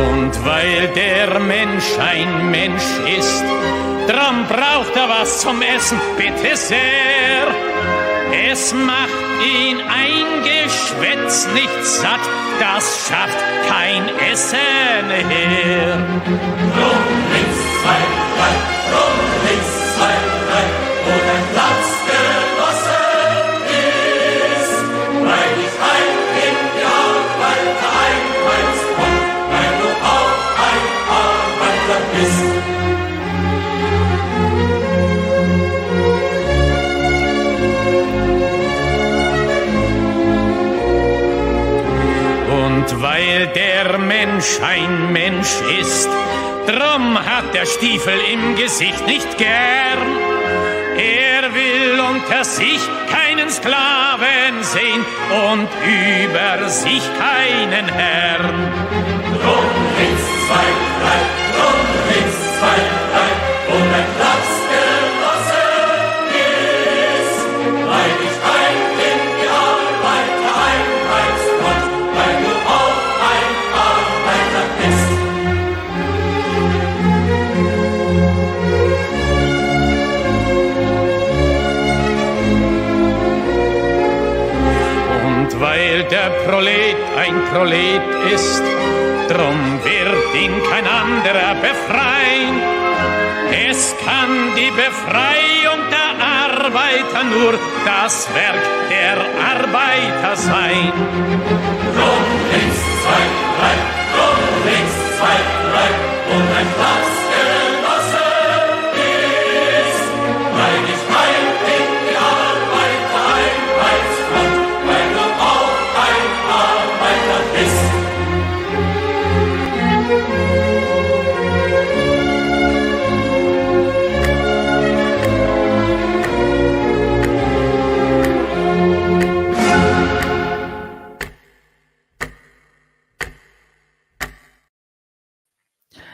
Und weil der Mensch ein Mensch ist, drum braucht er was zum Essen, bitte sehr. Es macht ihn ein Geschwätz nicht satt, das schafft kein Essen her. Rum links, 2, 3, rum links, 2, 3, wo dein Platz genossen ist. Weil ich ein in die Arbeit einheimst und weil du auch ein Arbeiter bist. Und weil der Mensch ein Mensch ist, drum hat der Stiefel im Gesicht nicht gern. Er will unter sich keinen Sklaven sehen und über sich keinen Herrn. Drum links 2, 3, drum links 2, 3, wo dein Platz genossen ist. Weil ich ein in die Arbeiter einheimst und weil du auch ein Arbeiter bist. Und weil der Prolet ein Prolet ist, drum wird ihn kein anderer befreien. Es kann die Befreiung der Arbeiter nur das Werk der Arbeiter sein. Drum links 2, 3, drum links 2, 3, wo dein Platz genossen ist. Weil ich ein in die Arbeiter einheimst und weil du auch ein Arbeiter bist.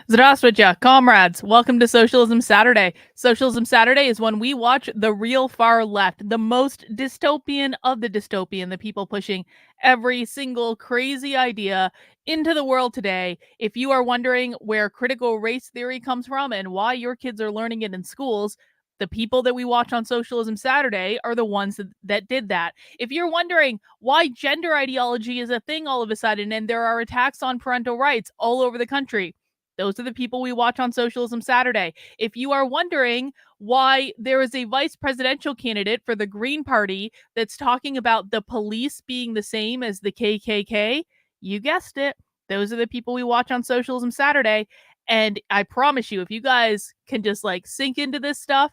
Здравствуйте, comrades. Welcome to Socialism Saturday. Socialism Saturday is when we watch the real far left, the most dystopian of the dystopian, the people pushing every single crazy idea into the world today. If you are wondering where critical race theory comes from and why your kids are learning it in schools, the people that we watch on Socialism Saturday are the ones that did that. If you're wondering why gender ideology is a thing all of a sudden and there are attacks on parental rights all over the country, those are the people we watch on Socialism Saturday. If you are wondering why there is a vice presidential candidate for the Green Party that's talking about the police being the same as the KKK, you guessed it. Those are the people we watch on Socialism Saturday. And I promise you, if you guys can just like sink into this stuff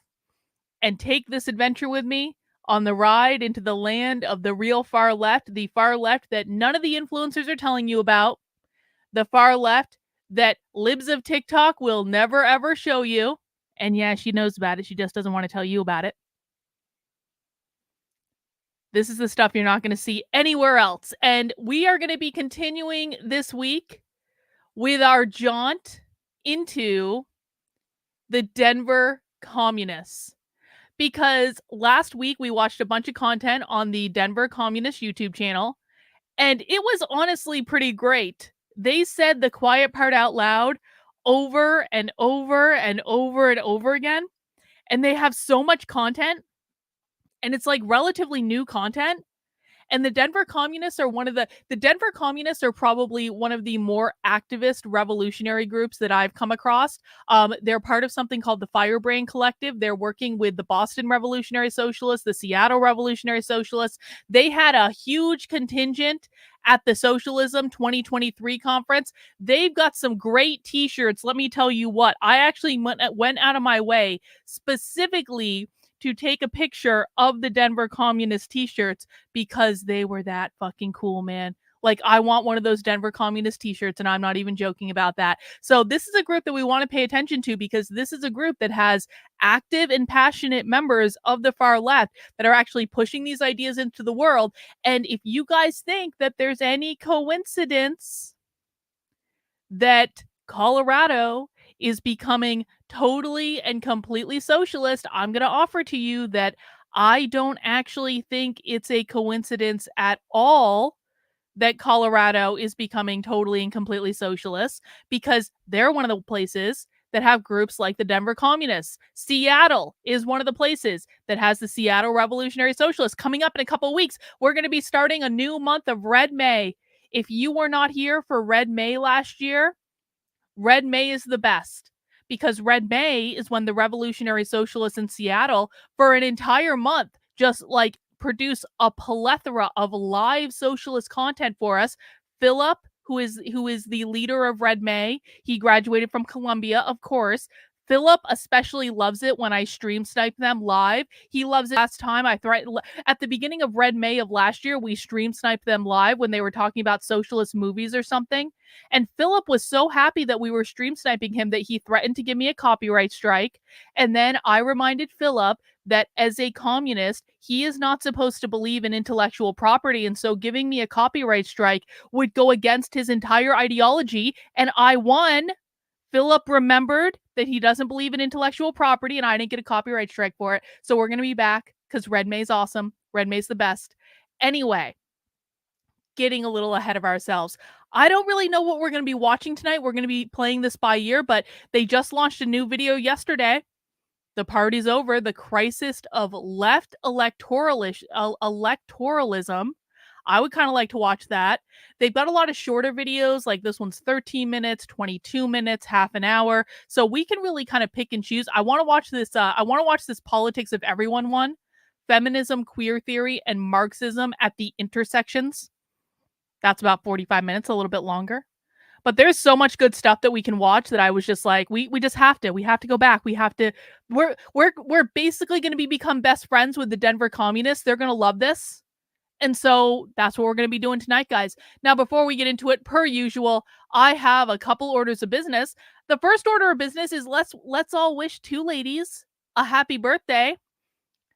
and take this adventure with me on the ride into the land of the real far left, the far left that none of the influencers are telling you about, the far left that libs of TikTok will never ever show you. And yeah, she knows about it. She just doesn't want to tell you about it. This is the stuff you're not going to see anywhere else. And we are going to be continuing this week with our jaunt into the Denver Communists. Because last week we watched a bunch of content on the Denver Communist YouTube channel, and it was honestly pretty great. They said the quiet part out loud over and over and over and over again. And they have so much content. And it's like relatively new content. And the Denver Communists are the Denver Communists are probably one of the more activist revolutionary groups that I've come across. They're part of something called the Firebrain Collective. They're working with the Boston Revolutionary Socialists, the Seattle Revolutionary Socialists. They had a huge contingent at the Socialism 2023 conference. They've got some great t-shirts. Let me tell you what, I actually went out of my way specifically to take a picture of the Denver Communist t-shirts because they were that fucking cool, man. Like, I want one of those Denver Communist t-shirts, and I'm not even joking about that. So this is a group that we want to pay attention to because this is a group that has active and passionate members of the far left that are actually pushing these ideas into the world. And if you guys think that there's any coincidence that Colorado is becoming totally and completely socialist, I'm going to offer to you that I don't actually think it's a coincidence at all that Colorado is becoming totally and completely socialist, because they're one of the places that have groups like the Denver Communists. Seattle is one of the places that has the Seattle Revolutionary Socialists. Coming up in a couple of weeks, we're going to be starting a new month of Red May. If you were not here for Red May last year, Red May is the best, because Red May is when the Revolutionary Socialists in Seattle, for an entire month, just like produce a plethora of live socialist content for us. Philip, who is the leader of Red May, he graduated from Columbia, of course. Philip especially loves it when I stream snipe them live. He loves it. Last time at the beginning of Red May of last year, we stream sniped them live when they were talking about socialist movies or something. And Philip was so happy that we were stream sniping him that he threatened to give me a copyright strike. And then I reminded Philip that as a communist, he is not supposed to believe in intellectual property. And so giving me a copyright strike would go against his entire ideology. And I won. Philip remembered that he doesn't believe in intellectual property, and I didn't get a copyright strike for it. So we're going to be back because Red May's awesome. Red May's the best. Anyway, getting a little ahead of ourselves. I don't really know what we're going to be watching tonight. We're going to be playing this by ear, but they just launched a new video yesterday. The party's over. The crisis of left electoralism. I would kind of like to watch that. They've got a lot of shorter videos, like this one's 13 minutes, 22 minutes, half an hour. So we can really kind of pick and choose. I want to watch this. I want to watch this Politics of Everyone one. Feminism, queer theory, and Marxism at the intersections. That's about 45 minutes, a little bit longer. But there's so much good stuff that we can watch that I was just like, we just have to. We have to go back. We have to. We're basically going to become best friends with the Denver Communists. They're going to love this. And so that's what we're going to be doing tonight, guys. Now, before we get into it, per usual, I have a couple orders of business. The first order of business is let's all wish two ladies a happy birthday.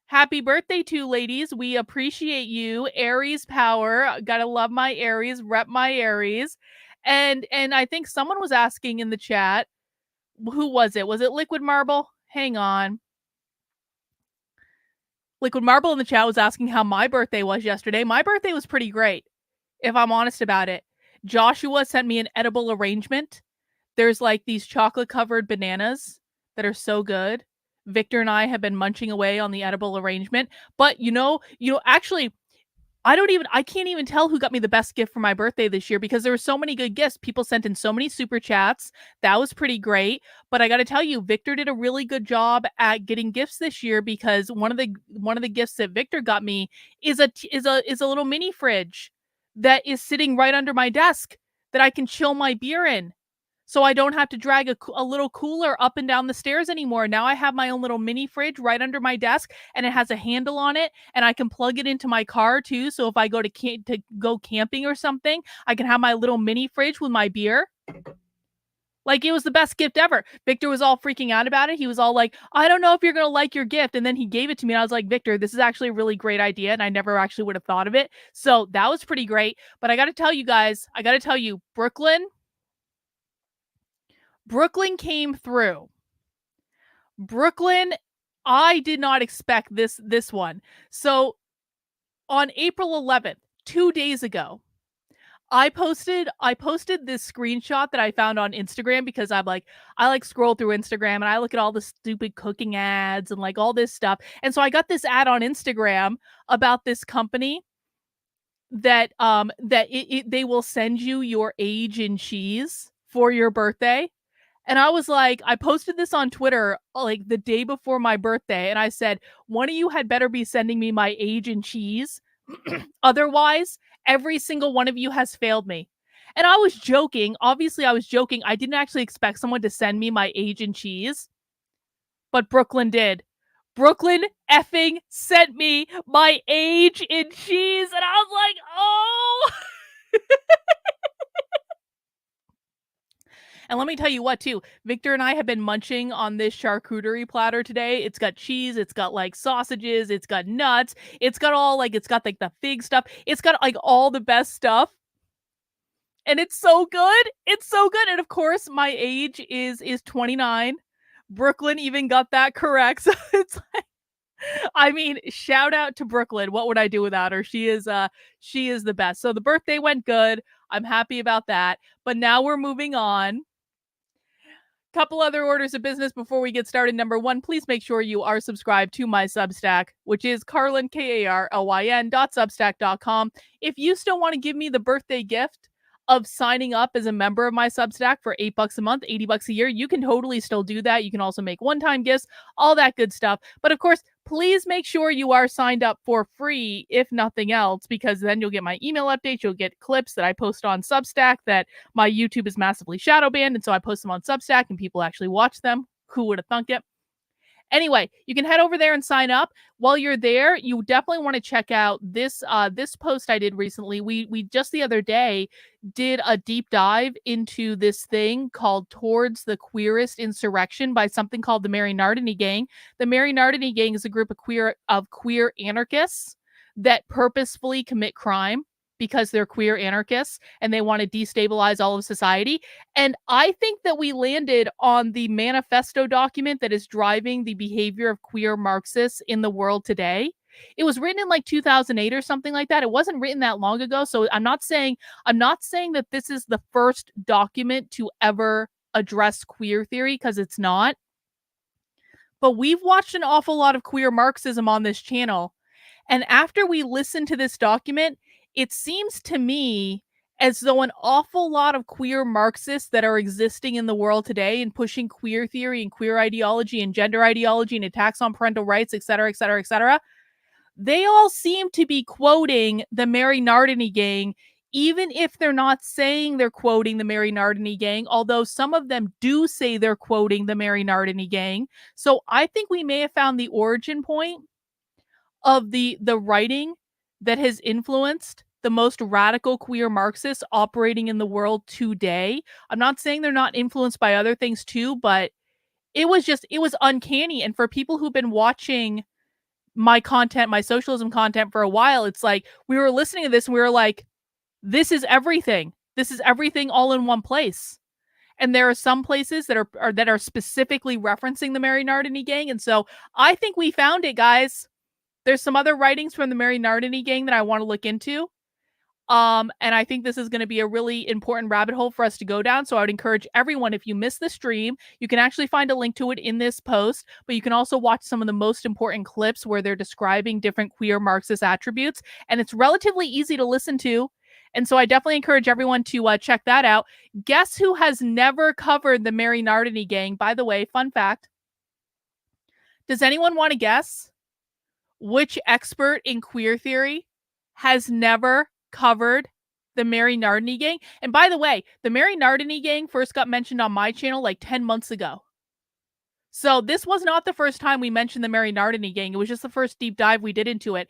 Happy birthday, two ladies. We appreciate you. Aries power. Gotta love my Aries. Rep my Aries. And I think someone was asking in the chat, who was it? Was it Liquid Marble? Hang on. Liquid Marble in the chat was asking how my birthday was yesterday. My birthday was pretty great, if I'm honest about it. Joshua sent me an edible arrangement. There's like these chocolate-covered bananas that are so good. Victor and I have been munching away on the edible arrangement. But actually, I can't even tell who got me the best gift for my birthday this year, because there were so many good gifts. People sent in so many super chats. That was pretty great. But I got to tell you, Victor did a really good job at getting gifts this year, because one of the gifts that Victor got me is a little mini fridge that is sitting right under my desk that I can chill my beer in. So I don't have to drag a little cooler up and down the stairs anymore. Now I have my own little mini fridge right under my desk, and it has a handle on it, and I can plug it into my car too. So if I go to go camping or something, I can have my little mini fridge with my beer. Like, it was the best gift ever. Victor was all freaking out about it. He was all like, I don't know if you're going to like your gift. And then he gave it to me, and I was like, Victor, this is actually a really great idea, and I never actually would have thought of it. So that was pretty great. But I got to tell you guys, Brooklyn came through. Brooklyn, I did not expect this one. So on April 11th, 2 days ago, I posted this screenshot that I found on Instagram, because I scroll through Instagram and I look at all the stupid cooking ads and like all this stuff. And so I got this ad on Instagram about this company that they will send you your age in cheese for your birthday. And I was like, I posted this on Twitter like the day before my birthday, and I said, one of you had better be sending me my age in cheese. Otherwise, every single one of you has failed me. And I was joking. Obviously, I was joking. I didn't actually expect someone to send me my age in cheese. But Brooklyn did. Brooklyn effing sent me my age in cheese. And I was like, oh. And let me tell you what, too. Victor and I have been munching on this charcuterie platter today. It's got cheese. It's got like sausages. It's got nuts. It's got the fig stuff. It's got like all the best stuff. And it's so good. It's so good. And of course, my age is 29. Brooklyn even got that correct. So it's like, I mean, shout out to Brooklyn. What would I do without her? She is the best. So the birthday went good. I'm happy about that. But now we're moving on. Couple other orders of business before we get started. Number one, please make sure you are subscribed to my Substack, which is Carlyn, KARLYN.substack.com. If you still want to give me the birthday gift of signing up as a member of my Substack for $8 a month, $80 a year, you can totally still do that. You can also make one-time gifts, all that good stuff. But of course, please make sure you are signed up for free, if nothing else, because then you'll get my email updates. You'll get clips that I post on Substack that my YouTube is massively shadow banned. And so I post them on Substack and people actually watch them. Who would have thunk it? Anyway, you can head over there and sign up. While you're there, you definitely want to check out this post I did recently. We just the other day did a deep dive into this thing called Towards the Queerest Insurrection by something called the Mary Nardini Gang. The Mary Nardini Gang is a group of queer anarchists that purposefully commit crime because they're queer anarchists and they want to destabilize all of society. And I think that we landed on the manifesto document that is driving the behavior of queer Marxists in the world today. It was written in like 2008 or something like that. It wasn't written that long ago. So I'm not saying that this is the first document to ever address queer theory, because it's not. But we've watched an awful lot of queer Marxism on this channel. And after we listened to this document, it seems to me as though an awful lot of queer Marxists that are existing in the world today and pushing queer theory and queer ideology and gender ideology and attacks on parental rights, et cetera, et cetera, et cetera, they all seem to be quoting the Mary Nardini Gang, even if they're not saying they're quoting the Mary Nardini Gang, although some of them do say they're quoting the Mary Nardini Gang. So I think we may have found the origin point of the writing that has influenced the most radical queer Marxists operating in the world today. I'm not saying they're not influenced by other things too, but it was uncanny. And for people who've been watching my content, my socialism content for a while, it's like we were listening to this and we were like, this is everything. This is everything all in one place. And there are some places that are specifically referencing the Mary Nardini Gang. And so I think we found it, guys. There's some other writings from the Mary Nardini Gang that I want to look into. And I think this is going to be a really important rabbit hole for us to go down. So I would encourage everyone, if you missed the stream, you can actually find a link to it in this post, but you can also watch some of the most important clips where they're describing different queer Marxist attributes. And it's relatively easy to listen to. And so I definitely encourage everyone to check that out. Guess who has never covered the Mary Nardini Gang? By the way, fun fact. Does anyone want to guess which expert in queer theory has never covered the Mary Nardini Gang? And by the way, the Mary Nardini Gang first got mentioned on my channel like 10 months ago. So this was not the first time we mentioned the Mary Nardini Gang. It was just the first deep dive we did into it.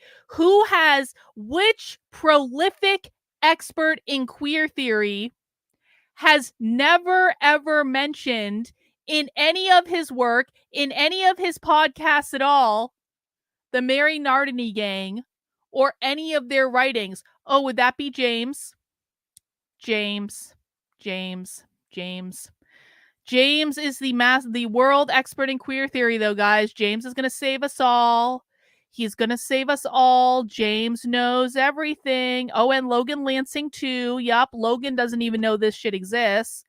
Which prolific expert in queer theory has never ever mentioned in any of his work, in any of his podcasts at all, the Mary Nardini Gang or any of their writings? Oh, would that be James? James is the world expert in queer theory, though, guys. James is going to save us all. He's going to save us all. James knows everything. Oh, and Logan Lansing, too. Yup. Logan doesn't even know this shit exists.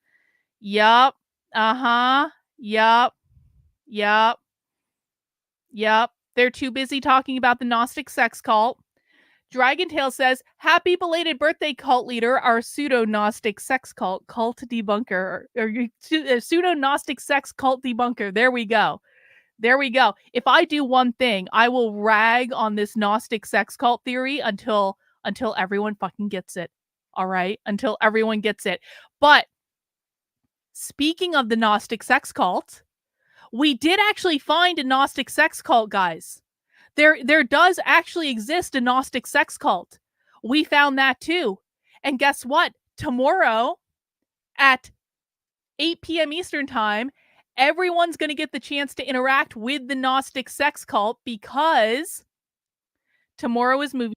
Yup. Uh-huh. Yup. They're too busy talking about the Gnostic sex cult. Dragontail says, happy belated birthday, cult leader, our pseudo-Gnostic sex cult debunker, or pseudo-Gnostic sex cult debunker. There we go. If I do one thing, I will rag on this Gnostic sex cult theory until everyone fucking gets it. All right? Until everyone gets it. But speaking of the Gnostic sex cult, we did actually find a Gnostic sex cult, guys. There does actually exist a Gnostic sex cult. We found that too. And guess what? Tomorrow at 8 p.m. Eastern time, everyone's going to get the chance to interact with the Gnostic sex cult because tomorrow is movie.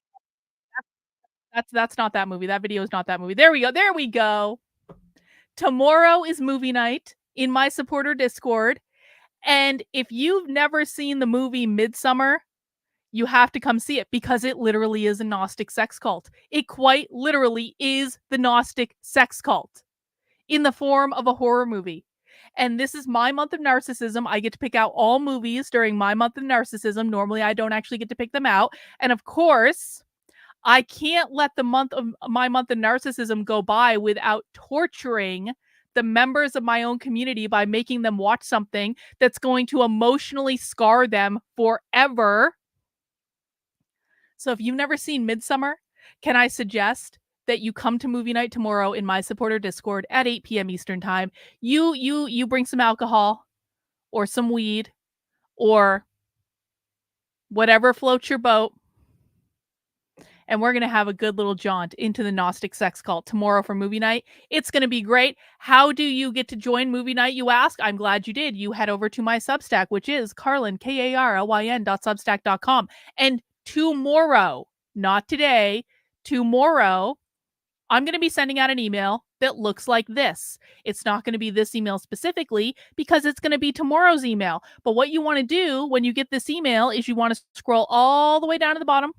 That's not that movie. That video is not that movie. There we go. There we go. Tomorrow is movie night in my supporter Discord. And if you've never seen the movie Midsummer, you have to come see it because it literally is a Gnostic sex cult. It quite literally is the Gnostic sex cult in the form of a horror movie. And this is my month of narcissism. I get to pick out all movies during my month of narcissism. Normally, I don't actually get to pick them out. And of course, I can't let the month of my month of narcissism go by without torturing the members of my own community by making them watch something that's going to emotionally scar them forever. So if you've never seen Midsummer, can I suggest that you come to movie night tomorrow in my supporter Discord at 8 p.m. Eastern time. You bring some alcohol or some weed or whatever floats your boat. And we're going to have a good little jaunt into the Gnostic sex cult tomorrow for movie night. It's going to be great. How do you get to join movie night, you ask? I'm glad you did. You head over to my Substack, which is Carlyn, KARLYN.substack.com. And tomorrow, not today, tomorrow, I'm going to be sending out an email that looks like this. It's not going to be this email specifically because it's going to be tomorrow's email. But what you want to do when you get this email is you want to scroll all the way down to the bottom.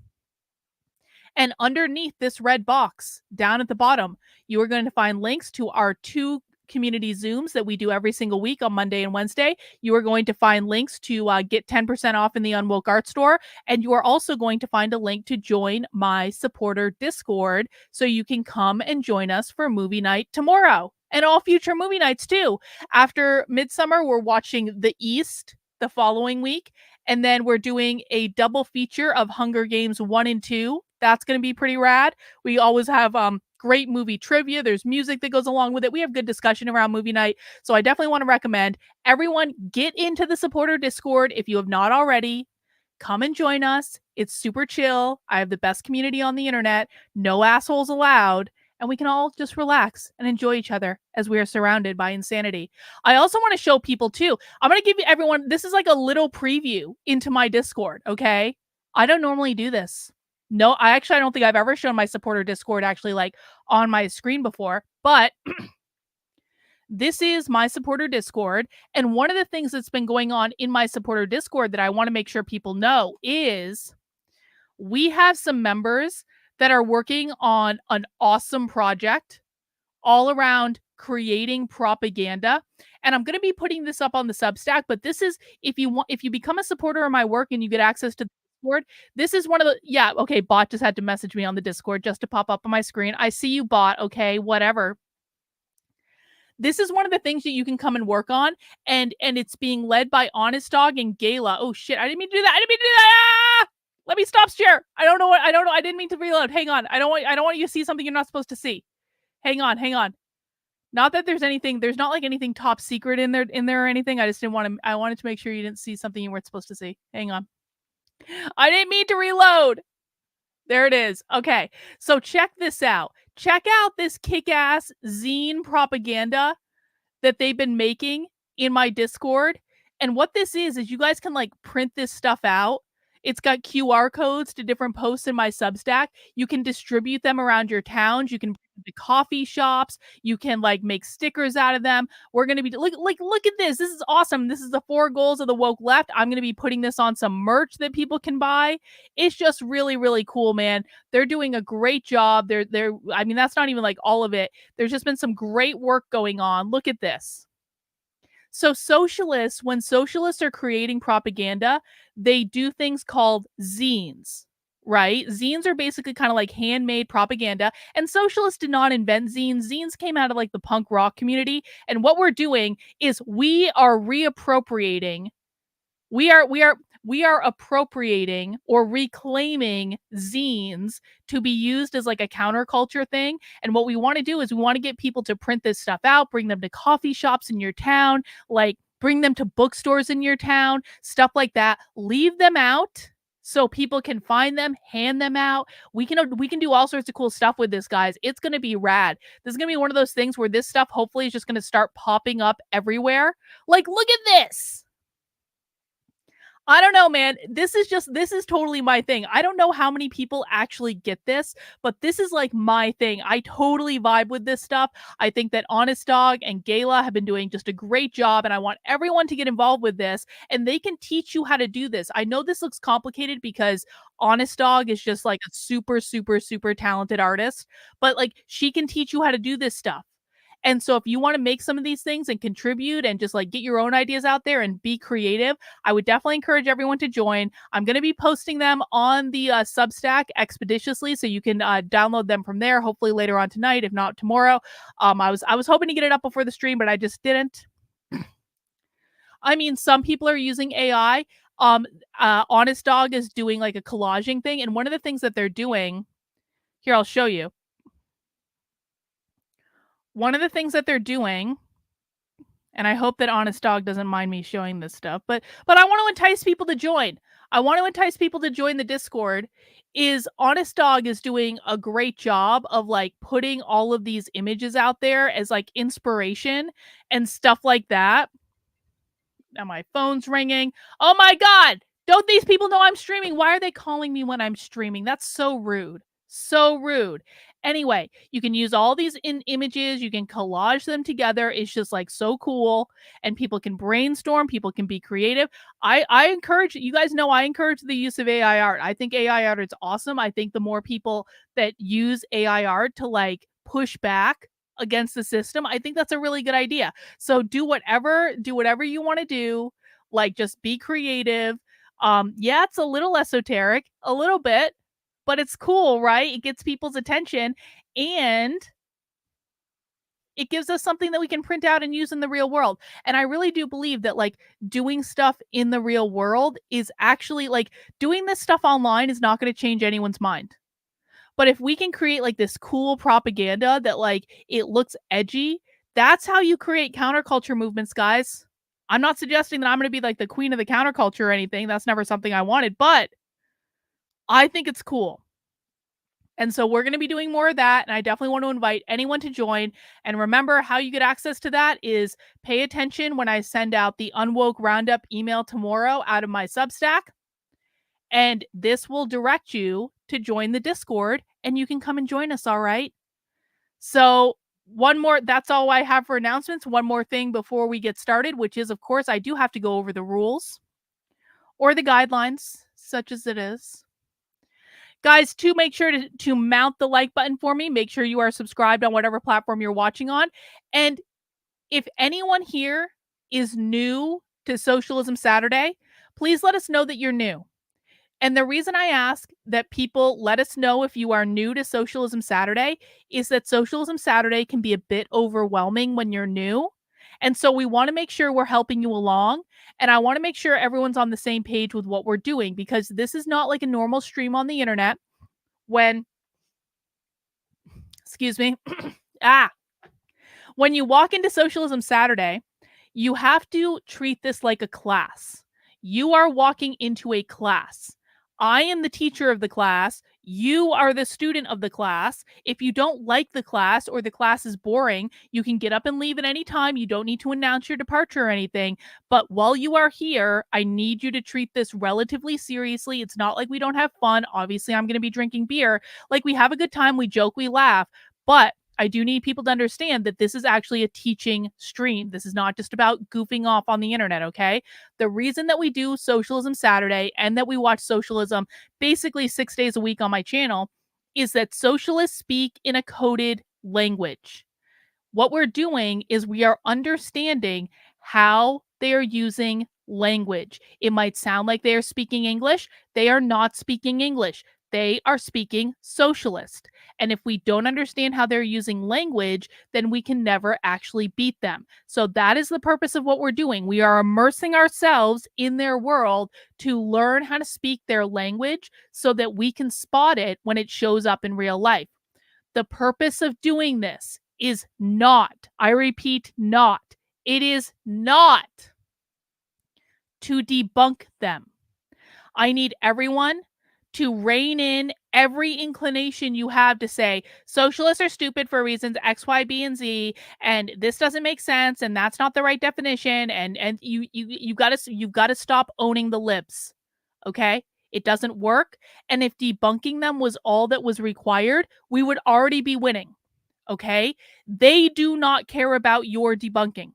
And underneath this red box down at the bottom, you are going to find links to our 2 community Zooms that we do every single week on Monday and Wednesday. You are going to find links to get 10% off in the Unwoke art store. And you are also going to find a link to join my supporter Discord so you can come and join us for movie night tomorrow and all future movie nights too. After Midsummer, we're watching The East the following week. And then we're doing a double feature of Hunger Games 1 and 2. That's going to be pretty rad. We always have great movie trivia. There's music that goes along with it. We have good discussion around movie night. So I definitely want to recommend everyone get into the supporter Discord if you have not already. Come and join us. It's super chill. I have the best community on the internet. No assholes allowed. And we can all just relax and enjoy each other as we are surrounded by insanity. I also want to show people too. I'm going to give you everyone, this is like a little preview into my Discord, okay? I don't normally do this. No, I don't think I've ever shown my supporter Discord actually like on my screen before, but this is my supporter Discord. And one of the things that's been going on in my supporter Discord that I want to make sure people know is we have some members that are working on an awesome project all around creating propaganda. And I'm going to be putting this up on the Substack, but this is if you become a supporter of my work and you get access to the Discord, this is one of the okay, bot just had to message me on the Discord just to pop up on my screen. I see you, bot. Okay, whatever. This is one of the things that you can come and work on, and it's being led by Honest Dog and Gala. Oh shit, I didn't mean to do that. Ah! Let me stop share. I don't know. I didn't mean to reload. Hang on. I don't want you to see something you're not supposed to see. Hang on. Not that there's not like anything top secret in there or anything. I just I wanted to make sure you didn't see something you weren't supposed to see. Hang on. I didn't mean to reload. There it is. Okay. So check this out. Check out this kick-ass zine propaganda that they've been making in my Discord. And what this is you guys can like print this stuff out. It's got QR codes to different posts in my Substack. You can distribute them around your towns. You can bring them to coffee shops. You can like make stickers out of them. We're going to be look at this. This is awesome. This is the 4 goals of the woke left. I'm going to be putting this on some merch that people can buy. It's just really, really cool, man. They're doing a great job. I mean, that's not even like all of it. There's just been some great work going on. Look at this. So when socialists are creating propaganda, they do things called zines, right? Zines are basically kind of like handmade propaganda, and socialists did not invent zines. Zines came out of like the punk rock community, and what we're doing is we are reappropriating. We are appropriating or reclaiming zines to be used as like a counterculture thing. And what we want to do is we want to get people to print this stuff out, bring them to coffee shops in your town, like bring them to bookstores in your town, stuff like that. Leave them out so people can find them, hand them out. We can do all sorts of cool stuff with this, guys. It's going to be rad. This is going to be one of those things where this stuff hopefully is just going to start popping up everywhere. Like, look at this. I don't know, man. This is totally my thing. I don't know how many people actually get this, but this is like my thing. I totally vibe with this stuff. I think that Honest Dog and Gayla have been doing just a great job, and I want everyone to get involved with this, and they can teach you how to do this. I know this looks complicated because Honest Dog is just like a super, super, super talented artist, but like she can teach you how to do this stuff. And so if you want to make some of these things and contribute and just like get your own ideas out there and be creative, I would definitely encourage everyone to join. I'm going to be posting them on the Substack expeditiously, so you can download them from there. Hopefully later on tonight, if not tomorrow. I was hoping to get it up before the stream, but I just didn't. I mean, some people are using AI. Honest Dog is doing like a collaging thing, and one of the things that they're doing here, I'll show you. One of the things that they're doing, and I hope that Honest Dog doesn't mind me showing this stuff, but I want to entice people to join. I want to entice people to join the Discord. Is Honest Dog is doing a great job of like putting all of these images out there as like inspiration and stuff like that. Now my phone's ringing. Oh my God. Don't these people know I'm streaming? Why are they calling me when I'm streaming? That's so rude. So rude. Anyway, you can use all these images. You can collage them together. It's just like so cool. And people can brainstorm. People can be creative. I encourage, you guys know, I encourage the use of AI art. I think AI art is awesome. I think the more people that use AI art to like push back against the system, I think that's a really good idea. So do whatever you want to do. Like just be creative. Yeah, it's a little esoteric, a little bit, but it's cool, right? It gets people's attention, and it gives us something that we can print out and use in the real world. And I really do believe that like doing stuff in the real world is actually like doing this stuff online is not going to change anyone's mind. But if we can create like this cool propaganda that like it looks edgy, that's how you create counterculture movements, guys. I'm not suggesting that I'm going to be like the queen of the counterculture or anything. That's never something I wanted, but I think it's cool. And so we're going to be doing more of that. And I definitely want to invite anyone to join. And remember, how you get access to that is pay attention when I send out the Unwoke Roundup email tomorrow out of my Substack. And this will direct you to join the Discord, and you can come and join us. All right. So that's all I have for announcements. One more thing before we get started, which is, of course, I do have to go over the rules or the guidelines, such as it is. Guys, to make sure to mount the like button for me, make sure you are subscribed on whatever platform you're watching on. And if anyone here is new to Socialism Saturday, please let us know that you're new. And the reason I ask that people let us know if you are new to Socialism Saturday is that Socialism Saturday can be a bit overwhelming when you're new. And so we want to make sure we're helping you along. And I want to make sure everyone's on the same page with what we're doing, because this is not like a normal stream on the internet when, excuse me, when you walk into Socialism Saturday, you have to treat this like a class. You are walking into a class. I am the teacher of the class. You are the student of the class. If you don't like the class or the class is boring, you can get up and leave at any time. You don't need to announce your departure or anything. But while you are here, I need you to treat this relatively seriously. It's not like we don't have fun. Obviously, I'm going to be drinking beer. Like, we have a good time. We joke, we laugh. But I do need people to understand that this is actually a teaching stream. This is not just about goofing off on the internet, okay? The reason that we do Socialism Saturday and that we watch socialism basically 6 days a week on my channel is that socialists speak in a coded language. What we're doing is we are understanding how they are using language. It might sound like they are speaking English. They are not speaking English. They are speaking socialist. And if we don't understand how they're using language, then we can never actually beat them. So that is the purpose of what we're doing. We are immersing ourselves in their world to learn how to speak their language so that we can spot it when it shows up in real life. The purpose of doing this is not, I repeat, not, it is not to debunk them. I need everyone to rein in every inclination you have to say socialists are stupid for reasons X, Y, B, and Z, and this doesn't make sense, and that's not the right definition, and you gotta stop owning the libs. Okay? It doesn't work. And if debunking them was all that was required, we would already be winning. Okay? They do not care about your debunking.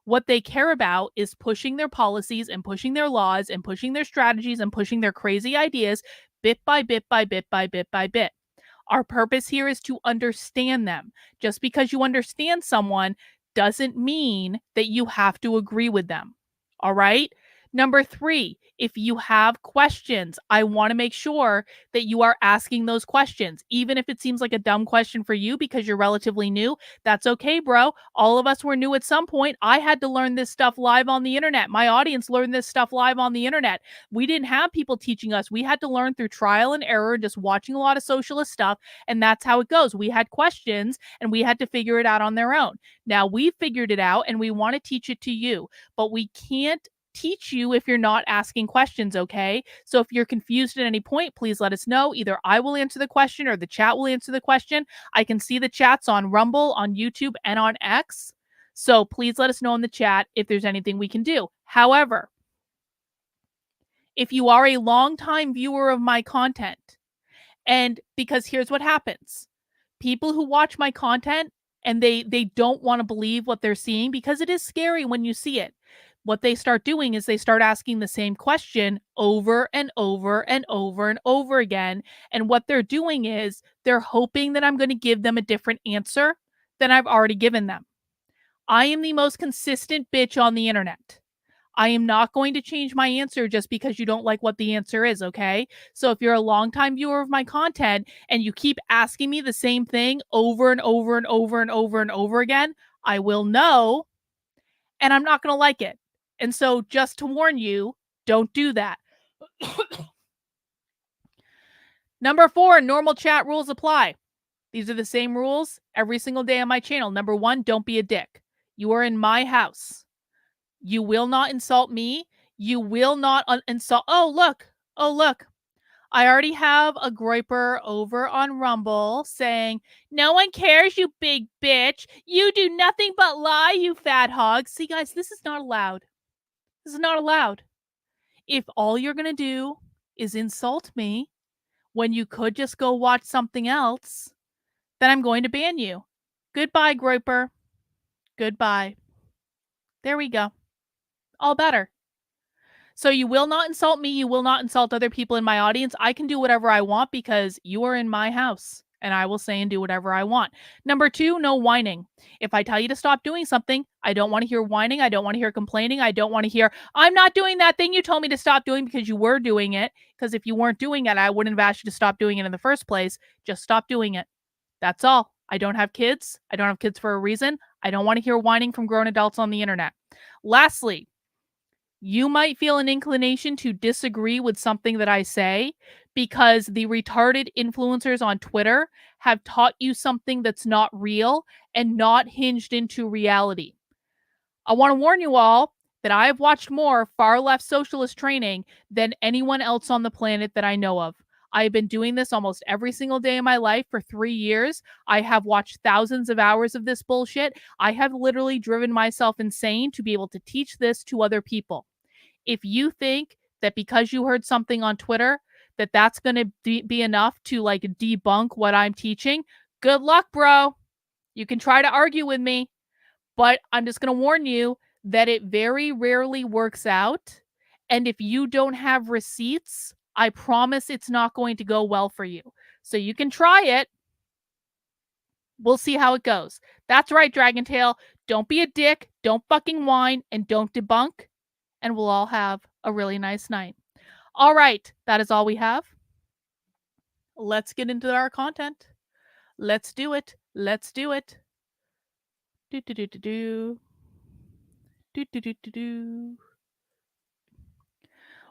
What they care about is pushing their policies and pushing their laws and pushing their strategies and pushing their crazy ideas bit by bit by bit by bit by bit. Our purpose here is to understand them. Just because you understand someone doesn't mean that you have to agree with them. All right? Number 3, if you have questions, I want to make sure that you are asking those questions. Even if it seems like a dumb question for you because you're relatively new, that's okay, bro. All of us were new at some point. I had to learn this stuff live on the internet. My audience learned this stuff live on the internet. We didn't have people teaching us. We had to learn through trial and error, just watching a lot of socialist stuff. And that's how it goes. We had questions and we had to figure it out on their own. Now we figured it out and we want to teach it to you, but we can't teach you if you're not asking questions, okay? So if you're confused at any point, please let us know. Either I will answer the question or the chat will answer the question. I can see the chats on Rumble, on YouTube, and on X. So please let us know in the chat if there's anything we can do. However, if you are a longtime viewer of my content, and because here's what happens. People who watch my content and they don't want to believe what they're seeing because it is scary when you see it. What they start doing is they start asking the same question over and over and over and over again. And what they're doing is they're hoping that I'm going to give them a different answer than I've already given them. I am the most consistent bitch on the internet. I am not going to change my answer just because you don't like what the answer is, okay? So if you're a longtime viewer of my content and you keep asking me the same thing over and over and over and over and over again, I will know, and I'm not going to like it. And so just to warn you, don't do that. Number 4, normal chat rules apply. These are the same rules every single day on my channel. Number 1, don't be a dick. You are in my house. You will not insult me. You will not insult. Oh, look. I already have a groiper over on Rumble saying, no one cares, you big bitch. You do nothing but lie, you fat hog. See, guys, this is not allowed. This is not allowed. If all you're going to do is insult me when you could just go watch something else, then I'm going to ban you. Goodbye, groiper. Goodbye. There we go. All better. So you will not insult me. You will not insult other people in my audience. I can do whatever I want because you are in my house and I will say and do whatever I want. Number 2, no whining. If I tell you to stop doing something, I don't want to hear whining. I don't want to hear complaining. I don't want to hear, I'm not doing that thing you told me to stop doing because you were doing it. Because if you weren't doing it, I wouldn't have asked you to stop doing it in the first place. Just stop doing it. That's all. I don't have kids. I don't have kids for a reason. I don't want to hear whining from grown adults on the internet. Lastly, you might feel an inclination to disagree with something that I say because the retarded influencers on Twitter have taught you something that's not real and not hinged into reality. I want to warn you all that I have watched more far left socialist training than anyone else on the planet that I know of. I have been doing this almost every single day of my life for 3 years. I have watched thousands of hours of this bullshit. I have literally driven myself insane to be able to teach this to other people. If you think that because you heard something on Twitter that that's going to be enough to like debunk what I'm teaching, good luck, bro. You can try to argue with me, but I'm just going to warn you that it very rarely works out. And if you don't have receipts, I promise it's not going to go well for you. So you can try it. We'll see how it goes. That's right, Dragontail. Don't be a dick. Don't fucking whine and don't debunk. And we'll all have a really nice night. All right. That is all we have. Let's get into our content. Let's do it. Let's do it.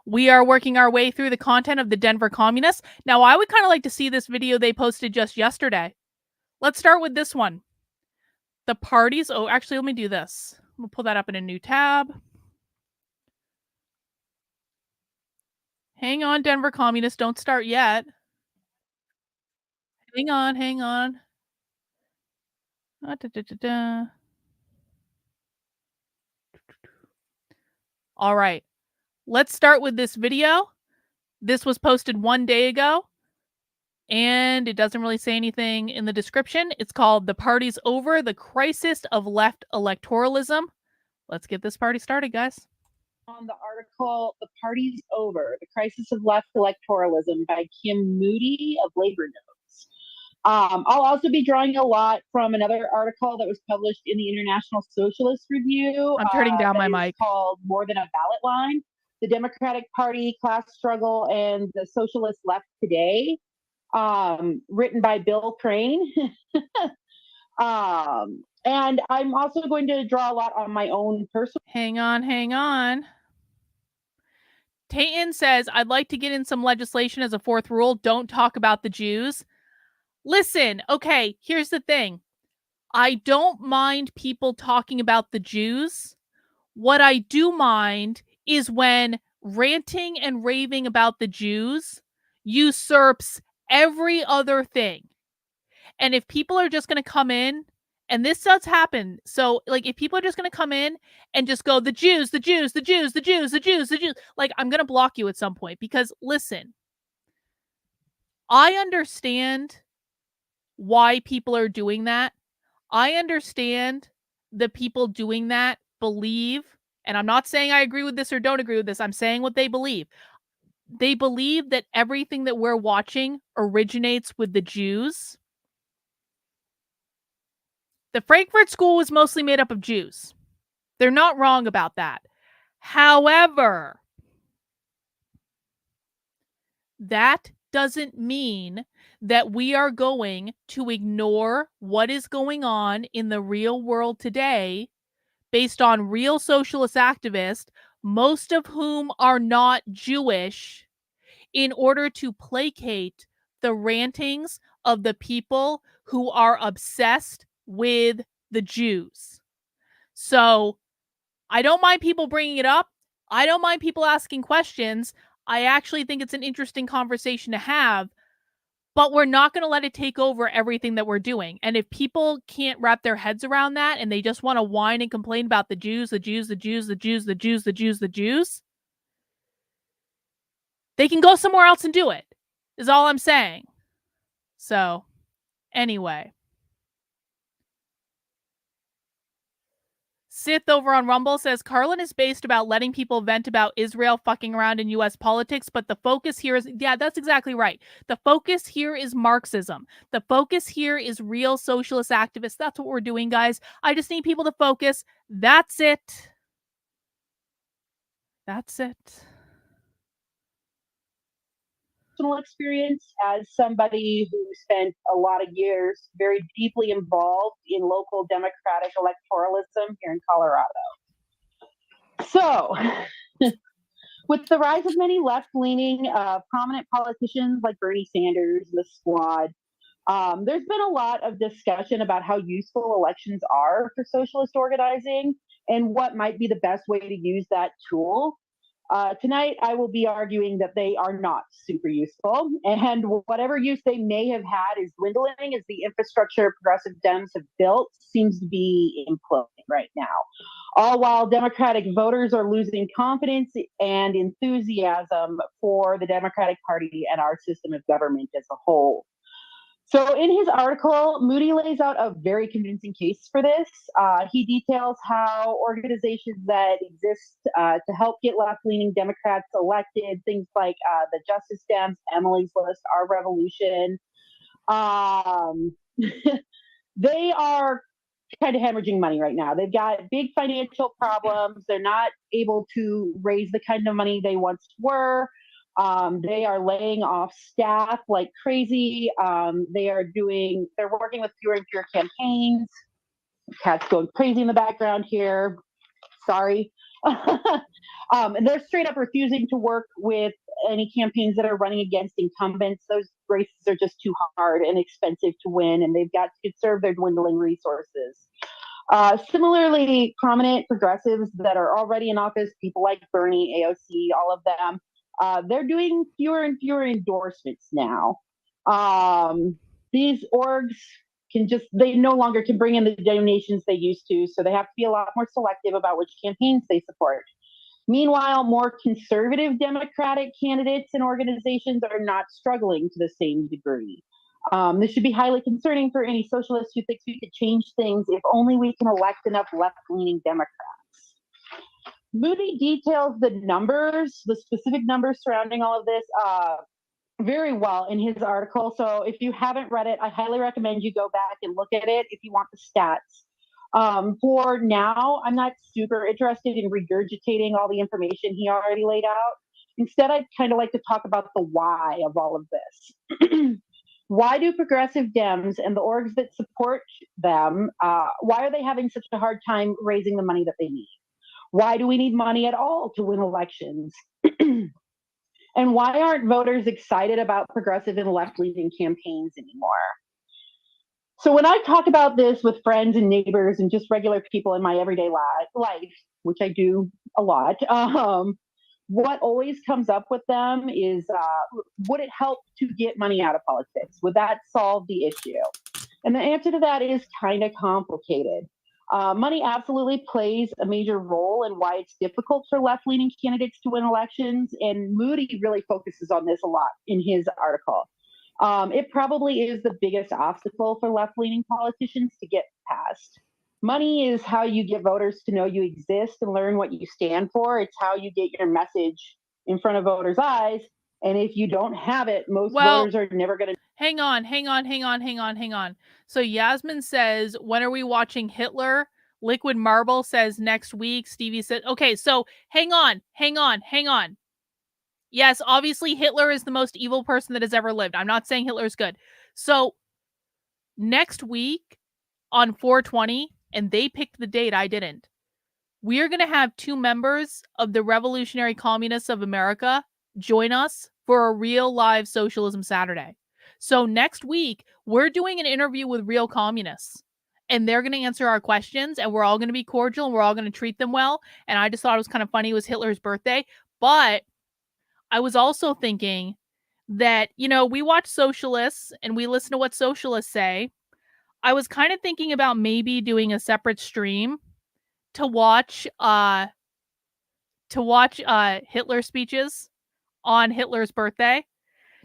We are working our way through the content of the Denver Communists. Now, I would kind of like to see this video they posted just yesterday. Let's start with this one. The parties. Oh, actually, let me do this. We'll pull that up in a new tab. Hang on, Denver communists. Don't start yet. Hang on, hang on. All right. Let's start with this video. This was posted 1 day ago, and it doesn't really say anything in the description. It's called "The Party's Over, the Crisis of Left Electoralism." Let's get this party started, guys. On the article, "The Party's Over, the Crisis of Left Electoralism" by Kim Moody of Labor Notes. I'll also be drawing a lot from another article that was published in the International Socialist Review. I'm turning down my mic. Called "More Than a Ballot Line, the Democratic Party, Class Struggle, and the Socialist Left Today," written by Bill Crane. And I'm also going to draw a lot on my own personal. Hang on. Tayton says, "I'd like to get in some legislation as a fourth rule. Don't talk about the Jews." Listen, okay, here's the thing. I don't mind people talking about the Jews. What I do mind is when ranting and raving about the Jews usurps every other thing. And if people are just going to come in, and this does happen. So, like, if people are just going to come in and just go, the Jews, like, I'm going to block you at some point because, listen, I understand why people are doing that. I understand the people doing that believe, and I'm not saying I agree with this or don't agree with this. I'm saying what they believe. They believe that everything that we're watching originates with the Jews. The Frankfurt School was mostly made up of Jews. They're not wrong about that. However, that doesn't mean that we are going to ignore what is going on in the real world today based on real socialist activists, most of whom are not Jewish, in order to placate the rantings of the people who are obsessed with the Jews. So I don't mind people bringing it up. I don't mind people asking questions. I actually think it's an interesting conversation to have, but we're not going to let it take over everything that we're doing. And if people can't wrap their heads around that and they just want to whine and complain about the Jews, they can go somewhere else and do it, is all I'm saying. So, anyway. Sith over on Rumble says, "Carlin is based about letting people vent about Israel fucking around in U.S. politics, but the focus here is," yeah, that's exactly right. The focus here is Marxism. The focus here is real socialist activists. That's what we're doing, guys. I just need people to focus. That's it. That's it. Personal experience as somebody who spent a lot of years very deeply involved in local democratic electoralism here in Colorado. So, with the rise of many left-leaning prominent politicians like Bernie Sanders and the Squad, there's been a lot of discussion about how useful elections are for socialist organizing and what might be the best way to use that tool. Tonight, I will be arguing that they are not super useful, and whatever use they may have had is dwindling as the infrastructure progressive Dems have built seems to be imploding right now. All while Democratic voters are losing confidence and enthusiasm for the Democratic Party and our system of government as a whole. So in his article, Moody lays out a very convincing case for this. He details how organizations that exist to help get left-leaning Democrats elected, things like the Justice Dems, Emily's List, Our Revolution, they are kind of hemorrhaging money right now. They've got big financial problems. They're not able to raise the kind of money they once were. They are laying off staff like crazy. They're working with fewer and fewer campaigns. Cat's going crazy in the background here. Sorry. And they're straight up refusing to work with any campaigns that are running against incumbents. Those races are just too hard and expensive to win, and they've got to conserve their dwindling resources. Similarly, prominent progressives that are already in office, people like Bernie, AOC, all of them, they're doing fewer and fewer endorsements now. These orgs they no longer can bring in the donations they used to, so they have to be a lot more selective about which campaigns they support. Meanwhile, more conservative Democratic candidates and organizations are not struggling to the same degree. This should be highly concerning for any socialist who thinks we could change things if only we can elect enough left-leaning Democrats. Moody details the specific numbers surrounding all of this very well in his article. So if you haven't read it, I highly recommend you go back and look at it if you want the stats. For now, I'm not super interested in regurgitating all the information he already laid out. Instead, I'd kind of like to talk about the why of all of this. Why do progressive Dems and the orgs that support them, why are they having such a hard time raising the money that they need? Why do we need money at all to win elections? And why aren't voters excited about progressive and left-leaning campaigns anymore? So when I talk about this with friends and neighbors and just regular people in my everyday life, which I do a lot, what always comes up with them is, would it help to get money out of politics? Would that solve the issue? And the answer to that is kind of complicated. Money absolutely plays a major role in why it's difficult for left-leaning candidates to win elections, and Moody really focuses on this a lot in his article. It probably is the biggest obstacle for left-leaning politicians to get past. Money is how you get voters to know you exist and learn what you stand for. It's how you get your message in front of voters' eyes. And if you don't have it, most voters are never going to. Hang on. So Yasmin says, when are we watching Hitler? Liquid Marble says next week. Stevie said, okay, so hang on. Yes, obviously Hitler is the most evil person that has ever lived. I'm not saying Hitler is good. So next week on 420, and they picked the date, I didn't. We are going to have 2 members of the Revolutionary Communists of America join us for a real live Socialism Saturday. So next week, we're doing an interview with real communists, and they're going to answer our questions, and we're all going to be cordial, and we're all going to treat them well. And I just thought it was kind of funny. It was Hitler's birthday. But I was also thinking that, we watch socialists, and we listen to what socialists say. I was kind of thinking about maybe doing a separate stream to watch Hitler speeches on Hitler's birthday,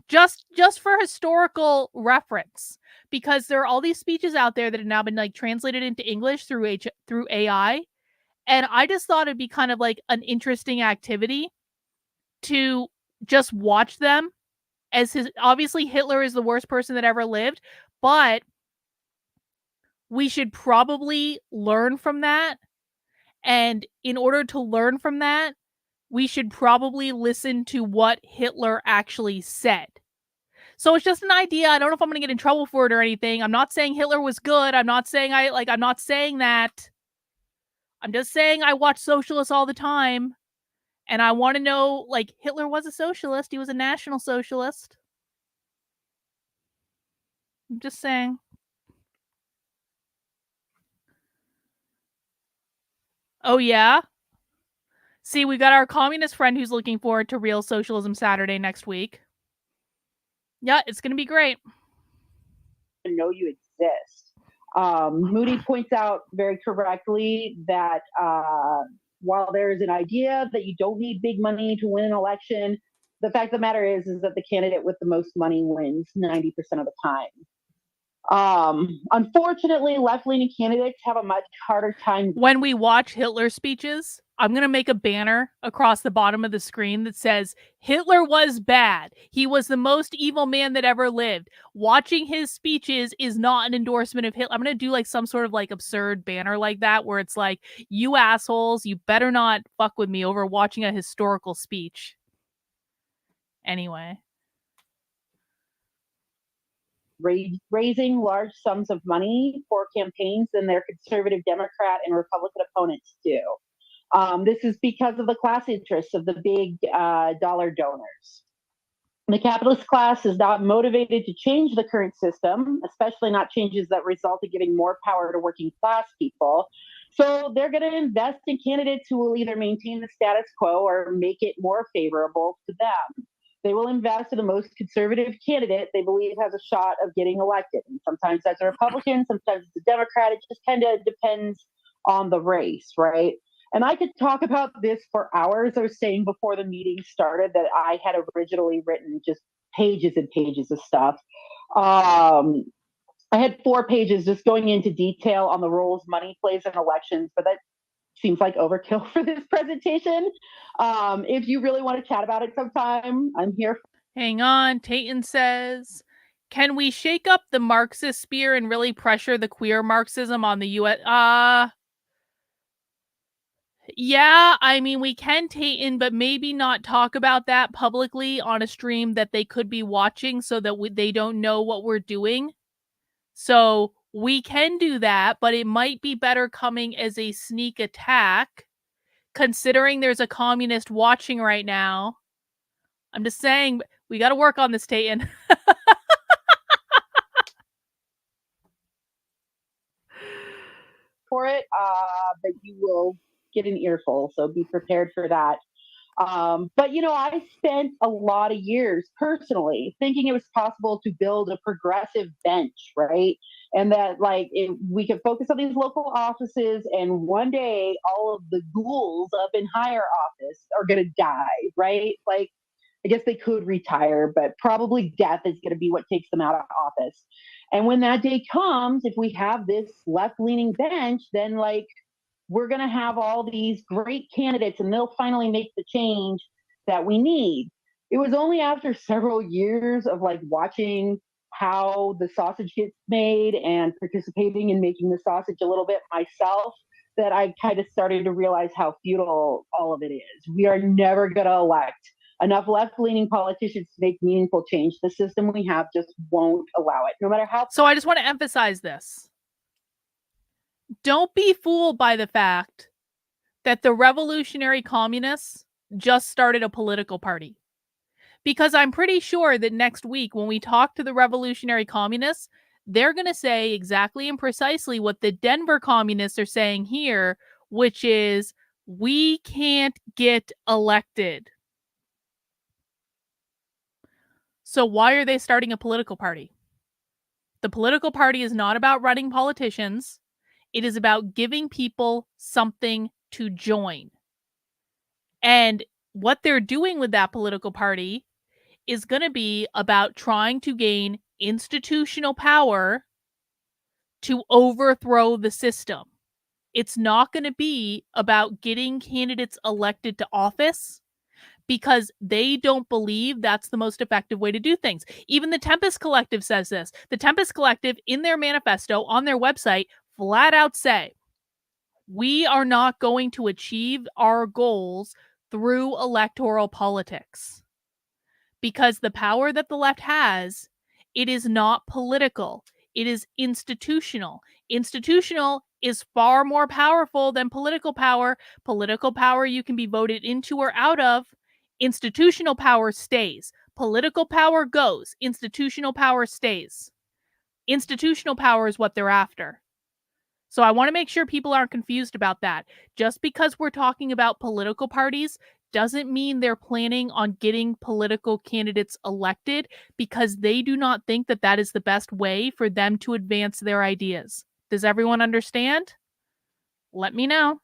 just for historical reference, because there are all these speeches out there that have now been translated into English through AI, and I just thought it'd be kind of like an interesting activity to just watch them. Obviously Hitler is the worst person that ever lived, but we should probably learn from that. And in order to learn from that, we should probably listen to what Hitler actually said. So it's just an idea. I don't know if I'm going to get in trouble for it or anything. I'm not saying Hitler was good. I'm not saying I'm not saying that. I'm just saying I watch socialists all the time. And I want to know, Hitler was a socialist. He was a National Socialist. I'm just saying. Oh, yeah? See, we got our communist friend who's looking forward to Real Socialism Saturday next week. Yeah, it's going to be great. Know you exist. Moody points out very correctly that while there's an idea that you don't need big money to win an election, the fact of the matter is that the candidate with the most money wins 90% of the time. Unfortunately, left-leaning candidates have a much harder time. When we watch Hitler speeches, I'm going to make a banner across the bottom of the screen that says, Hitler was bad. He was the most evil man that ever lived. Watching his speeches is not an endorsement of Hitler. I'm going to do some sort of absurd banner like that, where it's like, you assholes, you better not fuck with me over watching a historical speech. Anyway. Raising large sums of money for campaigns than their conservative Democrat and Republican opponents do. This is because of the class interests of the big dollar donors. The capitalist class is not motivated to change the current system, especially not changes that result in giving more power to working class people. So they're going to invest in candidates who will either maintain the status quo or make it more favorable to them. They will invest in the most conservative candidate they believe has a shot of getting elected. And sometimes that's a Republican, sometimes it's a Democrat. It just kind of depends on the race, right? And I could talk about this for hours. I was saying before the meeting started that I had originally written just pages and pages of stuff. I had 4 pages just going into detail on the roles money plays in elections, but that seems like overkill for this presentation. If you really want to chat about it sometime, I'm here. Hang on. Tayton says, can we shake up the Marxist spear and really pressure the queer Marxism on the U.S.? Yeah, I mean, we can, Tayton, but maybe not talk about that publicly on a stream that they could be watching so that they don't know what we're doing. So we can do that, but it might be better coming as a sneak attack, considering there's a communist watching right now. I'm just saying, we got to work on this, Tayton. For it, but you will get an earful, so be prepared for that. But I spent a lot of years personally thinking it was possible to build a progressive bench, right? And that we could focus on these local offices, and one day all of the ghouls up in higher office are going to die, right? Like, I guess they could retire, but probably death is going to be what takes them out of office. And when that day comes, if we have this left-leaning bench, then we're going to have all these great candidates and they'll finally make the change that we need. It was only after several years of watching how the sausage gets made and participating in making the sausage a little bit myself that I kind of started to realize how futile all of it is. We are never going to elect enough left-leaning politicians to make meaningful change. The system we have just won't allow it, no matter how. So I just want to emphasize this. Don't be fooled by the fact that the revolutionary communists just started a political party. Because I'm pretty sure that next week when we talk to the revolutionary communists, they're going to say exactly and precisely what the Denver communists are saying here, which is, we can't get elected. So why are they starting a political party? The political party is not about running politicians. It is about giving people something to join. And what they're doing with that political party is going to be about trying to gain institutional power to overthrow the system. It's not going to be about getting candidates elected to office, because they don't believe that's the most effective way to do things. Even the Tempest Collective says this. The Tempest Collective, in their manifesto on their website, flat out say, we are not going to achieve our goals through electoral politics. Because the power that the left has, it is not political. It is institutional. Institutional is far more powerful than political power. Political power you can be voted into or out of. Institutional power stays. Political power goes. Institutional power stays. Institutional power is what they're after. So I want to make sure people aren't confused about that. Just because we're talking about political parties doesn't mean they're planning on getting political candidates elected, because they do not think that that is the best way for them to advance their ideas. Does everyone understand? Let me know.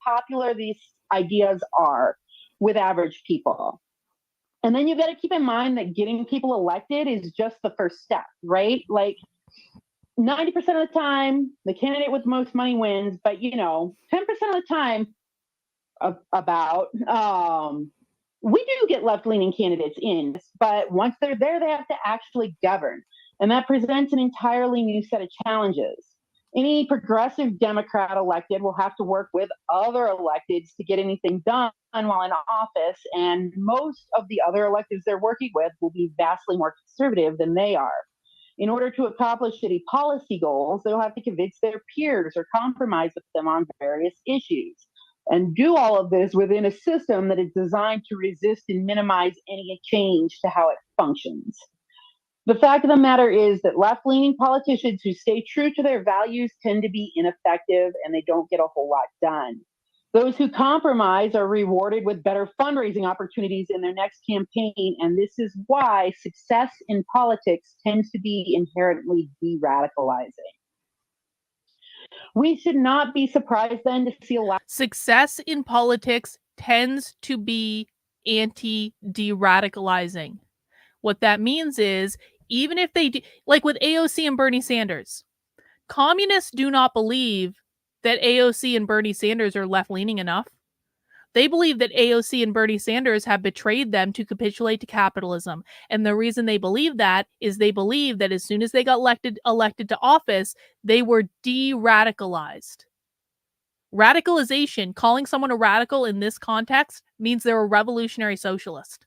Popular these ideas are with average people. And then you got to keep in mind that getting people elected is just the first step, right? 90% of the time, the candidate with the most money wins, but 10% of the time, we do get left-leaning candidates in, but once they're there, they have to actually govern. And that presents an entirely new set of challenges. Any progressive Democrat elected will have to work with other electeds to get anything done while in office, and most of the other electeds they're working with will be vastly more conservative than they are. In order to accomplish city policy goals, they'll have to convince their peers or compromise with them on various issues, and do all of this within a system that is designed to resist and minimize any change to how it functions. The fact of the matter is that left-leaning politicians who stay true to their values tend to be ineffective and they don't get a whole lot done. Those who compromise are rewarded with better fundraising opportunities in their next campaign, and this is why success in politics tends to be inherently de-radicalizing. We should not be surprised then to see a lot. Success in politics tends to be anti-de-radicalizing. What that means is, even if they do, like with AOC and Bernie Sanders, communists do not believe that AOC and Bernie Sanders are left-leaning enough. They believe that AOC and Bernie Sanders have betrayed them to capitulate to capitalism. And the reason they believe that is they believe that as soon as they got elected to office, they were de-radicalized. Radicalization, calling someone a radical in this context, means they're a revolutionary socialist.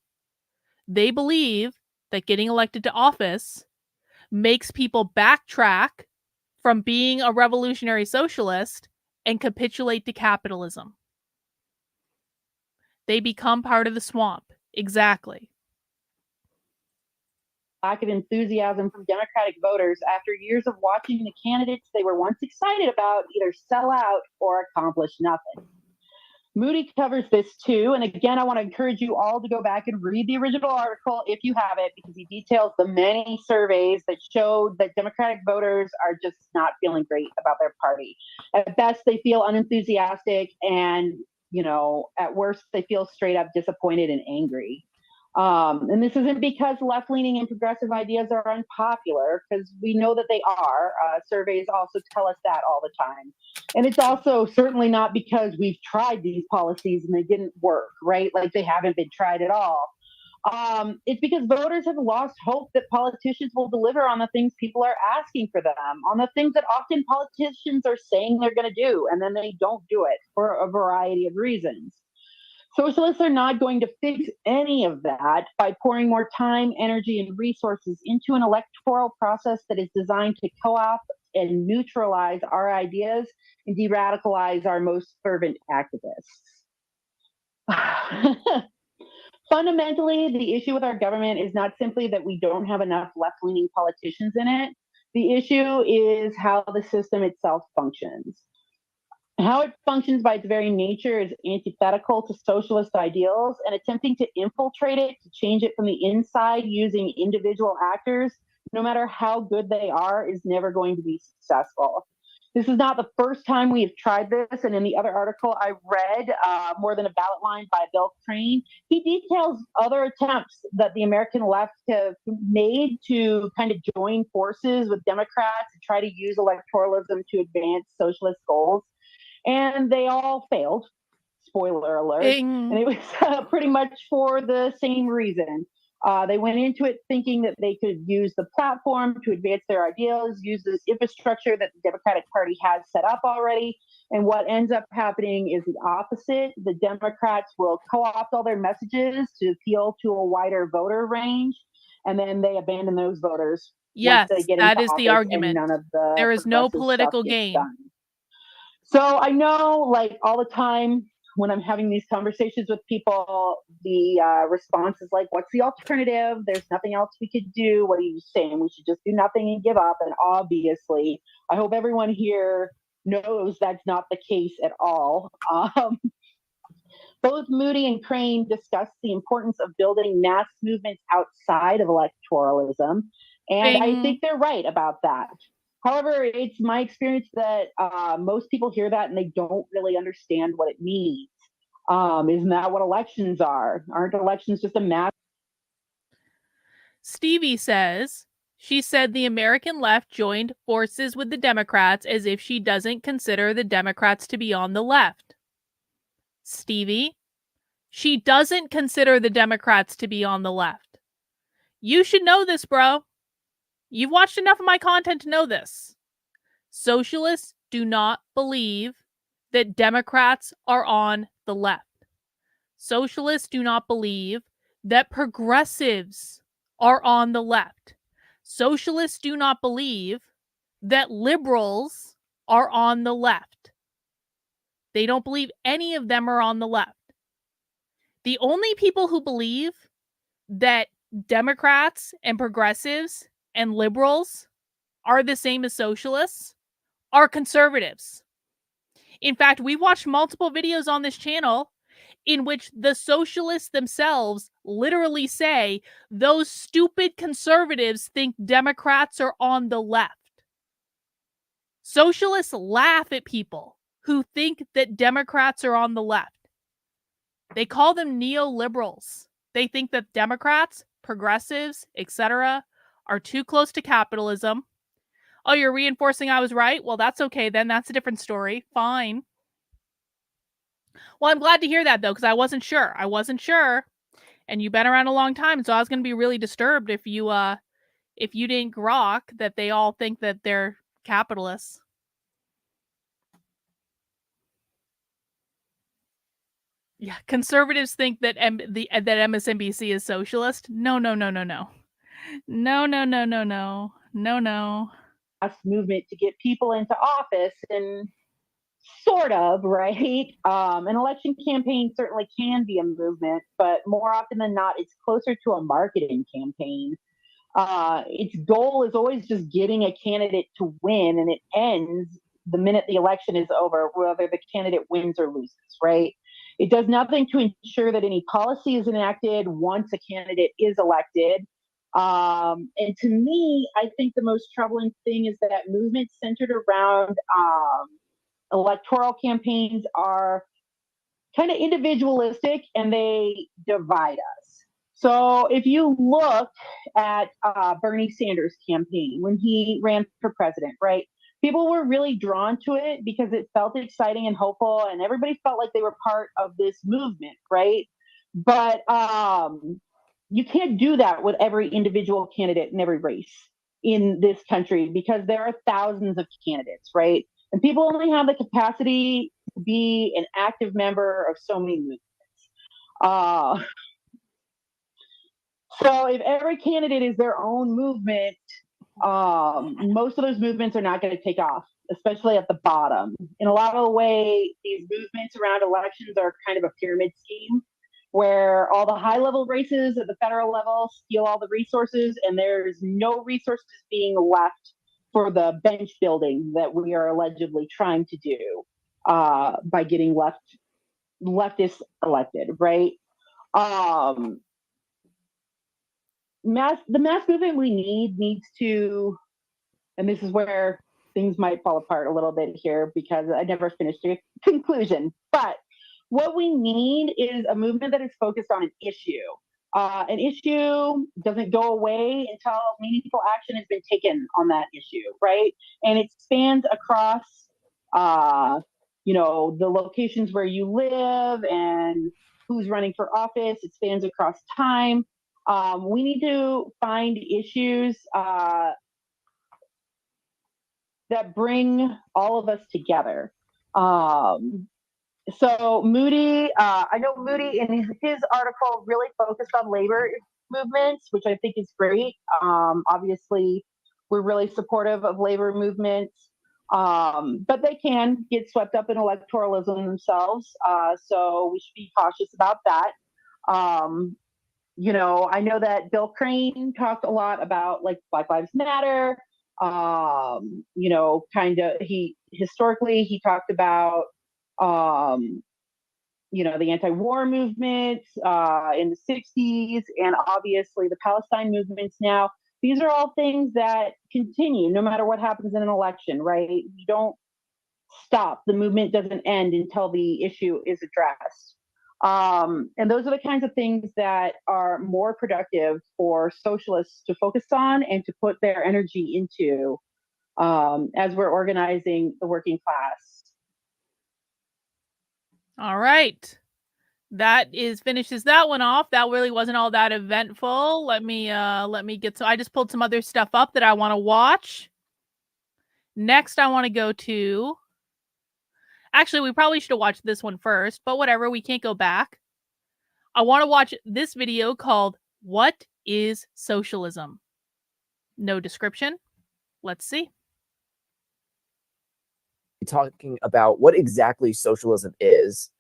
They believe that getting elected to office makes people backtrack from being a revolutionary socialist and capitulate to capitalism. They become part of the swamp. Exactly. Lack of enthusiasm from Democratic voters after years of watching the candidates they were once excited about either sell out or accomplish nothing. Moody covers this too, and again, I want to encourage you all to go back and read the original article if you have it, because he details the many surveys that showed that Democratic voters are just not feeling great about their party. At best, they feel unenthusiastic, and at worst, they feel straight up disappointed and angry. And this isn't because left-leaning and progressive ideas are unpopular, because we know that they are. Surveys also tell us that all the time. And it's also certainly not because we've tried these policies and they didn't work, right? Like they haven't been tried at all. It's because voters have lost hope that politicians will deliver on the things people are asking for them, on the things that often politicians are saying they're going to do, and then they don't do it for a variety of reasons. Socialists are not going to fix any of that by pouring more time, energy, and resources into an electoral process that is designed to co-opt and neutralize our ideas and de-radicalize our most fervent activists. Fundamentally, the issue with our government is not simply that we don't have enough left-leaning politicians in it. The issue is how the system itself functions. How it functions by its very nature is antithetical to socialist ideals, and attempting to infiltrate it, to change it from the inside using individual actors, no matter how good they are, is never going to be successful. This is not the first time we have tried this, and in the other article I read, More Than a Ballot Line by Bill Crane, he details other attempts that the American left have made to kind of join forces with Democrats and try to use electoralism to advance socialist goals. And they all failed, spoiler alert. Ding. And it was pretty much for the same reason. They went into it thinking that they could use the platform to advance their ideals, use this infrastructure that the Democratic Party has set up already. And what ends up happening is the opposite. The Democrats will co-opt all their messages to appeal to a wider voter range, and then they abandon those voters. Yes, once they get that into is the office, argument. and none of the There is no progressive political stuff gets gain. done. So I know, like, all the time when I'm having these conversations with people, the response is like, what's the alternative? There's nothing else we could do. What are you saying? We should just do nothing and give up. And obviously, I hope everyone here knows that's not the case at all. Both Moody and Crane discuss the importance of building mass movements outside of electoralism. And I think they're right about that. However, it's my experience that most people hear that and they don't really understand what it means. Isn't that what elections are? Aren't elections just a matter? Stevie says, she said the American left joined forces with the Democrats as if she doesn't consider the Democrats to be on the left. Stevie, she doesn't consider the Democrats to be on the left. You should know this, bro. You've watched enough of my content to know this. Socialists do not believe that Democrats are on the left. Socialists do not believe that progressives are on the left. Socialists do not believe that liberals are on the left. They don't believe any of them are on the left. The only people who believe that Democrats and progressives and liberals are the same as socialists are conservatives. In fact, we watched multiple videos on this channel in which the socialists themselves literally say those stupid conservatives think Democrats are on the left. Socialists laugh at people who think that Democrats are on the left. They call them neoliberals. They think that Democrats, progressives, etc., are too close to capitalism. Oh, you're reinforcing I was right? Well, that's okay then. That's a different story. Fine. Well, I'm glad to hear that, though, because I wasn't sure. And you've been around a long time, so I was going to be really disturbed if you didn't grok that they all think that they're capitalists. Yeah, conservatives think that that MSNBC is socialist. No. Movement to get people into office, and sort of, right? An election campaign certainly can be a movement, but more often than not, it's closer to a marketing campaign. Its goal is always just getting a candidate to win, and it ends the minute the election is over, whether the candidate wins or loses, right? It does nothing to ensure that any policy is enacted once a candidate is elected. And to me, I think the most troubling thing is that movements centered around electoral campaigns are kind of individualistic, and they divide us. So if you look at Bernie Sanders' campaign when he ran for president, right? People were really drawn to it because it felt exciting and hopeful, and everybody felt like they were part of this movement, right? But you can't do that with every individual candidate in every race in this country, because there are thousands of candidates, right? And people only have the capacity to be an active member of so many movements. So if every candidate is their own movement, most of those movements are not going to take off, especially at the bottom. In a lot of the way, these movements around elections are kind of a pyramid scheme where all the high-level races at the federal level steal all the resources, and there's no resources being left for the bench building that we are allegedly trying to do by getting leftists elected, right? The mass movement we needs to, and this is where things might fall apart a little bit here because I never finished a conclusion, but what we need is a movement that is focused on an issue. An issue doesn't go away until meaningful action has been taken on that issue, right? And it spans across, the locations where you live and who's running for office. It spans across time. We need to find issues that bring all of us together. So Moody, I know Moody in his article really focused on labor movements, which I think is great. Obviously, we're really supportive of labor movements, but they can get swept up in electoralism themselves. So we should be cautious about that. I know that Bill Crane talked a lot about like Black Lives Matter. Historically he talked about the anti-war movements in the 60s, and obviously the Palestine movements now. These are all things that continue no matter what happens in an election, right? We don't stop. The movement doesn't end until the issue is addressed. And those are the kinds of things that are more productive for socialists to focus on and to put their energy into as we're organizing the working class. All right. That finishes that one off. That really wasn't all that eventful. Let me get I just pulled some other stuff up that I want to watch. Next, I want to go to, actually, we probably should have watched this one first, but whatever, we can't go back. I want to watch this video called What is Socialism? No description. Let's see. Talking about what exactly socialism is.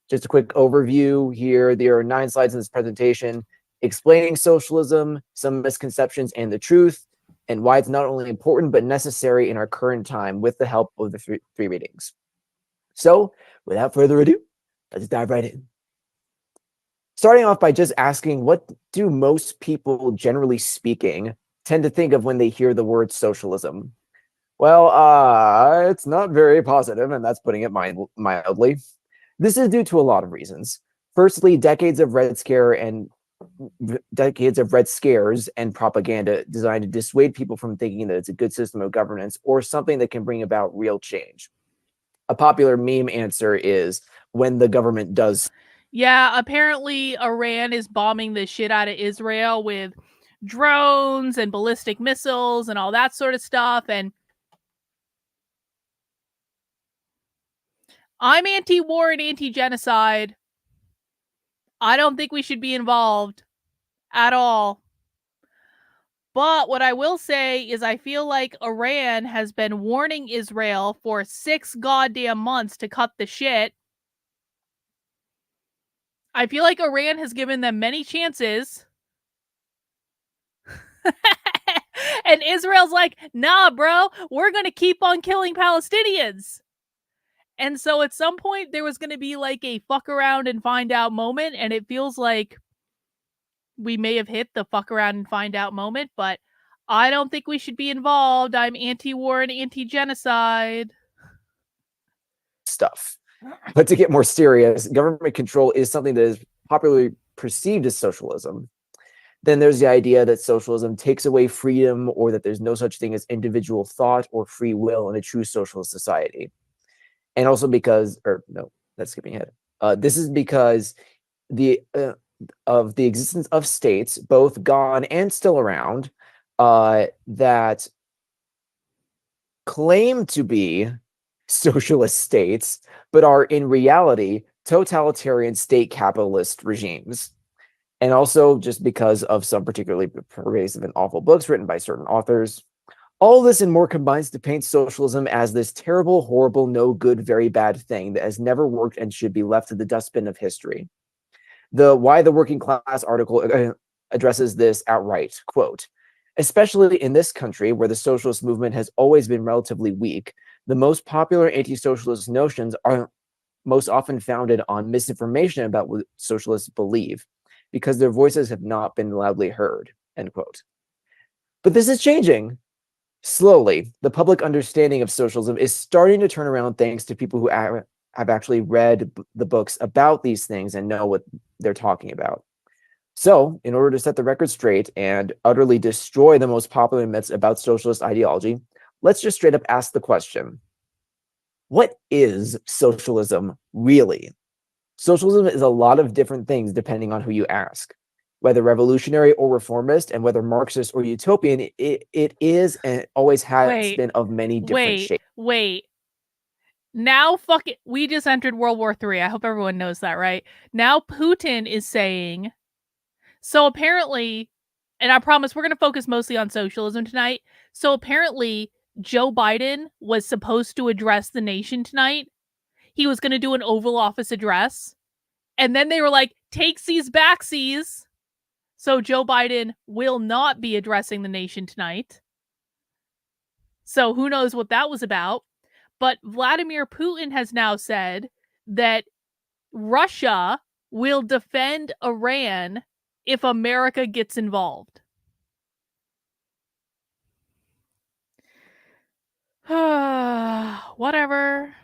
Just a quick overview here. There are 9 slides in this presentation. explaining socialism, some misconceptions and the truth, and why it's not only important but necessary in our current time with the help of the three readings. So, without further ado, let's dive right in. Starting off by just asking, what do most people, generally speaking, tend to think of when they hear the word socialism? Well, it's not very positive, and that's putting it mildly. This is due to a lot of reasons. Firstly, decades of Red Scares and propaganda designed to dissuade people from thinking that it's a good system of governance or something that can bring about real change. A popular meme answer is when the government does. Yeah, apparently Iran is bombing the shit out of Israel with drones and ballistic missiles and all that sort of stuff. And I'm anti-war and anti-genocide. I don't think we should be involved at all. But what I will say is I feel like Iran has been warning Israel for 6 goddamn months to cut the shit. I feel like Iran has given them many chances. And Israel's like, nah, bro, we're going to keep on killing Palestinians. And so at some point there was going to be like a fuck around and find out moment. And it feels like we may have hit the fuck around and find out moment, but I don't think we should be involved. I'm anti-war and anti-genocide. Stuff. But to get more serious, government control is something that is popularly perceived as socialism. Then there's the idea that socialism takes away freedom or that there's no such thing as individual thought or free will in a true socialist society. And also because, or no, that's skipping ahead. This is because of the existence of states, both gone and still around, that claim to be socialist states, but are in reality totalitarian state capitalist regimes. And also just because of some particularly pervasive and awful books written by certain authors. All this and more combines to paint socialism as this terrible, horrible, no good, very bad thing that has never worked and should be left to the dustbin of history. The Why the Working Class article addresses this outright, quote, especially in this country where the socialist movement has always been relatively weak, the most popular anti-socialist notions are most often founded on misinformation about what socialists believe, because their voices have not been loudly heard, end quote. But this is changing. Slowly, the public understanding of socialism is starting to turn around thanks to people who have actually read the books about these things and know what they're talking about. So, in order to set the record straight and utterly destroy the most popular myths about socialist ideology, let's just straight up ask the question, what is socialism really? Socialism is a lot of different things depending on who you ask. Whether revolutionary or reformist, and whether Marxist or utopian, it is and always has been of many different shapes. Wait. Now we just entered World War III. I hope everyone knows that, right? Now Putin is saying, so apparently, and I promise we're going to focus mostly on socialism tonight. So apparently Joe Biden was supposed to address the nation tonight. He was going to do an Oval Office address. And then they were like, takesies, backsies. So Joe Biden will not be addressing the nation tonight. So who knows what that was about. But Vladimir Putin has now said that Russia will defend Iran if America gets involved. Whatever.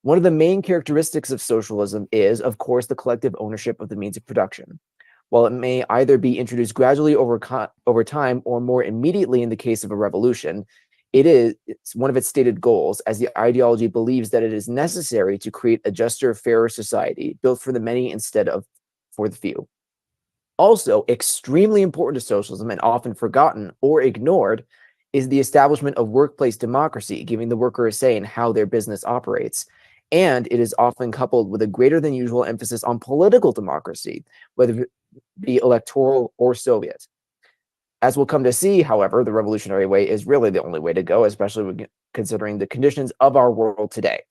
One of the main characteristics of socialism is, of course, the collective ownership of the means of production. While it may either be introduced gradually over time or more immediately in the case of a revolution, it's one of its stated goals, as the ideology believes that it is necessary to create a juster, fairer society built for the many instead of for the few. Also, extremely important to socialism and often forgotten or ignored is the establishment of workplace democracy, giving the worker a say in how their business operates. And it is often coupled with a greater than usual emphasis on political democracy, whether it be electoral or Soviet. As we'll come to see, however, the revolutionary way is really the only way to go, especially considering the conditions of our world today.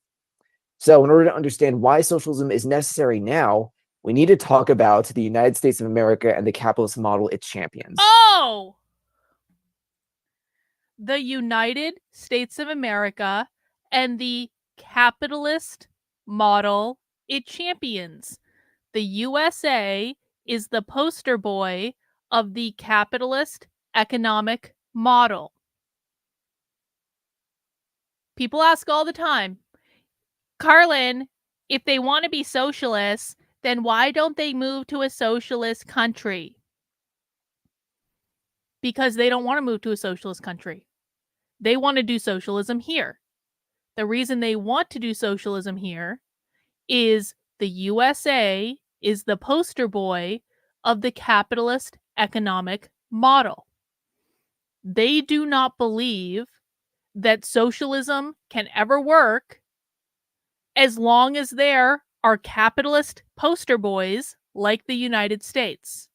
So in order to understand why socialism is necessary now, We need to talk about the United States of America and the capitalist model it champions. Oh! The United States of America and the capitalist model it champions. The USA is the poster boy of the capitalist economic model. People ask all the time, Carlin, if they want to be socialists, then why don't they move to a socialist country? Because they don't want to move to a socialist country. They want to do socialism here. The reason they want to do socialism here is the USA is the poster boy of the capitalist economic model. They do not believe that socialism can ever work as long as there are capitalist poster boys like the United States.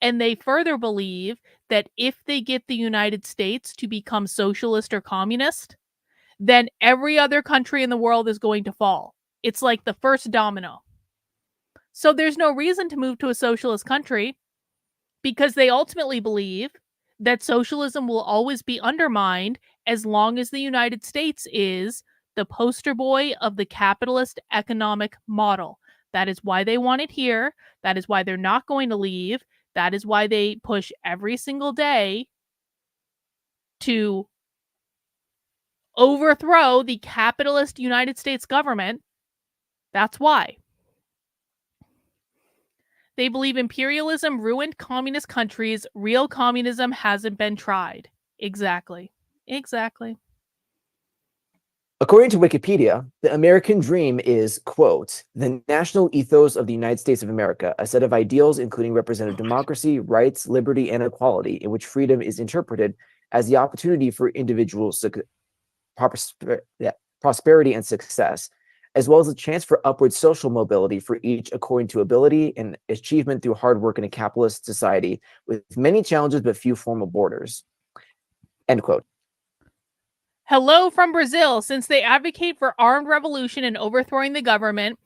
And they further believe that if they get the United States to become socialist or communist, then every other country in the world is going to fall. It's like the first domino. So there's no reason to move to a socialist country because they ultimately believe that socialism will always be undermined as long as the United States is the poster boy of the capitalist economic model. That is why they want it here. That is why they're not going to leave. That is why they push every single day to overthrow the capitalist United States government. That's why. They believe imperialism ruined communist countries. Real communism hasn't been tried. Exactly. According to Wikipedia, the American dream is, quote, the national ethos of the United States of America, a set of ideals including representative democracy, rights, liberty, and equality, in which freedom is interpreted as the opportunity for individual prosperity and success, as well as a chance for upward social mobility for each according to ability and achievement through hard work in a capitalist society with many challenges but few formal borders. End quote. Hello from Brazil. Since they advocate for armed revolution and overthrowing the government,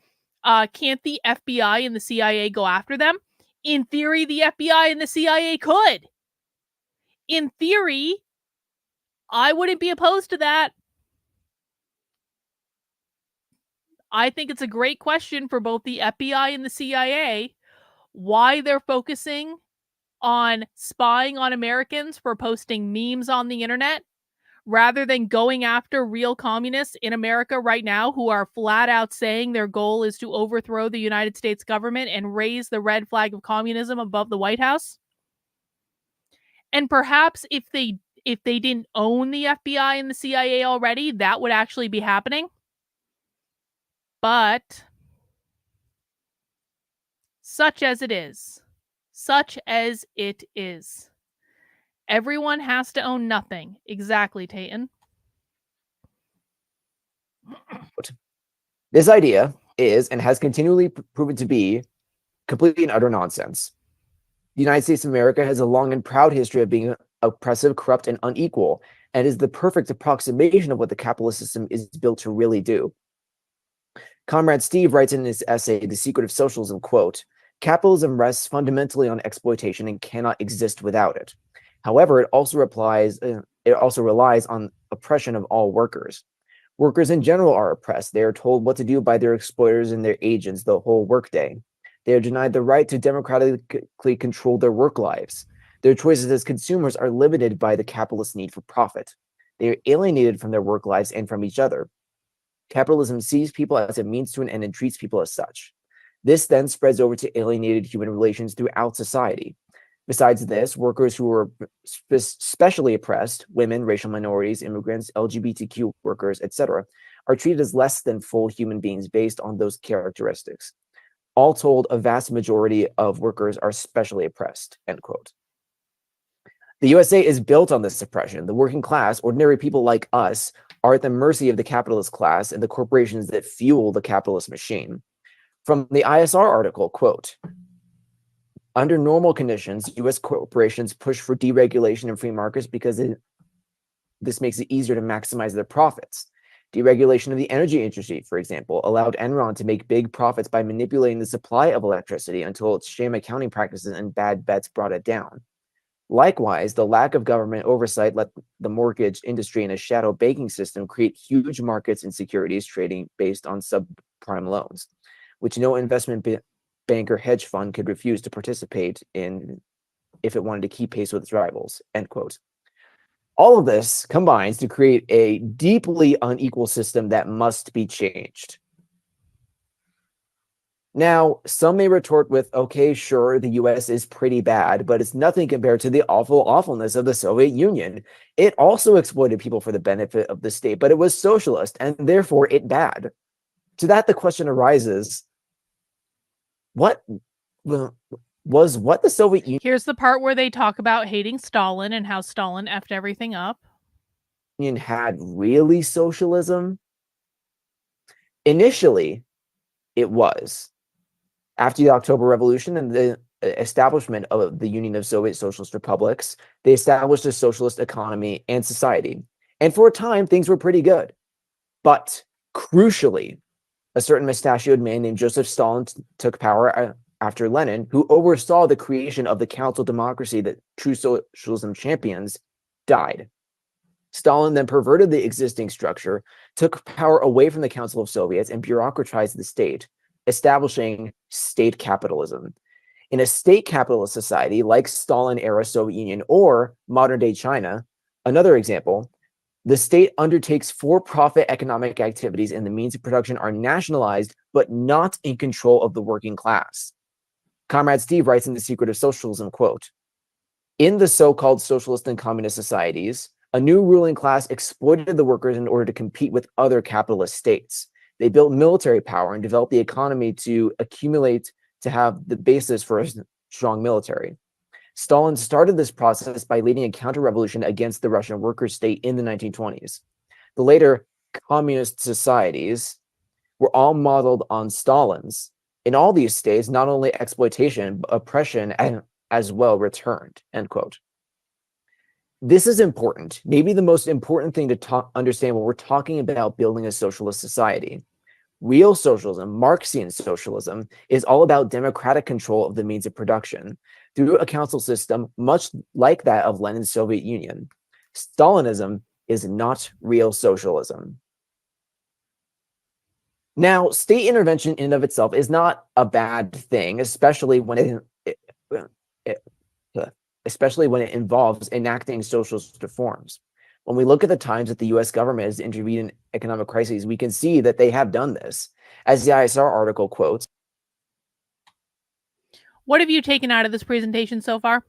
can't the FBI and the CIA go after them? In theory, the FBI and the CIA could. In theory, I wouldn't be opposed to that. I think it's a great question for both the FBI and the CIA why they're focusing on spying on Americans for posting memes on the internet rather than going after real communists in America right now who are flat out saying their goal is to overthrow the United States government and raise the red flag of communism above the White House. And perhaps if they didn't own the FBI and the CIA already, that would actually be happening. But such as it is, everyone has to own nothing. Exactly, Tayton. This idea is and has continually proven to be completely and utter nonsense. The United States of America has a long and proud history of being oppressive, corrupt, and unequal, and is the perfect approximation of what the capitalist system is built to really do. Comrade Steve writes in his essay, The Secret of Socialism, quote, capitalism rests fundamentally on exploitation and cannot exist without it. However, it also relies on oppression of all workers. Workers in general are oppressed. They are told what to do by their exploiters and their agents the whole workday. They are denied the right to democratically control their work lives. Their choices as consumers are limited by the capitalist need for profit. They are alienated from their work lives and from each other. Capitalism sees people as a means to an end and treats people as such. This then spreads over to alienated human relations throughout society. Besides this, workers who are specially oppressed, women, racial minorities, immigrants, LGBTQ workers, etc., are treated as less than full human beings based on those characteristics. All told, a vast majority of workers are specially oppressed, end quote. The USA is built on this oppression. The working class, ordinary people like us, are at the mercy of the capitalist class and the corporations that fuel the capitalist machine. From the ISR article, quote, under normal conditions, U.S. corporations push for deregulation and free markets because this makes it easier to maximize their profits. Deregulation of the energy industry, for example, allowed Enron to make big profits by manipulating the supply of electricity until its sham accounting practices and bad bets brought it down. Likewise, the lack of government oversight let the mortgage industry and a shadow banking system create huge markets in securities trading based on subprime loans, which no investment bank or hedge fund could refuse to participate in if it wanted to keep pace with its rivals, end quote. All of this combines to create a deeply unequal system that must be changed. Now, some may retort with, okay, sure, the US is pretty bad, but it's nothing compared to the awfulness of the Soviet Union. It also exploited people for the benefit of the state, but it was socialist, and therefore it bad. To that, the question arises, what the Soviet Union... Here's the part where they talk about hating Stalin and how Stalin effed everything up. ...had really socialism? Initially, it was. After the October Revolution and the establishment of the Union of Soviet Socialist Republics, they established a socialist economy and society. And for a time, things were pretty good. But crucially, a certain mustachioed man named Joseph Stalin took power after Lenin, who oversaw the creation of the council democracy that true socialism champions, died. Stalin then perverted the existing structure, took power away from the Council of Soviets, and bureaucratized the state, establishing state capitalism. In a state capitalist society like Stalin-era Soviet Union or modern-day China, another example, the state undertakes for-profit economic activities and the means of production are nationalized, but not in control of the working class. Comrade Steve writes in The Secret of Socialism, quote, "In the so-called socialist and communist societies, a new ruling class exploited the workers in order to compete with other capitalist states. They built military power and developed the economy to accumulate to have the basis for a strong military. Stalin started this process by leading a counter-revolution against the Russian workers' state in the 1920s. The later communist societies were all modeled on Stalin's. In all these states, not only exploitation, but oppression as well returned," end quote. This is important, maybe the most important thing to understand when we're talking about building a socialist society. Real socialism, Marxian socialism, is all about democratic control of the means of production through a council system much like that of Lenin's Soviet Union. Stalinism is not real socialism. Now, state intervention in and of itself is not a bad thing, especially when it involves enacting socialist reforms. When we look at the times that the US government has intervened in economic crises, we can see that they have done this. As the ISR article quotes, what have you taken out of this presentation so far?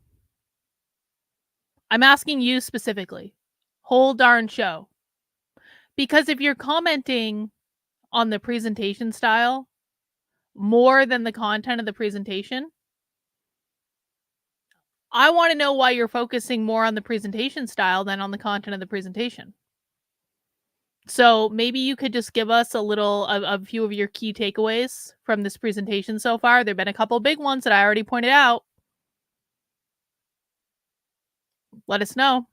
I'm asking you specifically. Whole darn show. Because if you're commenting on the presentation style more than the content of the presentation, I want to know why you're focusing more on the presentation style than on the content of the presentation. So maybe you could just give us a few of your key takeaways from this presentation so far. There've been a couple big ones that I already pointed out. Let us know.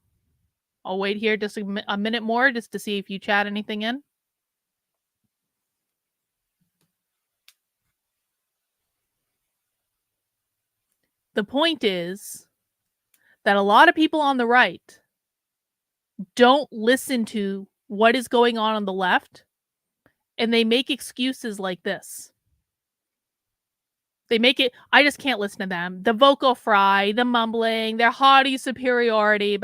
I'll wait here just a minute more just to see if you chat anything in. The point is that a lot of people on the right don't listen to what is going on the left, and they make excuses like this. They make it, I just can't listen to them. The vocal fry, the mumbling, their haughty superiority.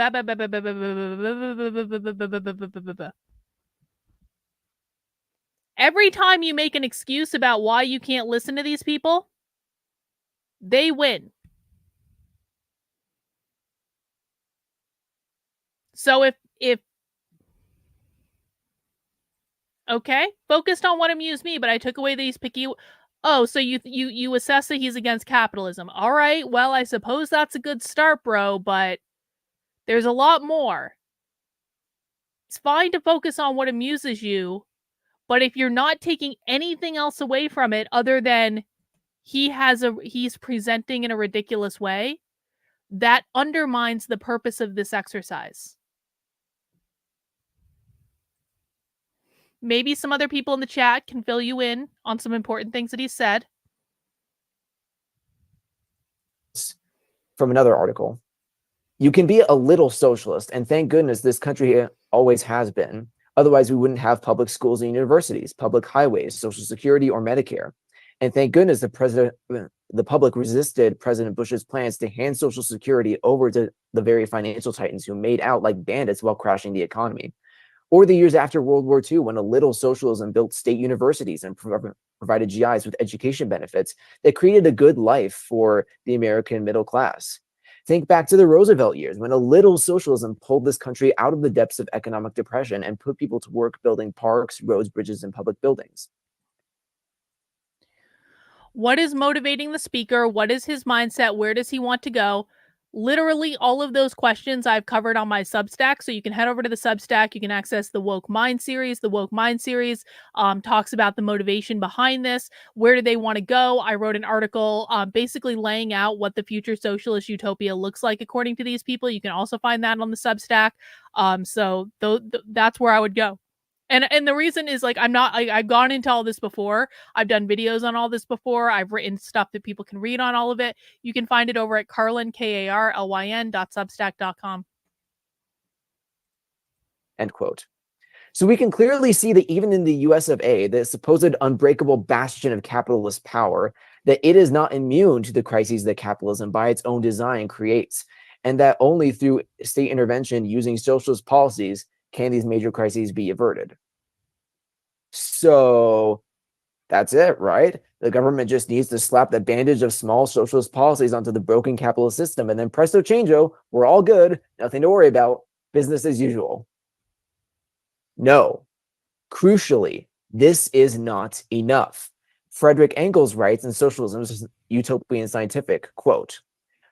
Every time you make an excuse about why you can't listen to these people, they win. So if okay, focused on what amused me, but I took away these picky. Oh, so you assess that he's against capitalism. All right, well, I suppose that's a good start, bro, but there's a lot more. It's fine to focus on what amuses you, but if you're not taking anything else away from it other than he's presenting in a ridiculous way, that undermines the purpose of this exercise. Maybe some other people in the chat can fill you in on some important things that he said. From another article. You can be a little socialist, and thank goodness this country always has been. Otherwise, we wouldn't have public schools and universities, public highways, Social Security, or Medicare. And thank goodness the public resisted President Bush's plans to hand Social Security over to the very financial titans who made out like bandits while crashing the economy. Or the years after World War II, when a little socialism built state universities and provided GIs with education benefits that created a good life for the American middle class. Think back to the Roosevelt years, when a little socialism pulled this country out of the depths of economic depression and put people to work building parks, roads, bridges, and public buildings. What is motivating the speaker? What is his mindset? Where does he want to go? Literally all of those questions I've covered on my Substack. So you can head over to the Substack. You can access the Woke Mind series. The Woke Mind series talks about the motivation behind this. Where do they want to go? I wrote an article basically laying out what the future socialist utopia looks like according to these people. You can also find that on the Substack. So that's where I would go. And the reason is, like, I've gone into all this before. I've done videos on all this before. I've written stuff that people can read on all of it. You can find it over at Carlyn, KARLYN.substack.com. End quote. So we can clearly see that even in the US of A, the supposed unbreakable bastion of capitalist power, that it is not immune to the crises that capitalism by its own design creates, and that only through state intervention using socialist policies can these major crises be averted. So that's it, right? The government just needs to slap the bandage of small socialist policies onto the broken capitalist system, and then presto changeo, we're all good, nothing to worry about, business as usual. No. Crucially, this is not enough. Frederick Engels writes in Socialism, Utopia and Scientific, quote,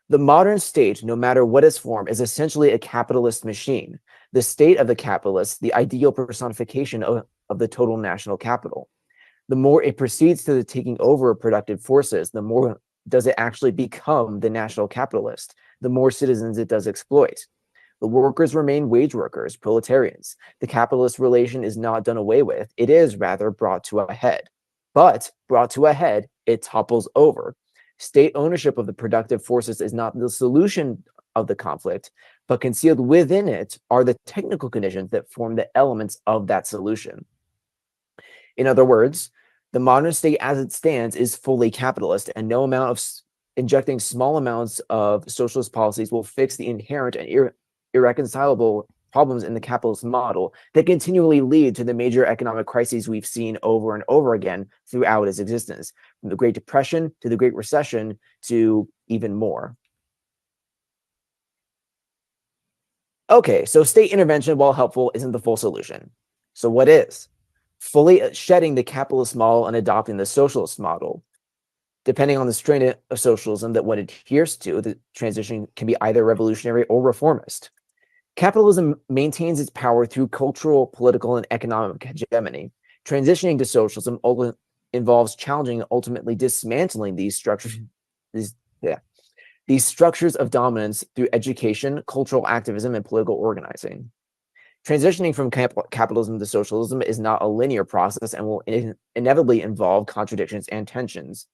"The modern state, no matter what its form, is essentially a capitalist machine. The state of the capitalist, the ideal personification of the total national capital. The more it proceeds to the taking over of productive forces, the more does it actually become the national capitalist, the more citizens it does exploit. The workers remain wage workers, proletarians. The capitalist relation is not done away with. It is rather brought to a head. But brought to a head, it topples over. State ownership of the productive forces is not the solution of the conflict, but concealed within it are the technical conditions that form the elements of that solution." In other words, the modern state as it stands is fully capitalist, and no amount of injecting small amounts of socialist policies will fix the inherent and irreconcilable problems in the capitalist model that continually lead to the major economic crises we've seen over and over again throughout its existence, from the Great Depression to the Great Recession to even more. Okay, so state intervention, while helpful, isn't the full solution. So what is? Fully shedding the capitalist model and adopting the socialist model. Depending on the strain of socialism that one adheres to, the transition can be either revolutionary or reformist. Capitalism maintains its power through cultural, political, and economic hegemony. Transitioning to socialism involves challenging and ultimately dismantling these structures. These structures of dominance through education, cultural activism, and political organizing. Transitioning from capitalism to socialism is not a linear process and will inevitably involve contradictions and tensions.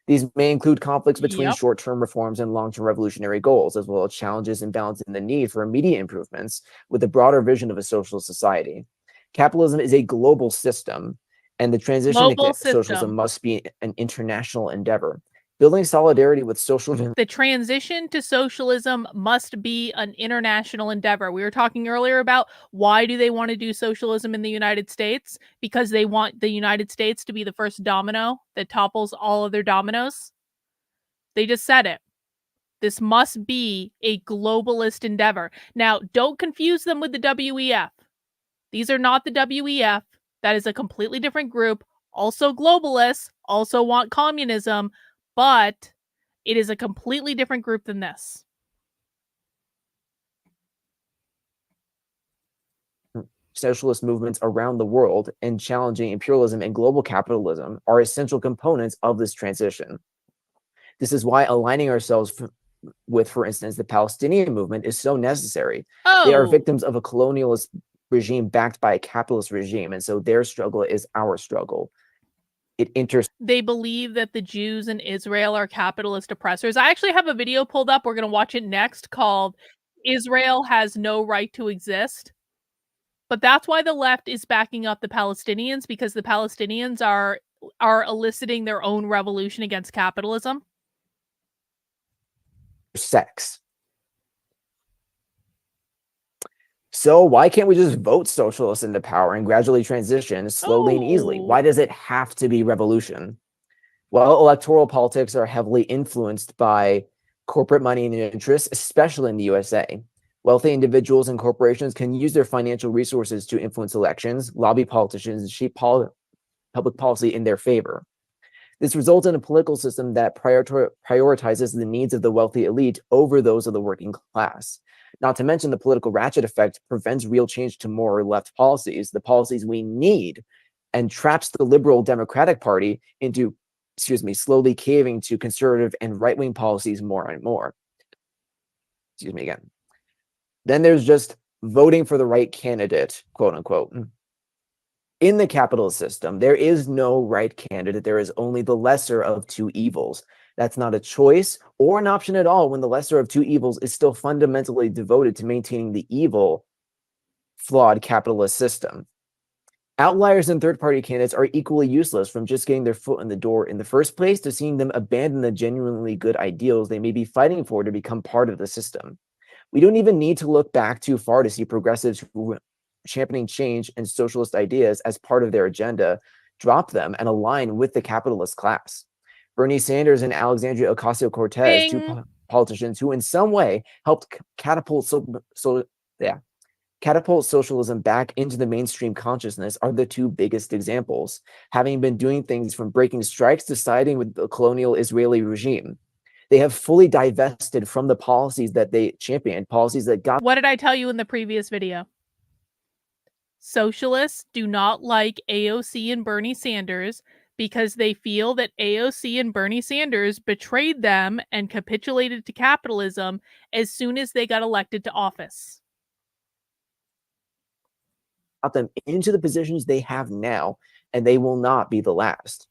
These may include conflicts between short-term reforms and long-term revolutionary goals, as well as challenges in balancing the need for immediate improvements with a broader vision of a socialist society. Capitalism is a global system, and the transition to socialism must be an international endeavor. Building solidarity with social... The transition to socialism must be an international endeavor. We were talking earlier about why do they want to do socialism in the United States? Because they want the United States to be the first domino that topples all other dominoes. They just said it. This must be a globalist endeavor. Now, don't confuse them with the WEF. These are not the WEF. That is a completely different group. Also globalists, also want communism, but it is a completely different group than this. Socialist movements around the world and challenging imperialism and global capitalism are essential components of this transition. This is why aligning ourselves with, for instance, the Palestinian movement is so necessary. They are victims of a colonialist regime backed by a capitalist regime, and so their struggle is our struggle. They believe that the Jews in Israel are capitalist oppressors. I actually have a video pulled up. We're going to watch it next, called Israel Has No Right to Exist. But that's why the left is backing up the Palestinians, because the Palestinians are eliciting their own revolution against capitalism. Sex. So why can't we just vote socialists into power and gradually transition slowly and easily? Why does it have to be revolution? Well, electoral politics are heavily influenced by corporate money and interests, especially in the USA. Wealthy individuals and corporations can use their financial resources to influence elections, lobby politicians, and shape public policy in their favor. This results in a political system that prioritizes the needs of the wealthy elite over those of the working class. Not to mention, the political ratchet effect prevents real change to more or left policies, the policies we need, and traps the liberal Democratic Party into, slowly caving to conservative and right-wing policies more and more. Then there's just voting for the right candidate, quote unquote. In the capitalist system, there is no right candidate. There is only the lesser of two evils. That's not a choice or an option at all when the lesser of two evils is still fundamentally devoted to maintaining the evil, flawed capitalist system. Outliers and third-party candidates are equally useless, from just getting their foot in the door in the first place to seeing them abandon the genuinely good ideals they may be fighting for to become part of the system. We don't even need to look back too far to see progressives who championing change and socialist ideas as part of their agenda drop them and align with the capitalist class. Bernie Sanders and Alexandria Ocasio-Cortez, two politicians who in some way helped catapult socialism back into the mainstream consciousness, are the two biggest examples, having been doing things from breaking strikes to siding with the colonial Israeli regime. They have fully divested from the policies that they championed, policies that got... What did I tell you in the previous video? Socialists do not like AOC and Bernie Sanders because they feel that AOC and Bernie Sanders betrayed them and capitulated to capitalism as soon as they got elected to office. Got them into the positions they have now, and they will not be the last.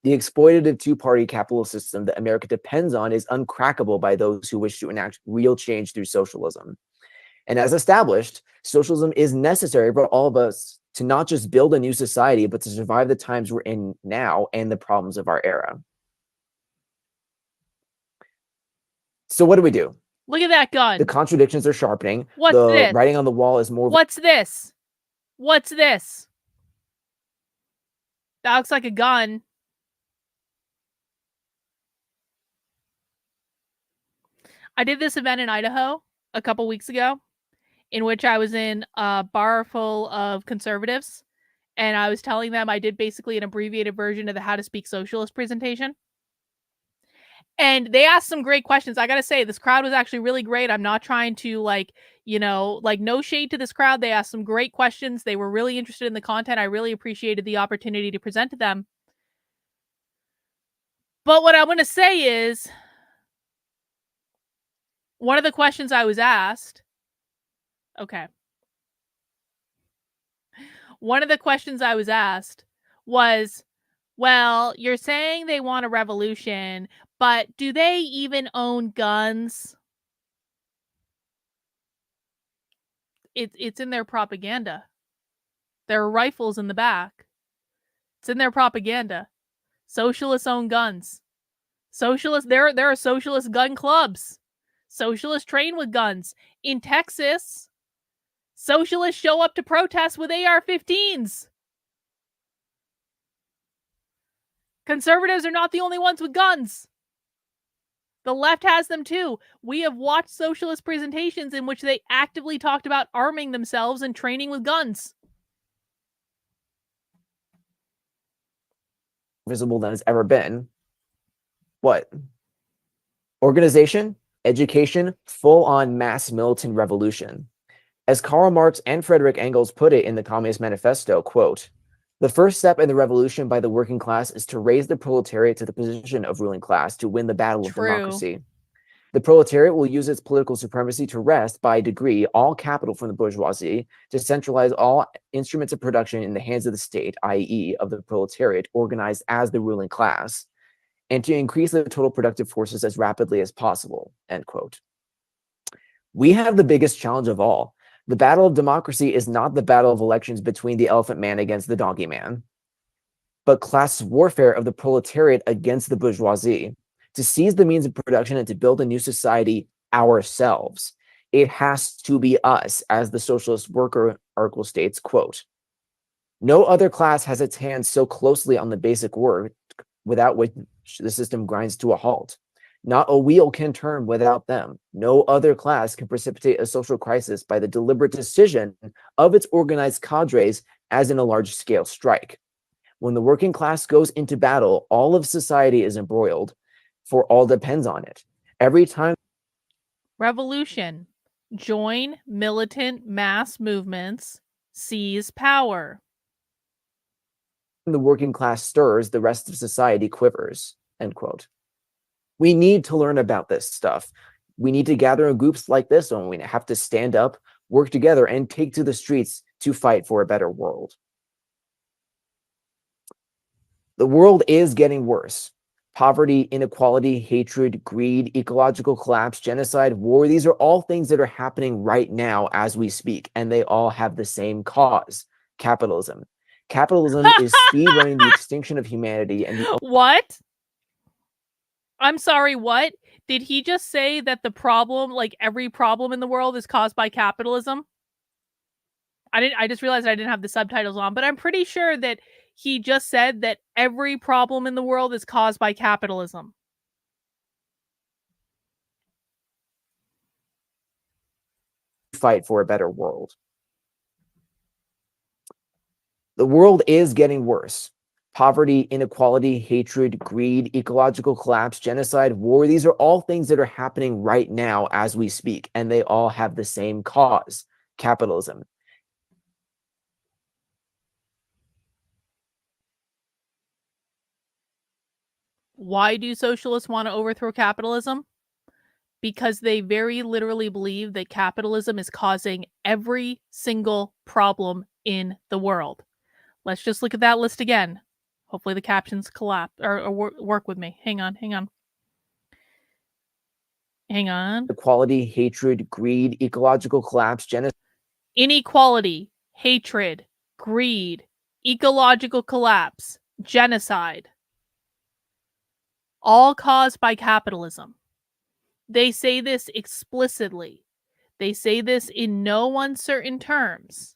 The exploitative two-party capitalist system that America depends on is uncrackable by those who wish to enact real change through socialism. And as established, socialism is necessary for all of us to not just build a new society, but to survive the times we're in now and the problems of our era. So what do we do? Look at that gun. The contradictions are sharpening. What's the this? writing on the wall is more... What's this? What's this? That looks like a gun. I did this event in Idaho a couple weeks ago, in which I was in a bar full of conservatives, and I was telling them I did basically an abbreviated version of the How to Speak Socialist presentation. And they asked some great questions. I gotta say, this crowd was actually really great. I'm not trying to no shade to this crowd. They asked some great questions. They were really interested in the content. I really appreciated the opportunity to present to them. But what I'm going to say is, one of the questions I was asked, one of the questions I was asked was, well, you're saying they want a revolution, but do they even own guns? It's in their propaganda. There are rifles in the back. It's in their propaganda. Socialists own guns. Socialists, there are socialist gun clubs. Socialists train with guns. In Texas, socialists show up to protest with AR-15s. Conservatives are not the only ones with guns. The left has them too. We have watched socialist presentations in which they actively talked about arming themselves and training with guns. Visible than it's ever been. What? Organization, education, full-on mass militant revolution. As Karl Marx and Frederick Engels put it in the Communist Manifesto, quote, "The first step in the revolution by the working class is to raise the proletariat to the position of ruling class, to win the battle of democracy." The proletariat will use its political supremacy to wrest, by degree, all capital from the bourgeoisie, to centralize all instruments of production in the hands of the state, i.e., of the proletariat, organized as the ruling class, and to increase the total productive forces as rapidly as possible, end quote. We have the biggest challenge of all. The battle of democracy is not the battle of elections between the elephant man against the donkey man, but class warfare of the proletariat against the bourgeoisie. To seize the means of production and to build a new society ourselves, it has to be us, as the socialist worker article states, quote, "No other class has its hands so closely on the basic work without which the system grinds to a halt. Not a wheel can turn without them. No other class can precipitate a social crisis by the deliberate decision of its organized cadres, as in a large-scale strike. When the working class goes into battle, all of society is embroiled, for all depends on it. Every time Revolution. Join militant mass movements. Seize power. the working class stirs, the rest of society quivers," end quote. We need to learn about this stuff. We need to gather in groups like this one. We have to stand up, work together, and take to the streets to fight for a better world. The world is getting worse. Poverty, inequality, hatred, greed, ecological collapse, genocide, war, these are all things that are happening right now as we speak, and they all have the same cause: capitalism. Capitalism is speedrunning the extinction of humanity, and What? I'm sorry, what? Did he just say that the problem, like every problem in the world, is caused by capitalism? I just realized I didn't have the subtitles on, but I'm pretty sure that he just said that every problem in the world is caused by capitalism. fight for a better world. The world is getting worse. Poverty, inequality, hatred, greed, ecological collapse, genocide, war, these are all things that are happening right now as we speak, and they all have the same cause: capitalism. Why do socialists want to overthrow capitalism? Because they very literally believe that capitalism is causing every single problem in the world. Let's just look at that list again. Hopefully the captions collapse or work with me. Hang on. Equality, hatred, greed, ecological collapse, genocide. Inequality, hatred, greed, ecological collapse, genocide. All caused by capitalism. They say this explicitly. They say this in no uncertain terms.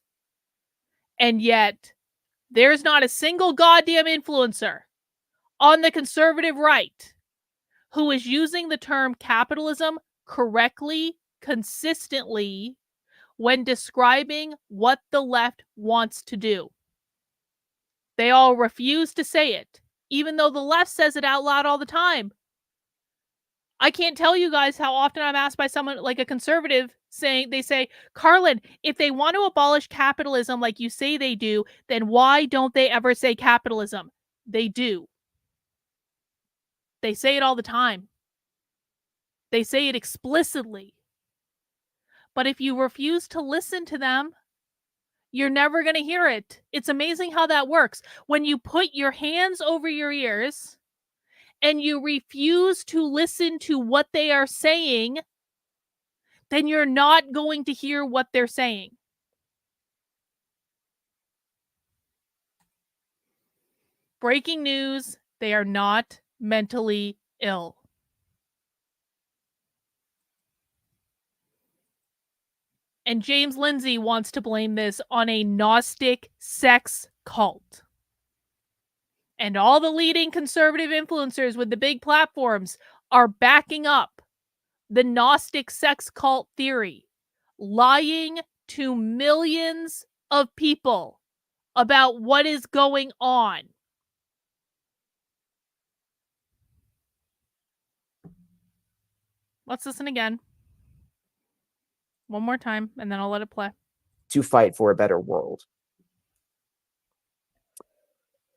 And yet, there's not a single goddamn influencer on the conservative right who is using the term capitalism correctly, consistently, when describing what the left wants to do. They all refuse to say it, even though the left says it out loud all the time. I can't tell you guys how often I'm asked by someone like a conservative they say, "Carlin, if they want to abolish capitalism like you say they do, then why don't they ever say capitalism?" They do. They say it all the time. They say it explicitly. But if you refuse to listen to them, you're never going to hear it. It's amazing how that works. When you put your hands over your ears and you refuse to listen to what they are saying, then you're not going to hear what they're saying. Breaking news, they are not mentally ill. And James Lindsay wants to blame this on a Gnostic sex cult. And all the leading conservative influencers with the big platforms are backing up the Gnostic sex cult theory, lying to millions of people about what is going on. Let's listen again. One more time, and then I'll let it play. To fight for a better world.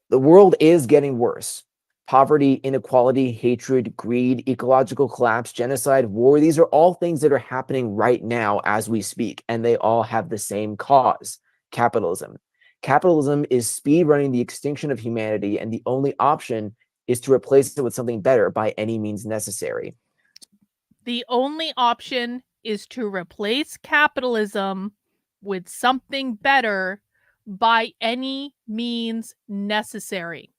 The world is getting worse. Poverty, inequality, hatred, greed, ecological collapse, genocide, war, these are all things that are happening right now as we speak, and they all have the same cause: capitalism. Capitalism is speed running the extinction of humanity, and the only option is to replace it with something better by any means necessary. The only option is to replace capitalism with something better by any means necessary.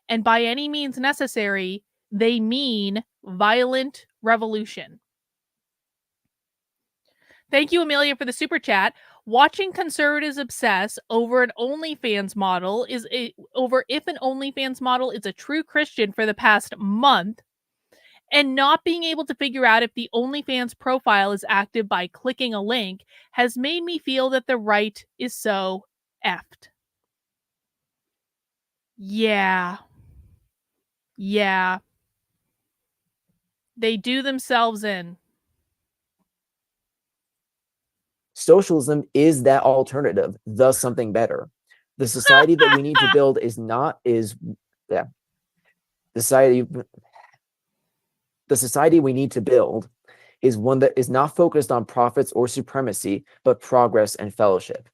And by any means necessary, they mean violent revolution. Thank you, Amelia, for the super chat. Watching conservatives obsess over an OnlyFans model over if an OnlyFans model is a true Christian for the past month, and not being able to figure out if the OnlyFans profile is active by clicking a link has made me feel that the right is so effed. Yeah. They do themselves in. Socialism is that alternative, thus something better. The society that we need to build the society we need to build is one that is not focused on profits or supremacy, but progress and fellowship.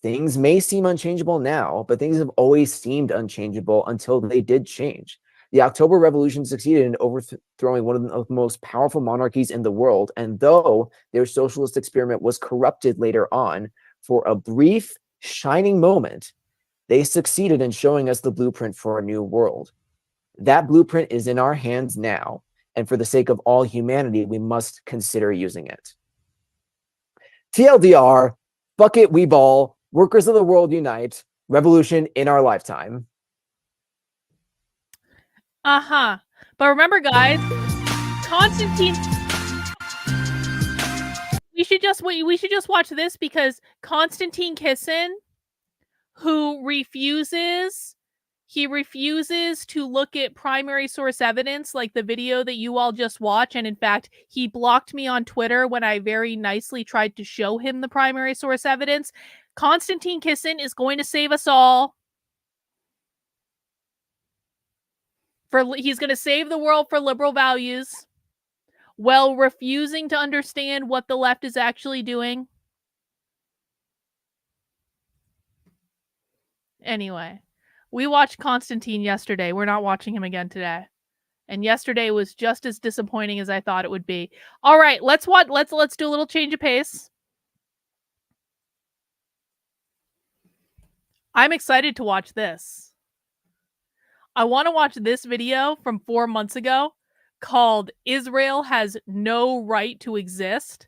Things may seem unchangeable now, but things have always seemed unchangeable until they did change. The October Revolution succeeded in overthrowing one of the most powerful monarchies in the world, and though their socialist experiment was corrupted later on, for a brief, shining moment, they succeeded in showing us the blueprint for a new world. That blueprint is in our hands now, and for the sake of all humanity, we must consider using it. TLDR, fuck it, we ball, workers of the world unite, revolution in our lifetime. But remember, guys, Constantine. We should just watch this, because Konstantin Kisin, who refuses to look at primary source evidence, like the video that you all just watched. And in fact, he blocked me on Twitter when I very nicely tried to show him the primary source evidence. Konstantin Kisin is going to save us all. He's going to save the world for liberal values while refusing to understand what the left is actually doing. Anyway, we watched Constantine yesterday. We're not watching him again today. And yesterday was just as disappointing as I thought it would be. All right, let's do a little change of pace. I'm excited to watch this. I want to watch this video from 4 months ago called "Israel Has No Right to Exist"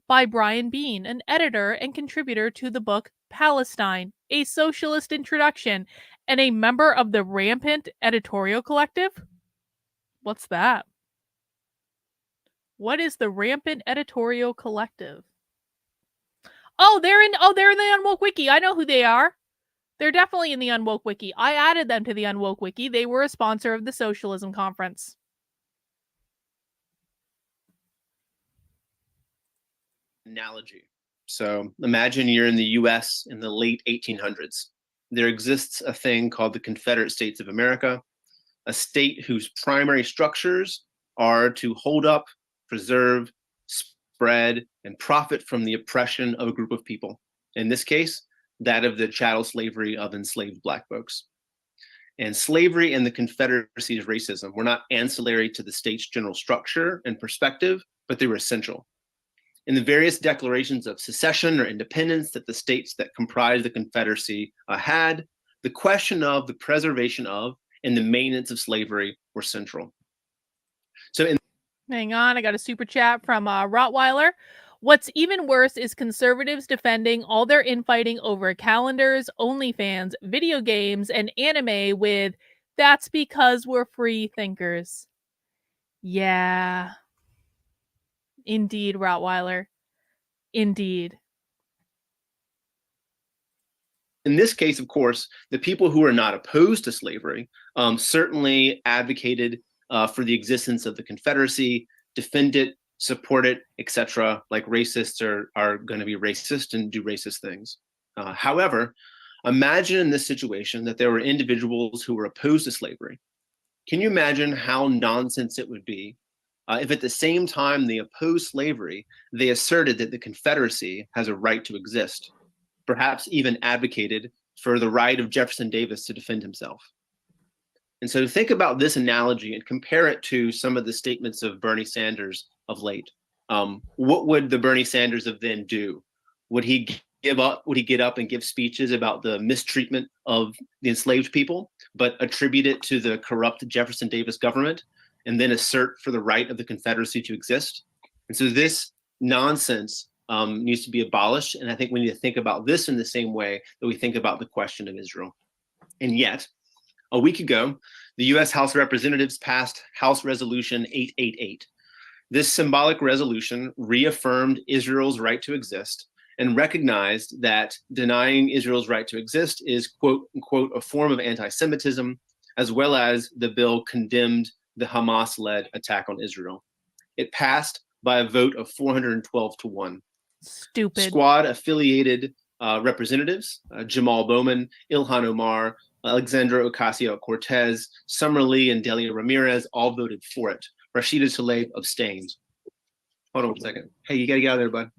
by Brian Bean, an editor and contributor to the book Palestine, A Socialist Introduction, and a member of the Rampant Editorial Collective. What's that? What is the Rampant Editorial Collective? Oh, they're in the Unwoke Wiki. I know who they are. They're definitely in the Unwoke Wiki. I added them to the Unwoke Wiki. They were a sponsor of the Socialism Conference. Analogy. So imagine you're in the US in the late 1800s. There exists a thing called the Confederate States of America, a state whose primary structures are to hold up, preserve, spread, and profit from the oppression of a group of people. In this case, that of the chattel slavery of enslaved Black folks. And slavery and the Confederacy's racism were not ancillary to the state's general structure and perspective, but they were essential. In the various declarations of secession or independence that the states that comprised the Confederacy had, the question of the preservation of and the maintenance of slavery were central. So hang on, I got a super chat from Rottweiler. What's even worse is conservatives defending all their infighting over calendars, OnlyFans, video games, and anime with "that's because we're free thinkers." Yeah. Indeed, Rottweiler. Indeed. In this case, of course, the people who are not opposed to slavery certainly advocated for the existence of the Confederacy, defend it, support it, etc. Like racists are going to be racist and do racist things. However, imagine in this situation that there were individuals who were opposed to slavery, Can you imagine how nonsense it would be if at the same time they opposed slavery, they asserted that the Confederacy has a right to exist, perhaps even advocated for the right of Jefferson Davis to defend himself? And so think about this analogy and compare it to some of the statements of Bernie Sanders of late. What would the Bernie Sanders of then do? Would he give up? Would he get up and give speeches about the mistreatment of the enslaved people, but attribute it to the corrupt Jefferson Davis government, and then assert for the right of the Confederacy to exist? And so this nonsense needs to be abolished. And I think we need to think about this in the same way that we think about the question of Israel. And yet, a week ago, the U.S. House of Representatives passed House Resolution 888. This symbolic resolution reaffirmed Israel's right to exist and recognized that denying Israel's right to exist is, quote unquote, a form of anti-Semitism, as well as the bill condemned the Hamas-led attack on Israel. It passed by a vote of 412 to 1. Stupid. Squad-affiliated representatives, Jamal Bowman, Ilhan Omar, Alexandra Ocasio-Cortez, Summer Lee, and Delia Ramirez all voted for it. Rashida Tlaib abstained. Hold on a second. Hey, you got to get out of there,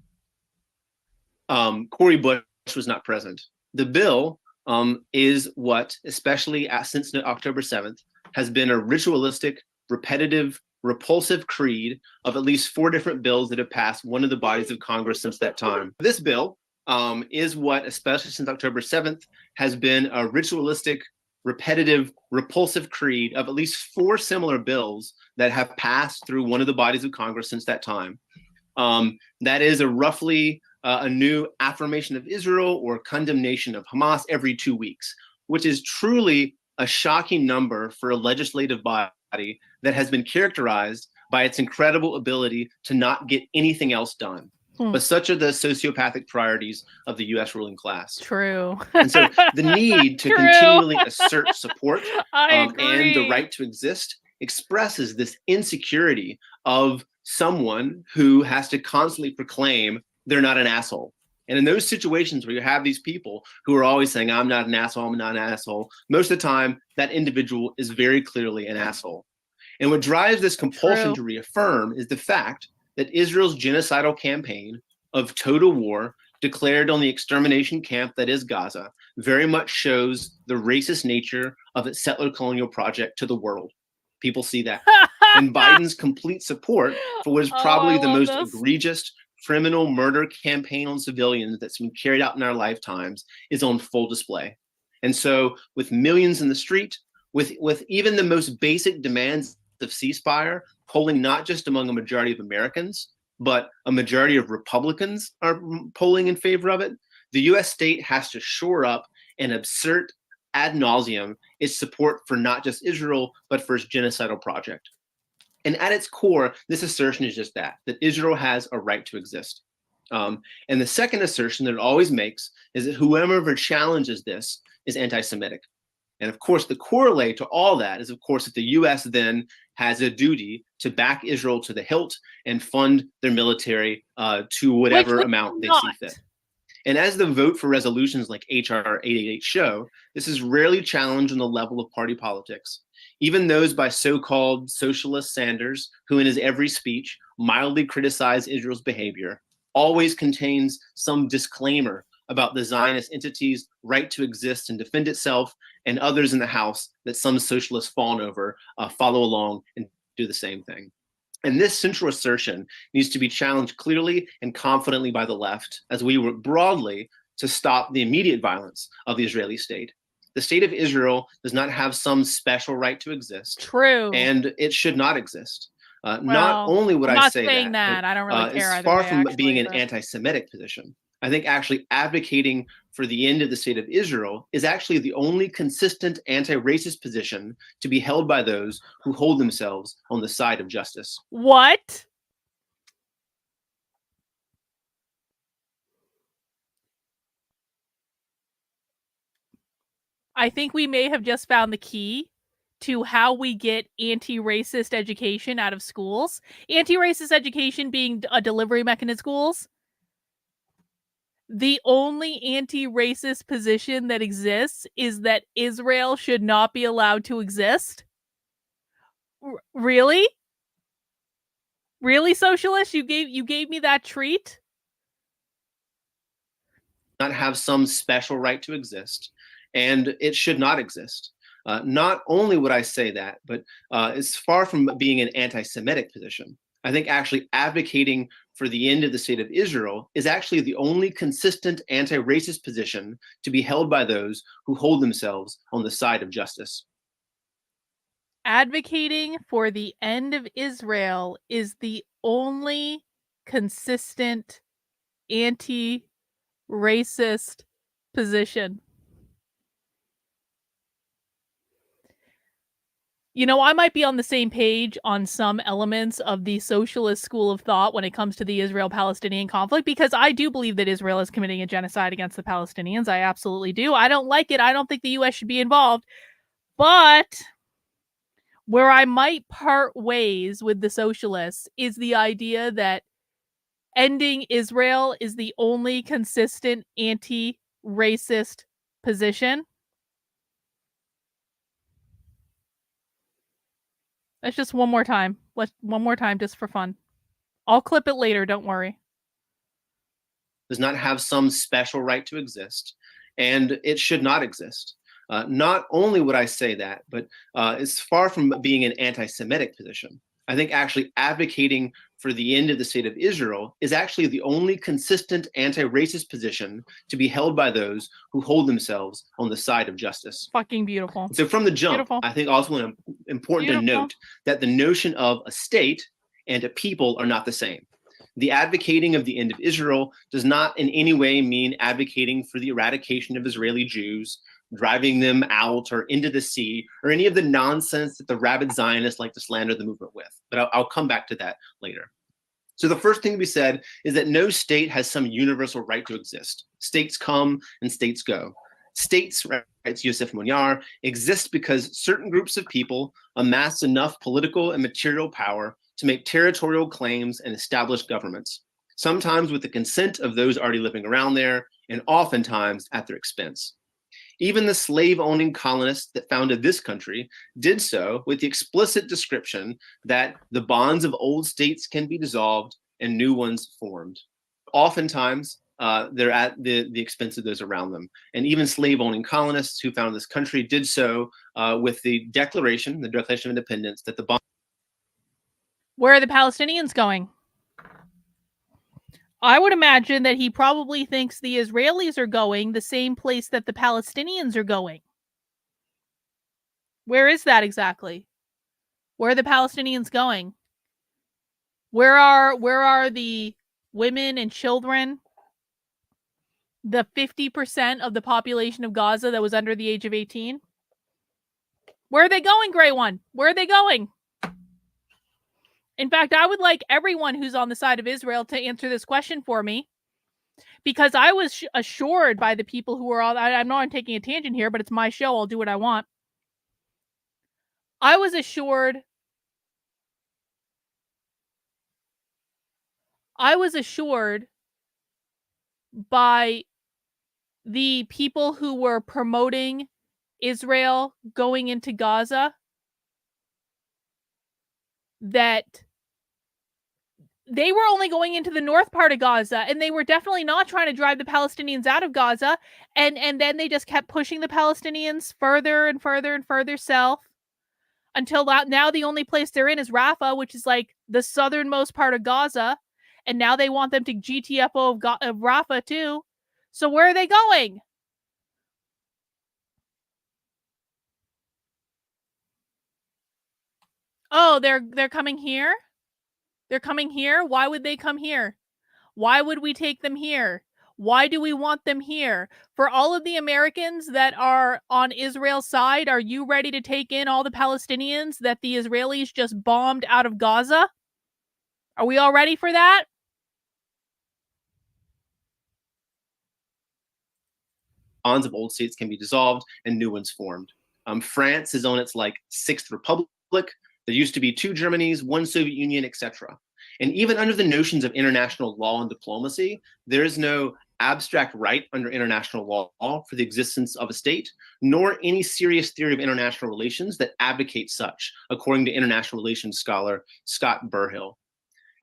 bud. Cori Bush was not present. The bill is what, especially since October 7th, has been a ritualistic, repetitive, repulsive creed of at least 4 different bills that have passed one of the bodies of Congress since that time. This bill is what, especially since October 7th, has been a ritualistic, repetitive, repulsive creed of at least 4 similar bills that have passed through one of the bodies of Congress since that time. That is a roughly a new affirmation of Israel or condemnation of Hamas every 2 weeks, which is truly a shocking number for a legislative body that has been characterized by its incredible ability to not get anything else done. But such are the sociopathic priorities of the U.S. ruling class. True. And so the need to continually assert support and the right to exist expresses this insecurity of someone who has to constantly proclaim they're not an asshole. And in those situations where you have these people who are always saying, I'm not an asshole, I'm not an asshole, most of the time that individual is very clearly an asshole. And what drives this compulsion to reaffirm is the fact that Israel's genocidal campaign of total war declared on the extermination camp that is Gaza very much shows the racist nature of its settler colonial project to the world. People see that. And Biden's complete support for what is probably the most egregious criminal murder campaign on civilians that's been carried out in our lifetimes is on full display. And so with millions in the street, with even the most basic demands of ceasefire polling not just among a majority of Americans, but a majority of Republicans are polling in favor of it, the U.S. state has to shore up and assert ad nauseum its support for not just Israel, but for its genocidal project. And at its core, this assertion is just that Israel has a right to exist. And the second assertion that it always makes is that whoever challenges this is anti-Semitic. And of course, the correlate to all that is, of course, that the U.S. then has a duty to back Israel to the hilt and fund their military to whatever amount they see fit. And as the vote for resolutions like H.R. 888 show, this is rarely challenged on the level of party politics. Even those by so-called socialist Sanders, who in his every speech mildly criticize Israel's behavior, always contains some disclaimer about the Zionist entity's right to exist and defend itself, and others in the House that some socialists fawn over follow along and do the same thing. And this central assertion needs to be challenged clearly and confidently by the left as we work broadly to stop the immediate violence of the Israeli state. The state of Israel does not have some special right to exist. True. And it should not exist. Not only would I say that, I don't really care. It's far from being an anti-Semitic position. I think actually advocating for the end of the state of Israel is actually the only consistent anti-racist position to be held by those who hold themselves on the side of justice. What? I think we may have just found the key to how we get anti-racist education out of schools. Anti-racist education being a delivery mechanism in schools. The only anti-racist position that exists is that Israel should not be allowed to exist. Really? Really, socialist? You gave me that treat? Not have some special right to exist, and it should not exist. Not only would I say that, but it's far from being an anti-Semitic position. I think actually advocating for the end of the state of Israel is actually the only consistent anti-racist position to be held by those who hold themselves on the side of justice. Advocating for the end of Israel is the only consistent anti-racist position. You know, I might be on the same page on some elements of the socialist school of thought when it comes to the Israel-Palestinian conflict, because I do believe that Israel is committing a genocide against the Palestinians. I absolutely do. I don't like it. I don't think the U.S. should be involved. But where I might part ways with the socialists is the idea that ending Israel is the only consistent anti-racist position. That's just one more time. One more time just for fun. I'll clip it later, don't worry. Does not have some special right to exist, and it should not exist. Not only would I say that, but it's far from being an anti-Semitic position. I think actually advocating for the end of the state of Israel is actually the only consistent anti-racist position to be held by those who hold themselves on the side of justice. Fucking beautiful. So from the jump, Beautiful. I think also important to note that the notion of a state and a people are not the same. The advocating of the end of Israel does not in any way mean advocating for the eradication of Israeli Jews, driving them out or into the sea, or any of the nonsense that the rabid Zionists like to slander the movement with. But I'll come back to that later. So the first thing to be said is that no state has some universal right to exist. States come and states go. States, writes Yosef Munyar, exist because certain groups of people amass enough political and material power to make territorial claims and establish governments, sometimes with the consent of those already living around there, and oftentimes at their expense. Even the slave-owning colonists that founded this country did so with the explicit description that the bonds of old states can be dissolved and new ones formed. Oftentimes, they're at the expense of those around them. And even slave-owning colonists who founded this country did so with the Declaration of Independence, that the bond. Where are the Palestinians going? I would imagine that he probably thinks the Israelis are going the same place that the Palestinians are going. Where is that exactly? Where are the Palestinians going? Where are the women and children? The 50% of the population of Gaza that was under the age of 18? Where are they going, Gray One? Where are they going? In fact, I would like everyone who's on the side of Israel to answer this question for me, because I was assured by the people who are all, I know I'm taking a tangent here, but it's my show. I'll do what I want. I was assured by the people who were promoting Israel going into Gaza that they were only going into the north part of Gaza, and they were definitely not trying to drive the Palestinians out of Gaza. And then they just kept pushing the Palestinians further and further and further south until now the only place they're in is Rafah, which is like the southernmost part of Gaza. And now they want them to GTFO of Rafah too. So where are they going? Oh, they're coming here? They're coming here? Why would they come here? Why would we take them here? Why do we want them here? For all of the Americans that are on Israel's side, are you ready to take in all the Palestinians that the Israelis just bombed out of Gaza? Are we all ready for that? Bonds of old states can be dissolved and new ones formed. France is on its sixth republic. There used to be 2 Germanys, 1 Soviet Union, etc. And even under the notions of international law and diplomacy, there is no abstract right under international law for the existence of a state, nor any serious theory of international relations that advocates such, according to international relations scholar Scott Burhill.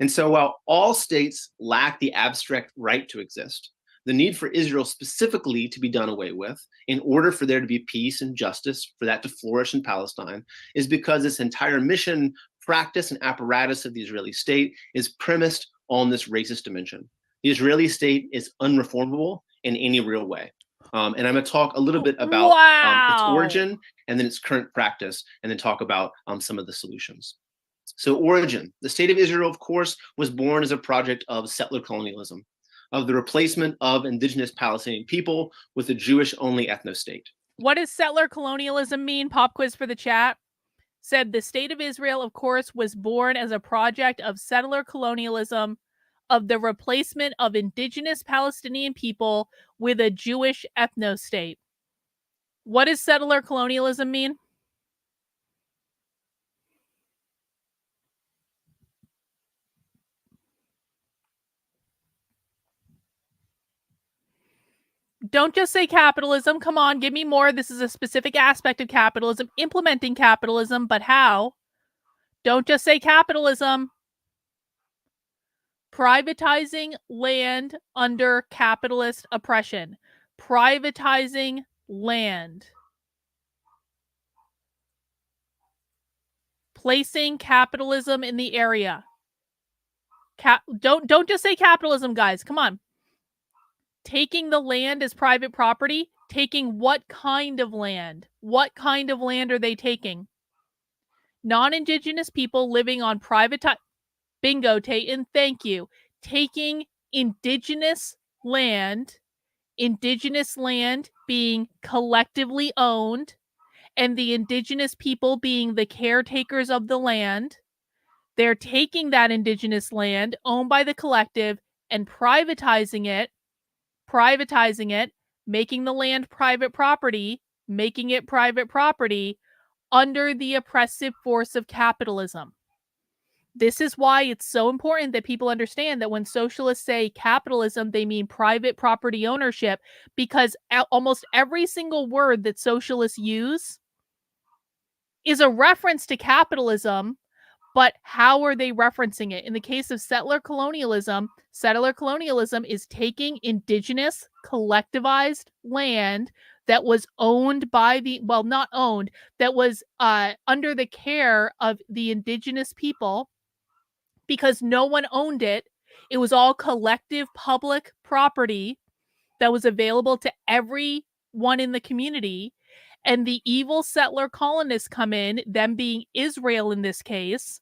And so while all states lack the abstract right to exist, the need for Israel specifically to be done away with in order for there to be peace and justice, for that to flourish in Palestine, is because this entire mission, practice, and apparatus of the Israeli state is premised on this racist dimension. The Israeli state is unreformable in any real way. And I'm going to talk a little bit about its origin and then its current practice, and then talk about some of the solutions. So origin, the state of Israel, of course, was born as a project of settler colonialism, of the replacement of indigenous Palestinian people with a Jewish-only ethno-state. What does settler colonialism mean? Pop quiz for the chat. Said the state of Israel, of course, was born as a project of settler colonialism, of the replacement of indigenous Palestinian people with a Jewish ethno-state. What does settler colonialism mean? Don't just say capitalism. Come on, give me more. This is a specific aspect of capitalism, implementing capitalism, but how? Don't just say capitalism. Privatizing land under capitalist oppression. Privatizing land. Placing capitalism in the area. Don't just say capitalism, guys. Come on. Taking the land as private property. Taking what kind of land? What kind of land are they taking? Non-Indigenous people living on private... Bingo, Tayton. Thank you. Taking indigenous land being collectively owned, and the indigenous people being the caretakers of the land. They're taking that indigenous land owned by the collective and privatizing it, making the land private property, under the oppressive force of capitalism. This is why it's so important that people understand that when socialists say capitalism, they mean private property ownership, because almost every single word that socialists use is a reference to capitalism, but how are they referencing it? In the case of settler colonialism is taking indigenous collectivized land that was owned by that was under the care of the indigenous people, because no one owned it. It was all collective public property that was available to everyone in the community. And the evil settler colonists come in, them being Israel in this case,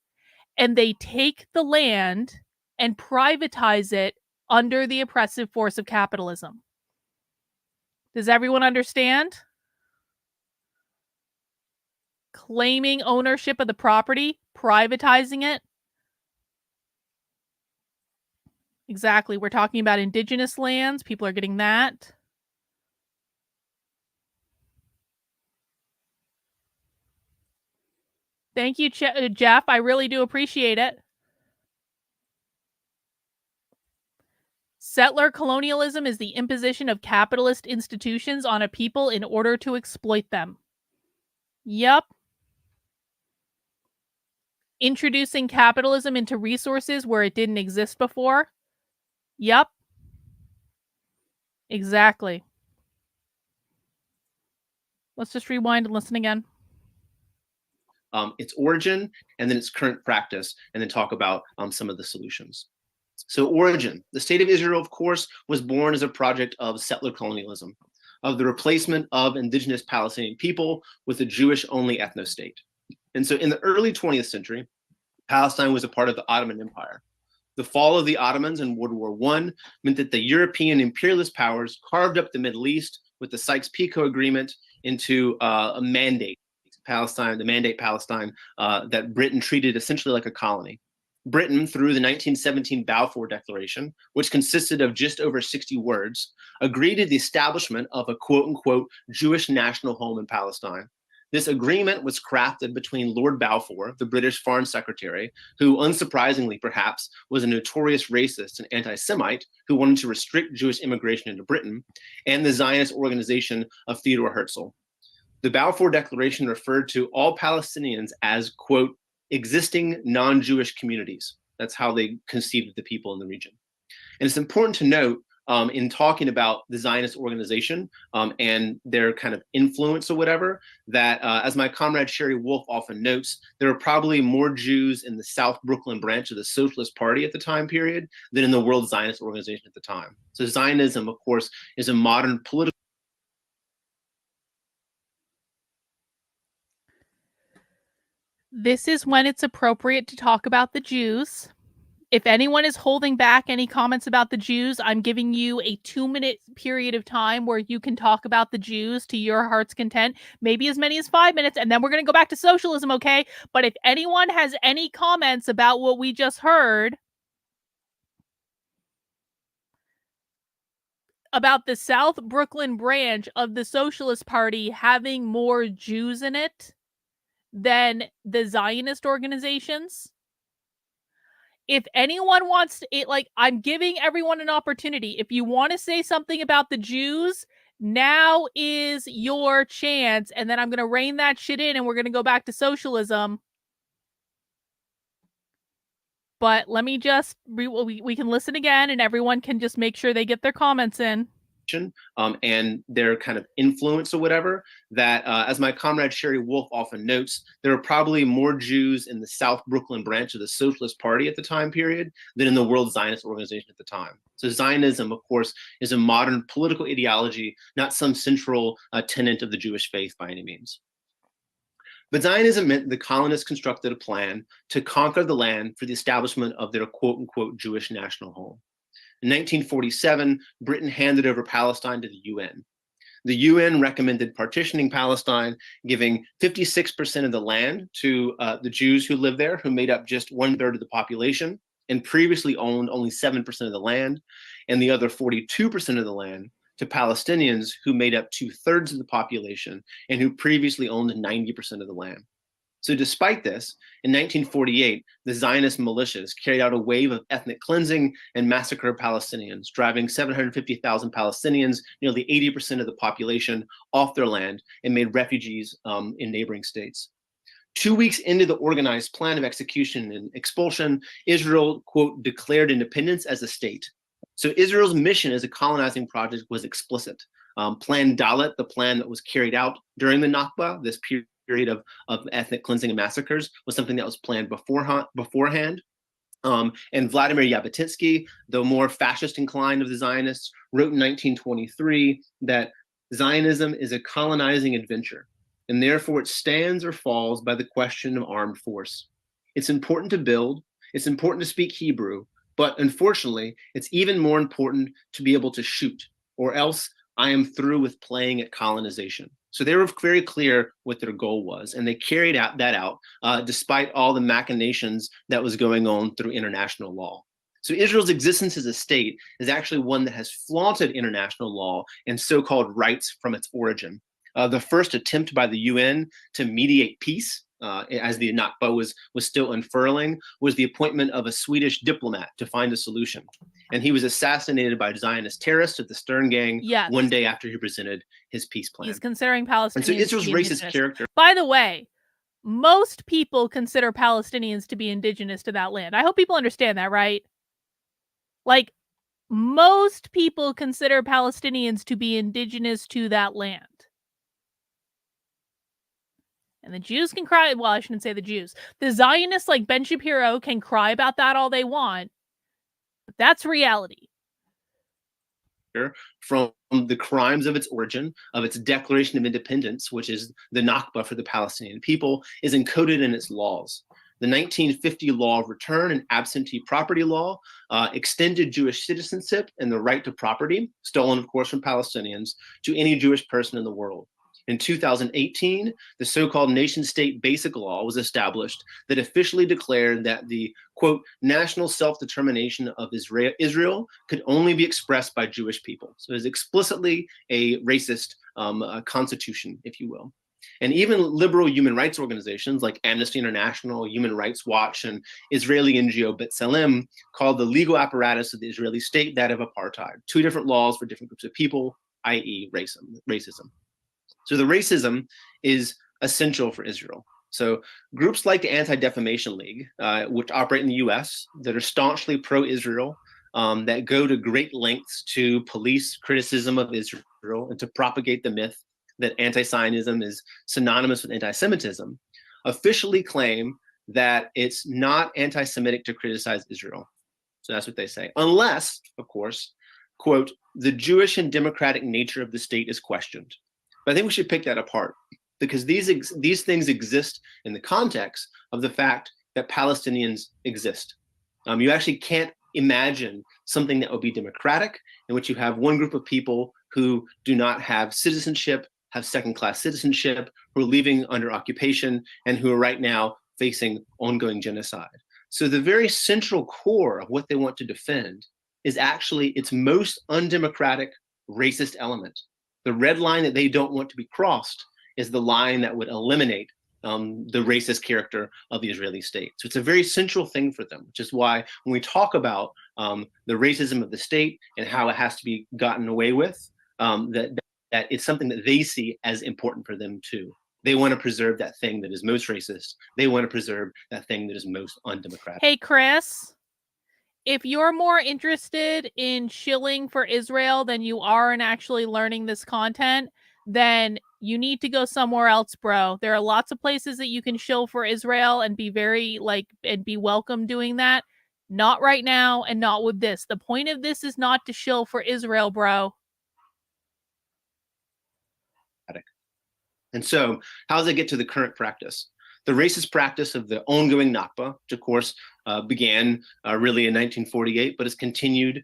and they take the land and privatize it under the oppressive force of capitalism. Does everyone understand? Claiming ownership of the property, privatizing it. Exactly. We're talking about indigenous lands. People are getting that. Thank you, Jeff. I really do appreciate it. Settler colonialism is the imposition of capitalist institutions on a people in order to exploit them. Yep. Introducing capitalism into resources where it didn't exist before. Yep. Exactly. Let's just rewind and listen again. Its origin, and then its current practice, and then talk about some of the solutions. So origin, the state of Israel, of course, was born as a project of settler colonialism, of the replacement of indigenous Palestinian people with a Jewish-only ethno-state. And so in the early 20th century, Palestine was a part of the Ottoman Empire. The fall of the Ottomans in World War I meant that the European imperialist powers carved up the Middle East with the Sykes-Picot Agreement into a mandate, Palestine, the Mandate Palestine, that Britain treated essentially like a colony. Britain, through the 1917 Balfour Declaration, which consisted of just over 60 words, agreed to the establishment of a quote-unquote Jewish national home in Palestine. This agreement was crafted between Lord Balfour, the British Foreign Secretary, who unsurprisingly perhaps was a notorious racist and anti-Semite who wanted to restrict Jewish immigration into Britain, and the Zionist organization of Theodor Herzl. The Balfour Declaration referred to all Palestinians as, quote, existing non-Jewish communities. That's how they conceived of the people in the region. And it's important to note in talking about the Zionist organization and their kind of influence or whatever, that as my comrade Sherry Wolf often notes, there were probably more Jews in the South Brooklyn branch of the Socialist Party at the time period than in the World Zionist Organization at the time. So Zionism, of course, is a modern political. This is when it's appropriate to talk about the Jews. If anyone is holding back any comments about the Jews, I'm giving you a 2-minute period of time where you can talk about the Jews to your heart's content, maybe as many as 5 minutes, and then we're going to go back to socialism, okay? But if anyone has any comments about what we just heard, about the South Brooklyn branch of the Socialist Party having more Jews in it than the Zionist organizations, if anyone wants to, I'm giving everyone an opportunity. If you want to say something about the Jews, now is your chance. And then I'm going to rein that shit in and we're going to go back to socialism. But let me just, we can listen again and everyone can just make sure they get their comments in. And their kind of influence or whatever, that as my comrade Sherry Wolf often notes, there were probably more Jews in the South Brooklyn branch of the Socialist Party at the time period than in the World Zionist Organization at the time. So Zionism, of course, is a modern political ideology, not some central tenet of the Jewish faith by any means. But Zionism meant the colonists constructed a plan to conquer the land for the establishment of their quote-unquote Jewish national home. In 1947, Britain handed over Palestine to the UN. The UN recommended partitioning Palestine, giving 56% of the land to the Jews who lived there, who made up just 1/3 of the population and previously owned only 7% of the land, and the other 42% of the land to Palestinians who made up 2/3 of the population and who previously owned 90% of the land. So despite this, in 1948, the Zionist militias carried out a wave of ethnic cleansing and massacred Palestinians, driving 750,000 Palestinians, nearly 80% of the population, off their land and made refugees in neighboring states. 2 weeks into the organized plan of execution and expulsion, Israel, quote, declared independence as a state. So Israel's mission as a colonizing project was explicit. Plan Dalet, the plan that was carried out during the Nakba, this period of ethnic cleansing and massacres, was something that was planned beforehand. And Vladimir Jabotinsky, the more fascist inclined of the Zionists, wrote in 1923 that Zionism is a colonizing adventure, and therefore it stands or falls by the question of armed force. It's important to build, it's important to speak Hebrew, but unfortunately, it's even more important to be able to shoot, or else I am through with playing at colonization. So they were very clear what their goal was, and they carried that out despite all the machinations that was going on through international law. So Israel's existence as a state is actually one that has flaunted international law and so-called rights from its origin. The first attempt by the UN to mediate peace, as the Nakba was still unfurling, was the appointment of a Swedish diplomat to find a solution. And he was assassinated by Zionist terrorists at the Stern Gang one day after he presented his peace plan. He's considering Palestinians. And so Israel's racist character. By the way, most people consider Palestinians to be indigenous to that land. I hope people understand that, right? Like, most people consider Palestinians to be indigenous to that land. And the Jews can cry. Well, I shouldn't say the Jews. The Zionists like Ben Shapiro can cry about that all they want. But that's reality. From the crimes of its origin, of its Declaration of Independence, which is the Nakba for the Palestinian people, is encoded in its laws. The 1950 Law of Return and Absentee Property Law extended Jewish citizenship and the right to property, stolen, of course, from Palestinians, to any Jewish person in the world. In 2018, the so-called nation-state basic law was established that officially declared that the, quote, national self-determination of Israel could only be expressed by Jewish people. So it is explicitly a racist constitution, if you will. And even liberal human rights organizations like Amnesty International, Human Rights Watch, and Israeli NGO B'Tselem call the legal apparatus of the Israeli state that of apartheid. Two different laws for different groups of people, i.e. racism. So the racism is essential for Israel. So groups like the Anti-Defamation League, which operate in the US, that are staunchly pro-Israel, that go to great lengths to police criticism of Israel and to propagate the myth that anti-Zionism is synonymous with anti-Semitism, officially claim that it's not anti-Semitic to criticize Israel. So that's what they say. Unless, of course, quote, the Jewish and democratic nature of the state is questioned. But I think we should pick that apart, because these things exist in the context of the fact that Palestinians exist. You actually can't imagine something that would be democratic, in which you have one group of people who do not have citizenship, have second-class citizenship, who are living under occupation, and who are right now facing ongoing genocide. So the very central core of what they want to defend is actually its most undemocratic, racist element. The red line that they don't want to be crossed is the line that would eliminate the racist character of the Israeli state. So it's a very central thing for them, which is why when we talk about the racism of the state and how it has to be gotten away with, that it's something that they see as important for them too. They want to preserve that thing that is most racist. They want to preserve that thing that is most undemocratic. Hey, Chris, if you're more interested in shilling for Israel than you are in actually learning this content, then you need to go somewhere else, bro. There are lots of places that you can shill for Israel and be and be welcome doing that. Not right now and not with this. The point of this is not to shill for Israel, bro. And so how does it get to the current practice? The racist practice of the ongoing Nakba, which of course began really in 1948, but has continued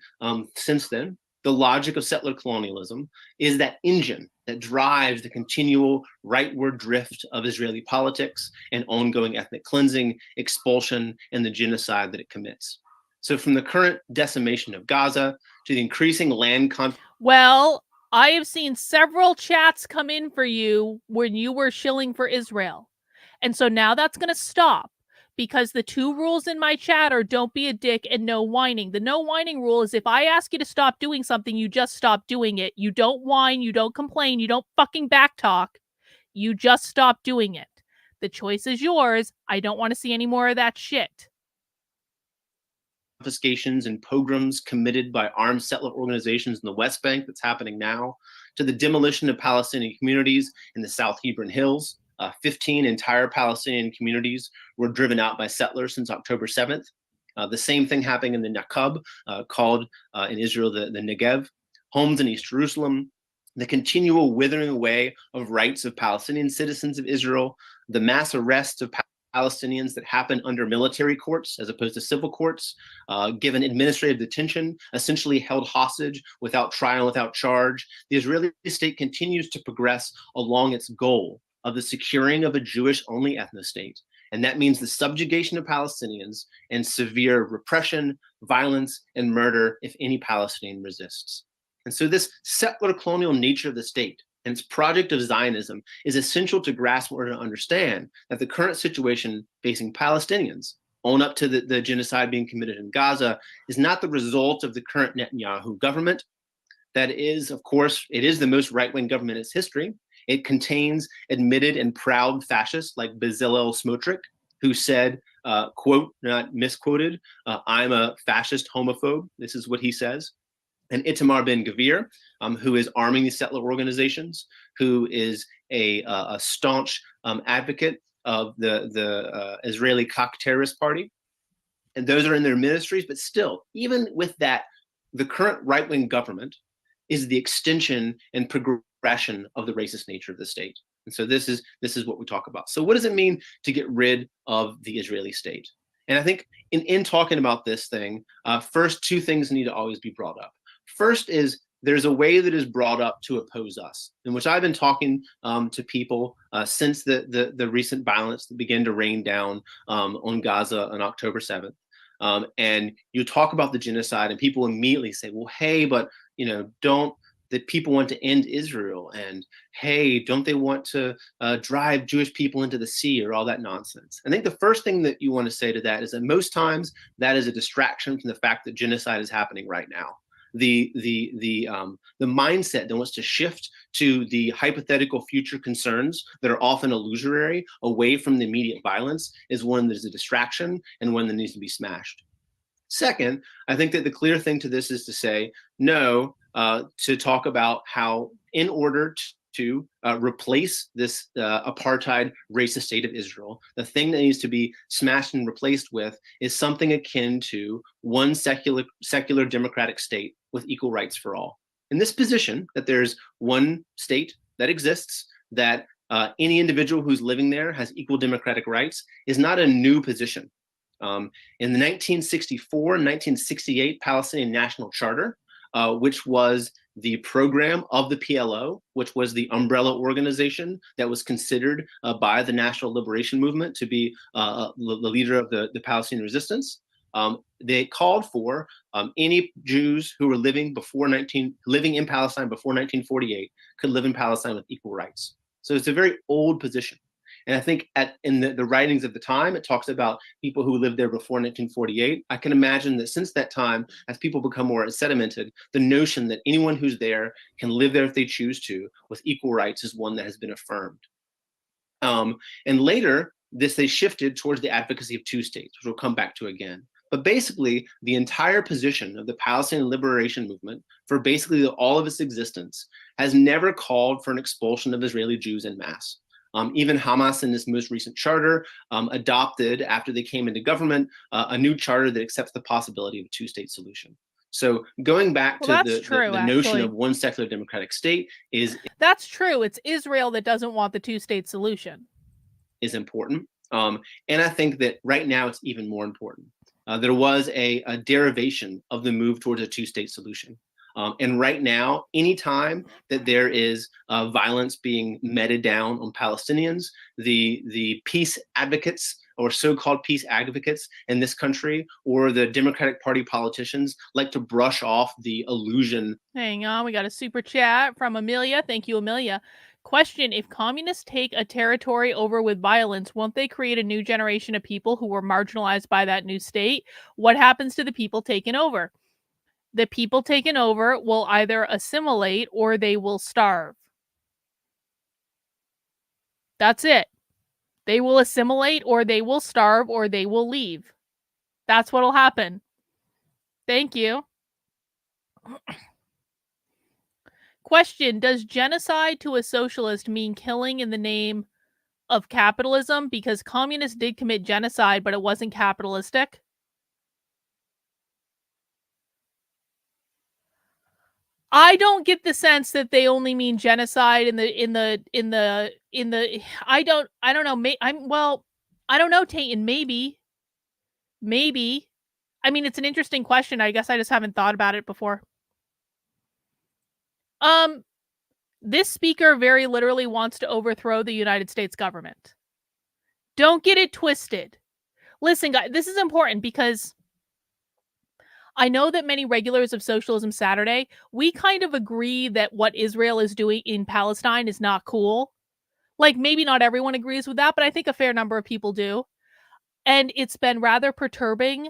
since then. The logic of settler colonialism is that engine that drives the continual rightward drift of Israeli politics and ongoing ethnic cleansing, expulsion, and the genocide that it commits. So from the current decimation of Gaza to the increasing land Well, I have seen several chats come in for you when you were shilling for Israel. And so now that's going to stop, because the two rules in my chat are don't be a dick and no whining. The no whining rule is if I ask you to stop doing something, you just stop doing it. You don't whine, you don't complain, you don't fucking backtalk. You just stop doing it. The choice is yours. I don't want to see any more of that shit. Confiscations and pogroms committed by armed settler organizations in the West Bank that's happening now, to the demolition of Palestinian communities in the South Hebron Hills. 15 entire Palestinian communities were driven out by settlers since October 7th. The same thing happening in the Nakab, called in Israel the Negev. Homes in East Jerusalem, the continual withering away of rights of Palestinian citizens of Israel, the mass arrests of Palestinians that happen under military courts as opposed to civil courts, given administrative detention, essentially held hostage without trial, without charge. The Israeli state continues to progress along its goal of the securing of a Jewish-only ethno-state. And that means the subjugation of Palestinians and severe repression, violence, and murder if any Palestinian resists. And so this settler colonial nature of the state and its project of Zionism is essential to grasp in order to understand that the current situation facing Palestinians, on up to the genocide being committed in Gaza, is not the result of the current Netanyahu government. That is, of course, it is the most right-wing government in its history. It contains admitted and proud fascists like Bezalel Smotrich, who said, quote, not misquoted, I'm a fascist homophobe. This is what he says. And Itamar Ben-Gvir, who is arming these settler organizations, who is a staunch advocate of the Israeli Kach terrorist party. And those are in their ministries, but still, even with that, the current right-wing government is the extension and progression of the racist nature of the state. And so this is what we talk about. So what does it mean to get rid of the Israeli state? And I think in talking about this thing, first, two things need to always be brought up. First is there's a way that is brought up to oppose us, in which I've been talking to people since the recent violence that began to rain down on Gaza on October 7th. And you talk about the genocide and people immediately say, well, hey, but don't that people want to end Israel, and hey, don't they want to drive Jewish people into the sea, or all that nonsense. I think the first thing that you want to say to that is that most times that is a distraction from the fact that genocide is happening right now. The mindset that wants to shift to the hypothetical future concerns that are often illusory away from the immediate violence is one that is a distraction and one that needs to be smashed. Second, I think that the clear thing to this is to say no, to talk about how in order to replace this apartheid racist state of Israel, the thing that needs to be smashed and replaced with is something akin to one secular democratic state with equal rights for all. In this position, that there's one state that exists, that any individual who's living there has equal democratic rights, is not a new position. In the 1964 and 1968 Palestinian National Charter, which was the program of the PLO, which was the umbrella organization that was considered by the National Liberation Movement to be the leader of the Palestinian resistance. They called for any Jews who were living in Palestine before 1948 could live in Palestine with equal rights. So it's a very old position. And I think in the writings of the time, it talks about people who lived there before 1948. I can imagine that since that time, as people become more sedimented, the notion that anyone who's there can live there if they choose to with equal rights is one that has been affirmed. And later, they shifted towards the advocacy of two states, which we'll come back to again. But basically, the entire position of the Palestinian liberation movement for basically all of its existence has never called for an expulsion of Israeli Jews en masse. Even Hamas in this most recent charter adopted, after they came into government, a new charter that accepts the possibility of a two-state solution. So going back to the notion of one secular democratic state that's true. It's Israel that doesn't want the two-state solution. Is important. And I think that right now it's even more important. There was a derivation of the move towards a two-state solution. And right now, anytime that there is violence being meted down on Palestinians, the peace advocates or so-called peace advocates in this country, or the Democratic Party politicians, like to brush off the illusion. Hang on, we got a super chat from Amelia. Thank you, Amelia. Question: if communists take a territory over with violence, won't they create a new generation of people who were marginalized by that new state? What happens to the people taken over? The people taken over will either assimilate or they will starve. That's it. They will assimilate or they will starve or they will leave. That's what'll happen. Thank you. Question: does genocide to a socialist mean killing in the name of capitalism? Because communists did commit genocide, but it wasn't capitalistic. I don't get the sense that they only mean genocide in the I don't know. I don't know, Tayton. Maybe. I mean, it's an interesting question. I guess I just haven't thought about it before. This speaker very literally wants to overthrow the United States government. Don't get it twisted. Listen, guys, this is important because I know that many regulars of Socialism Saturday, we kind of agree that what Israel is doing in Palestine is not cool. Like, maybe not everyone agrees with that, but I think a fair number of people do. And it's been rather perturbing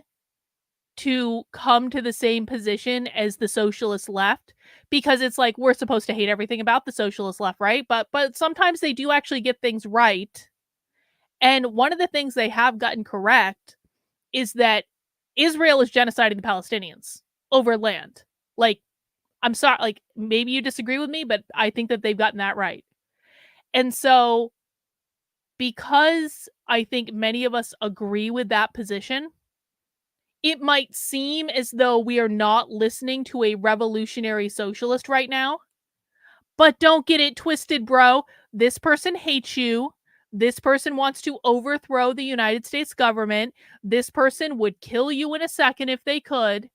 to come to the same position as the socialist left, because it's like we're supposed to hate everything about the socialist left, right? But sometimes they do actually get things right. And one of the things they have gotten correct is that Israel is genociding the Palestinians over land. Like, I'm sorry, like, maybe you disagree with me, but I think that they've gotten that right. And so, because I think many of us agree with that position, it might seem as though we are not listening to a revolutionary socialist right now. But don't get it twisted, bro. This person hates you. This person wants to overthrow the United States government. This person would kill you in a second if they could.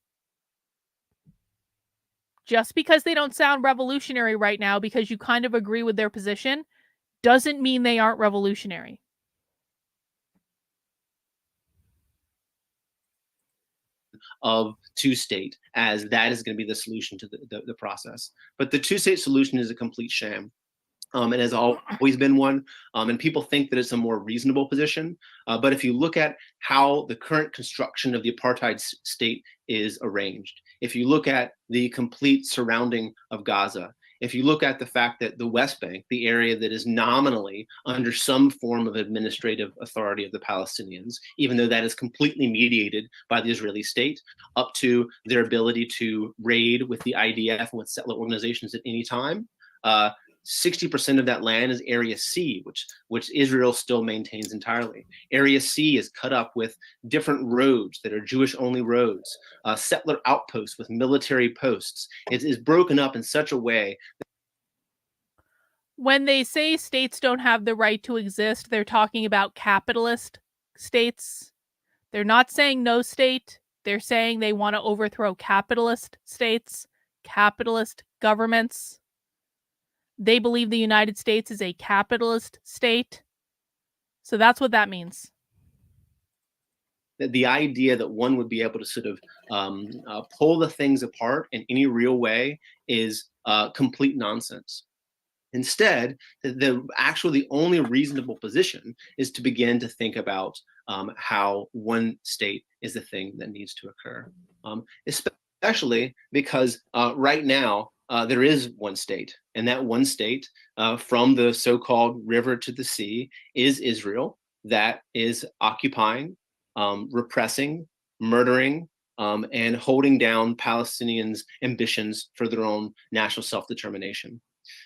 Just because they don't sound revolutionary right now, because you kind of agree with their position, doesn't mean they aren't revolutionary. Of two-state as that is going to be the solution to the process. But the two-state solution is a complete sham. And has always been one, and people think that it's a more reasonable position. But if you look at how the current construction of the apartheid state is arranged, if you look at the complete surrounding of Gaza, if you look at the fact that the West Bank, the area that is nominally under some form of administrative authority of the Palestinians, even though that is completely mediated by the Israeli state, up to their ability to raid with the IDF and with settler organizations at any time, 60% of that land is Area C, which Israel still maintains entirely. Area C is cut up with different roads that are Jewish-only roads, settler outposts with military posts. It is broken up in such a way. When they say states don't have the right to exist, they're talking about capitalist states. They're not saying no state. They're saying they want to overthrow capitalist states, capitalist governments. They believe the United States is a capitalist state. So that's what that means. The idea that one would be able to sort of pull the things apart in any real way is complete nonsense. Instead, the only reasonable position is to begin to think about how one state is the thing that needs to occur, especially because right now, there is one state, and that one state from the so-called river to the sea is Israel, that is occupying, repressing, murdering, and holding down Palestinians' ambitions for their own national self-determination.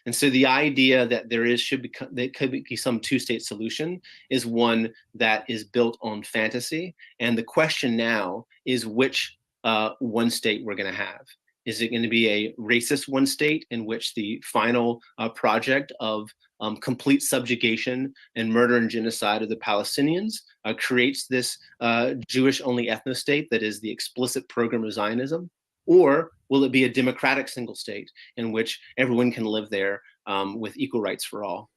And so the idea that there could be some two-state solution is one that is built on fantasy. And the question now is which one state we're going to have. Is it going to be a racist one state in which the final project of complete subjugation and murder and genocide of the Palestinians creates this Jewish-only ethno-state that is the explicit program of Zionism? Or will it be a democratic single state in which everyone can live there with equal rights for all?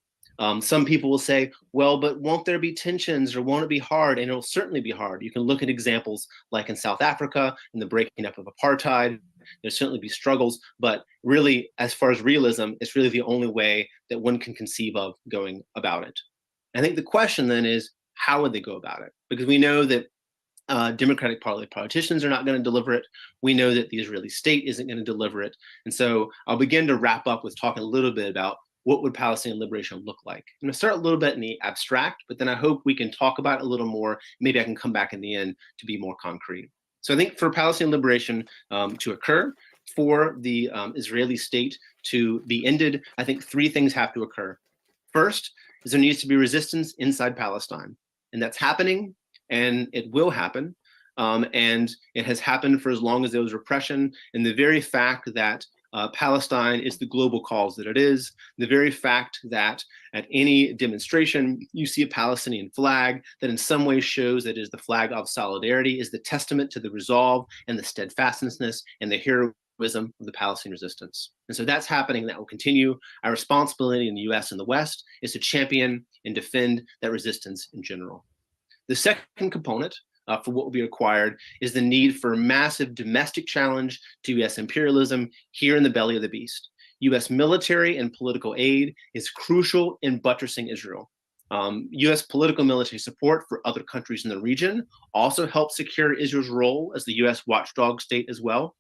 Some people will say, well, but won't there be tensions or won't it be hard? And it'll certainly be hard. You can look at examples like in South Africa and the breaking up of apartheid. There'll certainly be struggles, but really, as far as realism, it's really the only way that one can conceive of going about it. I think the question then is, how would they go about it? Because we know that Democratic Party politicians are not going to deliver it. We know that the Israeli state isn't going to deliver it. And so I'll begin to wrap up with talking a little bit about what would Palestinian liberation look like. I'm going to start a little bit in the abstract, but then I hope we can talk about it a little more. Maybe I can come back in the end to be more concrete. So I think for Palestinian liberation to occur, for the Israeli state to be ended, I think three things have to occur. First is there needs to be resistance inside Palestine, and that's happening, and it will happen. And it has happened for as long as there was repression, and the very fact that Palestine is the global cause that it is, the very fact that at any demonstration you see a Palestinian flag that in some way shows that it is the flag of solidarity is the testament to the resolve and the steadfastness and the heroism of the Palestinian resistance. And so that's happening, that will continue. Our responsibility in the US and the West is to champion and defend that resistance in general. The second component for what will be required is the need for a massive domestic challenge to US imperialism here in the belly of the beast. US military and political aid is crucial in buttressing Israel. US political military support for other countries in the region also helps secure Israel's role as the US watchdog state as well.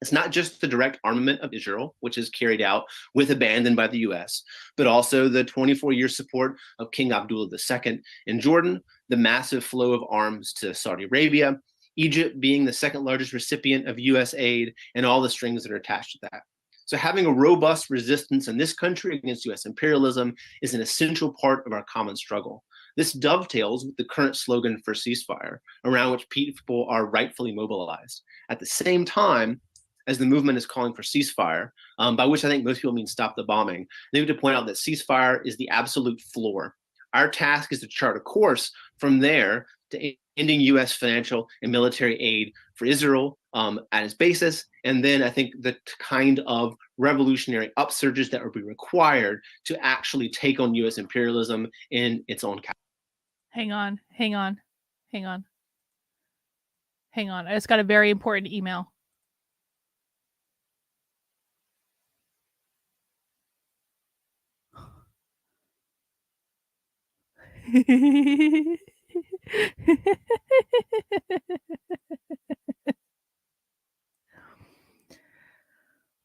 It's not just the direct armament of Israel, which is carried out with abandon by the US, but also the 24-year support of King Abdullah II in Jordan, the massive flow of arms to Saudi Arabia, Egypt being the second largest recipient of US aid, and all the strings that are attached to that. So having a robust resistance in this country against US imperialism is an essential part of our common struggle. This dovetails with the current slogan for ceasefire, around which people are rightfully mobilized. At the same time, as the movement is calling for ceasefire, by which I think most people mean stop the bombing, they need to point out that ceasefire is the absolute floor. Our task is to chart a course from there to ending US financial and military aid for Israel at its basis, and then I think the kind of revolutionary upsurges that will be required to actually take on US imperialism in its own capital. Hang on. Hang on. I just got a very important email.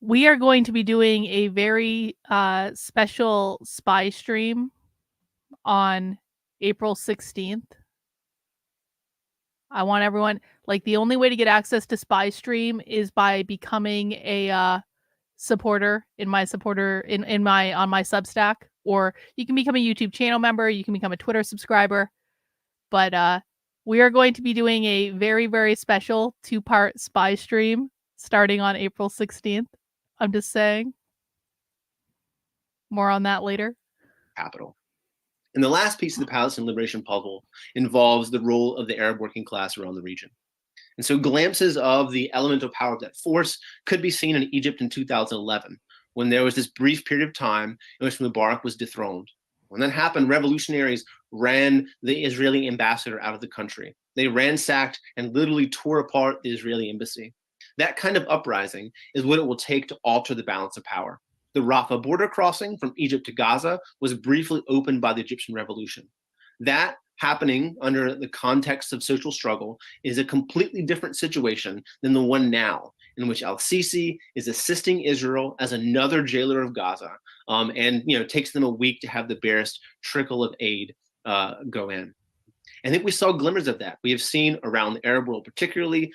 We are going to be doing a very special spy stream on April 16th. I want everyone, like, the only way to get access to Spy Stream is by becoming a supporter on my Substack, or you can become a YouTube channel member, you can become a Twitter subscriber. But we are going to be doing a very, very special 2-part Spy Stream starting on April 16th. I'm just saying. More on that later. Capital. And the last piece of the Palestinian liberation puzzle involves the role of the Arab working class around the region. And so glimpses of the elemental power of that force could be seen in Egypt in 2011, when there was this brief period of time in which Mubarak was dethroned. When that happened, revolutionaries ran the Israeli ambassador out of the country. They ransacked and literally tore apart the Israeli embassy. That kind of uprising is what it will take to alter the balance of power. The Rafah border crossing from Egypt to Gaza was briefly opened by the Egyptian Revolution. That happening under the context of social struggle is a completely different situation than the one now, in which al-Sisi is assisting Israel as another jailer of Gaza, and takes them a week to have the barest trickle of aid go in. I think we saw glimmers of that. We have seen around the Arab world, particularly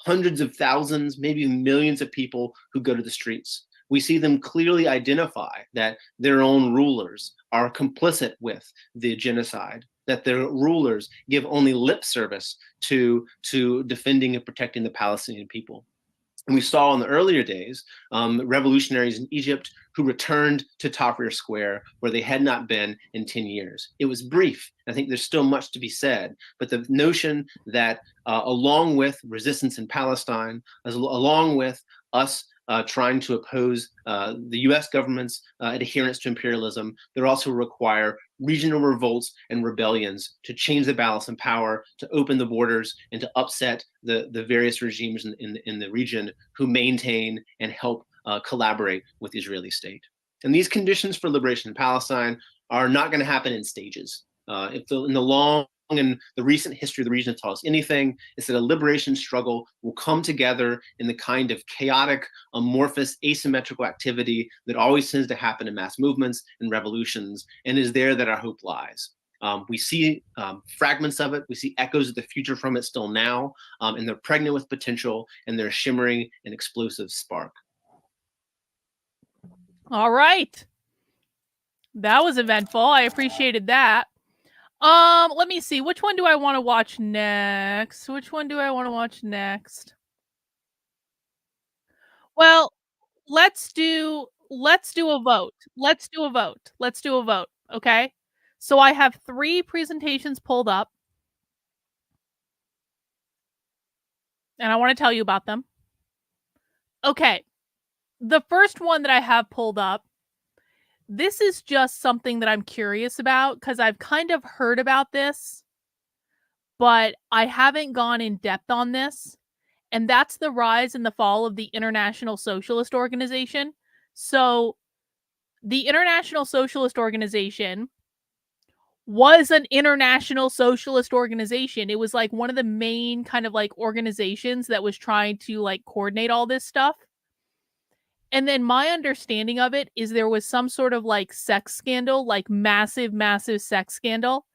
hundreds of thousands, maybe millions of people who go to the streets. We see them clearly identify that their own rulers are complicit with the genocide, that their rulers give only lip service to defending and protecting the Palestinian people. And we saw in the earlier days, revolutionaries in Egypt who returned to Tahrir Square, where they had not been in 10 years. It was brief. I think there's still much to be said, but the notion that along with resistance in Palestine, along with us trying to oppose the US government's adherence to imperialism, they also require regional revolts and rebellions to change the balance in power, to open the borders, and to upset the various regimes in the region who maintain and help collaborate with the Israeli state. And these conditions for liberation in Palestine are not going to happen in stages. In the long and the recent history of the region taught us anything, is that a liberation struggle will come together in the kind of chaotic, amorphous, asymmetrical activity that always tends to happen in mass movements and revolutions, and is there that our hope lies. We see fragments of it, we see echoes of the future from it still now, and they're pregnant with potential, and they're shimmering and explosive spark. All right. That was eventful. I appreciated that. Let me see. Which one do I want to watch next? Well, let's do a vote. Let's do a vote. Okay. So I have 3 presentations pulled up, and I want to tell you about them. Okay. The first one that I have pulled up, this is just something that I'm curious about because I've kind of heard about this, but I haven't gone in depth on this. And that's the rise and the fall of the International Socialist Organization. So the International Socialist Organization was an international socialist organization. It was like one of the main kind of like organizations that was trying to like coordinate all this stuff. And then my understanding of it is there was some sort of like sex scandal, like massive, massive sex scandal.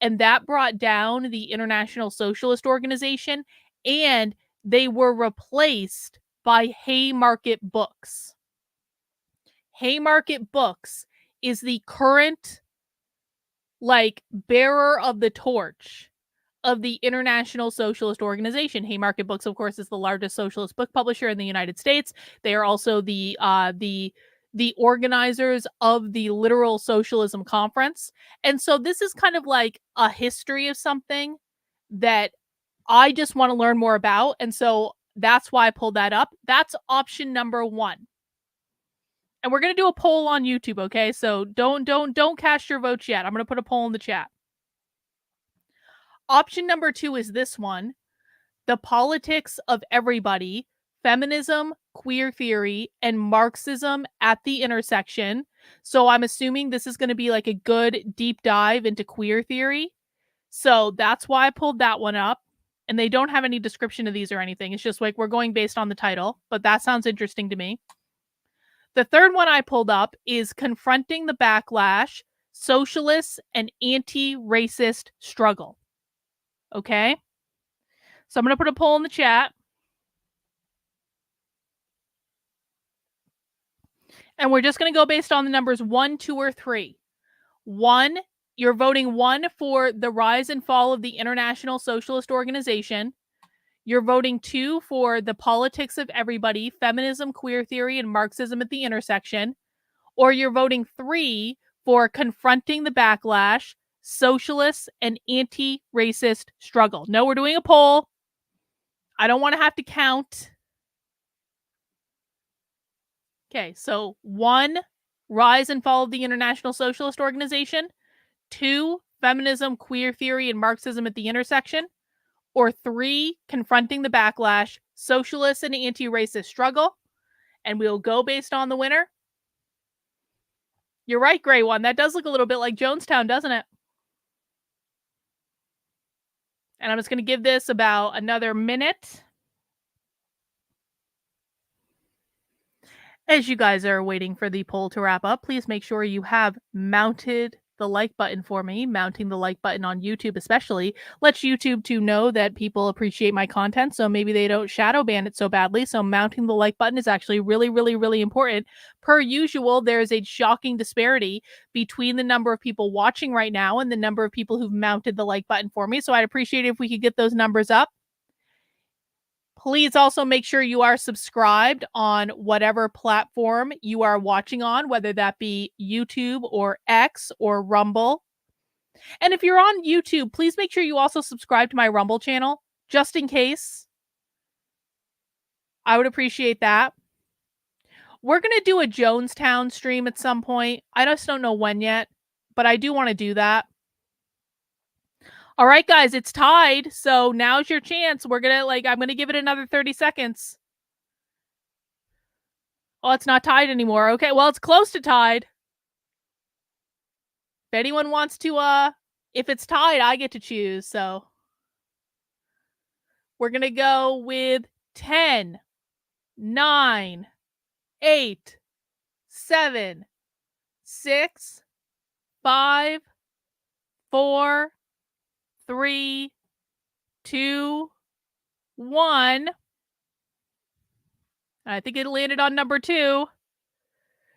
And that brought down the International Socialist Organization, and they were replaced by Haymarket Books. Haymarket Books is the current like bearer of the torch of the International Socialist Organization. Haymarket Books, of course, is the largest socialist book publisher in the United States. They are also the organizers of the Literal Socialism Conference. And so this is kind of like a history of something that I just want to learn more about. And so that's why I pulled that up. That's option number 1. And we're going to do a poll on YouTube, okay? So don't cast your votes yet. I'm going to put a poll in the chat. Option number 2 is this one. The Politics of Everybody, Feminism, Queer Theory, and Marxism at the Intersection. So I'm assuming this is going to be like a good deep dive into queer theory. So that's why I pulled that one up. And they don't have any description of these or anything. It's just like we're going based on the title, but that sounds interesting to me. The third one I pulled up is Confronting the Backlash, Socialists and Anti-Racist Struggle. Okay? So I'm going to put a poll in the chat. And we're just going to go based on the numbers 1, 2, or 3. 1, you're voting 1 for the rise and fall of the International Socialist Organization. You're voting 2 for The Politics of Everybody, Feminism, Queer Theory, and Marxism at the Intersection. Or you're voting 3 for Confronting the Backlash, Socialists and Anti-Racist Struggle. No, we're doing a poll. I don't want to have to count. Okay, so 1, rise and fall of the International Socialist Organization. 2, feminism, queer theory, and Marxism at the intersection. Or 3, confronting the backlash, socialist and anti-racist struggle. And we'll go based on the winner. You're right, Gray One. That does look a little bit like Jonestown, doesn't it? And I'm just going to give this about another minute. As you guys are waiting for the poll to wrap up, please make sure you have mounted the like button for me. Mounting the like button on YouTube especially lets YouTube to know that people appreciate my content, so maybe they don't shadow ban it so badly. So mounting the like button is actually really, really, really important. Per usual, there's a shocking disparity between the number of people watching right now and the number of people who've mounted the like button for me. So I'd appreciate it if we could get those numbers up. Please also make sure you are subscribed on whatever platform you are watching on, whether that be YouTube or X or Rumble. And if you're on YouTube, please make sure you also subscribe to my Rumble channel, just in case. I would appreciate that. We're going to do a Jonestown stream at some point. I just don't know when yet, but I do want to do that. All right, guys, it's tied. So now's your chance. I'm going to give it another 30 seconds. Oh, it's not tied anymore. Okay, well, it's close to tied. If anyone wants to, if it's tied, I get to choose. So we're going to go with 10, 9, 8, 7, 6, 5, 4, 3, 2, 1. I think it landed on number 2.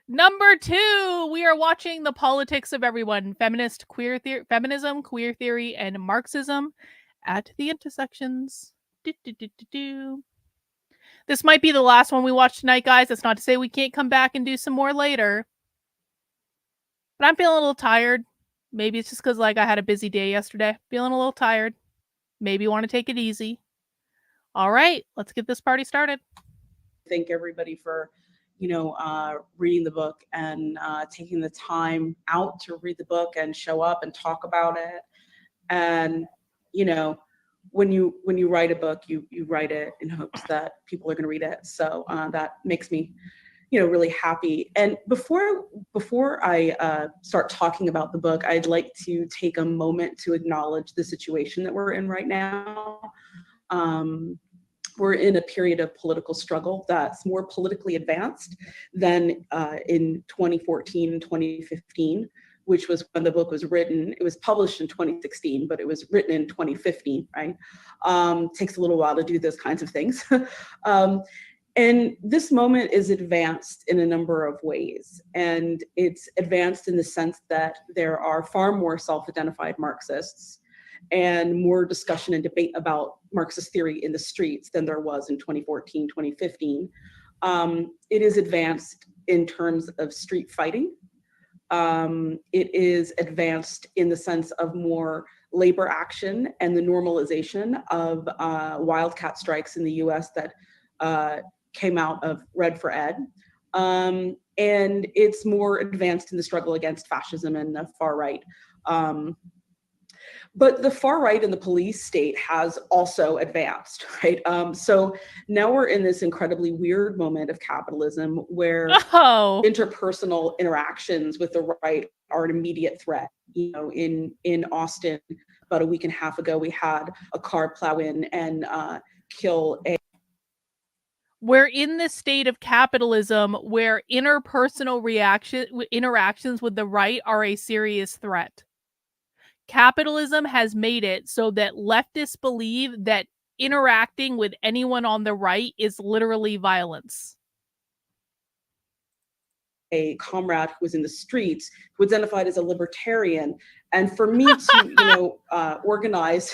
Number 2, we are watching The Politics of Everyone, Feminism, Queer Theory, and Marxism at the Intersections. This might be the last one we watch tonight, guys. That's not to say we can't come back and do some more later. But I'm feeling a little tired. Maybe it's just because I had a busy day yesterday. Feeling a little tired. Maybe want to take it easy. All right, let's get this party started. Thank everybody for, reading the book and taking the time out to read the book and show up and talk about it. And, when you write a book, you write it in hopes that people are going to read it. So that makes me, really happy. And before I start talking about the book, I'd like to take a moment to acknowledge the situation that we're in right now. We're in a period of political struggle that's more politically advanced than in 2014 and 2015, which was when the book was written. It was published in 2016, but it was written in 2015, right? Takes a little while to do those kinds of things. And this moment is advanced in a number of ways. And it's advanced in the sense that there are far more self-identified Marxists and more discussion and debate about Marxist theory in the streets than there was in 2014, 2015. It is advanced in terms of street fighting. It is advanced in the sense of more labor action and the normalization of wildcat strikes in the US that came out of Red for Ed. And it's more advanced in the struggle against fascism and the far right. But the far right and the police state has also advanced, right? So now we're in this incredibly weird moment of capitalism where interpersonal interactions with the right are an immediate threat. You know, in Austin, about a week and a half ago, we had a car plow in and kill a. We're in this state of capitalism where interpersonal interactions with the right are a serious threat. Capitalism has made it so that leftists believe that interacting with anyone on the right is literally violence. A comrade who was in the streets who identified as a libertarian, and for me to organize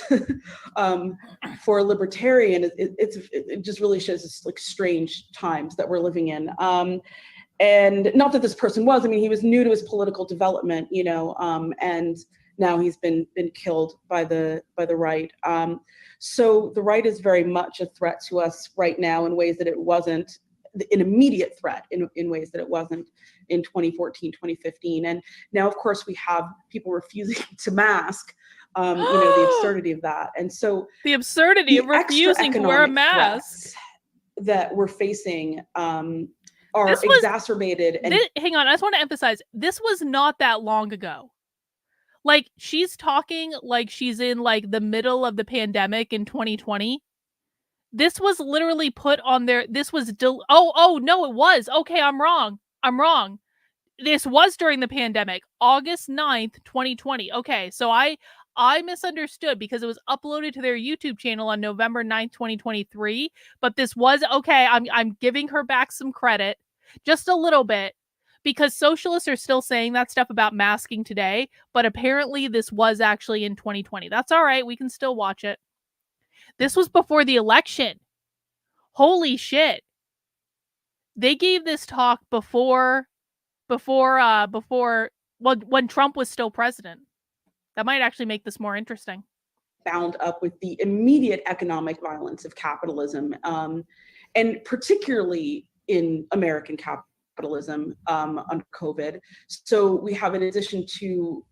for a libertarian, it just really shows us like strange times that we're living in. And not that this person was, I mean, he was new to his political development, and now he's been killed by the right. So the right is very much a threat to us right now in ways that it wasn't, an immediate threat in ways that it wasn't in 2014, 2015. And now, of course, we have people refusing to mask, the absurdity of that. And so the absurdity of refusing to wear a mask that we're facing are exacerbated. And hang on, I just want to emphasize, this was not that long ago. Like, she's talking like she's in like the middle of the pandemic in 2020. This was literally put on there. This was no, it was. Okay, I'm wrong. This was during the pandemic, August 9th, 2020. Okay, so I misunderstood because it was uploaded to their YouTube channel on November 9th, 2023. But this was okay. I'm giving her back some credit, just a little bit, because socialists are still saying that stuff about masking today. But apparently this was actually in 2020. That's all right. We can still watch it. This was before the election. Holy shit. They gave this talk before when Trump was still president. That might actually make this more interesting. Bound up with the immediate economic violence of capitalism, and particularly in American capitalism under COVID. So we have, in addition to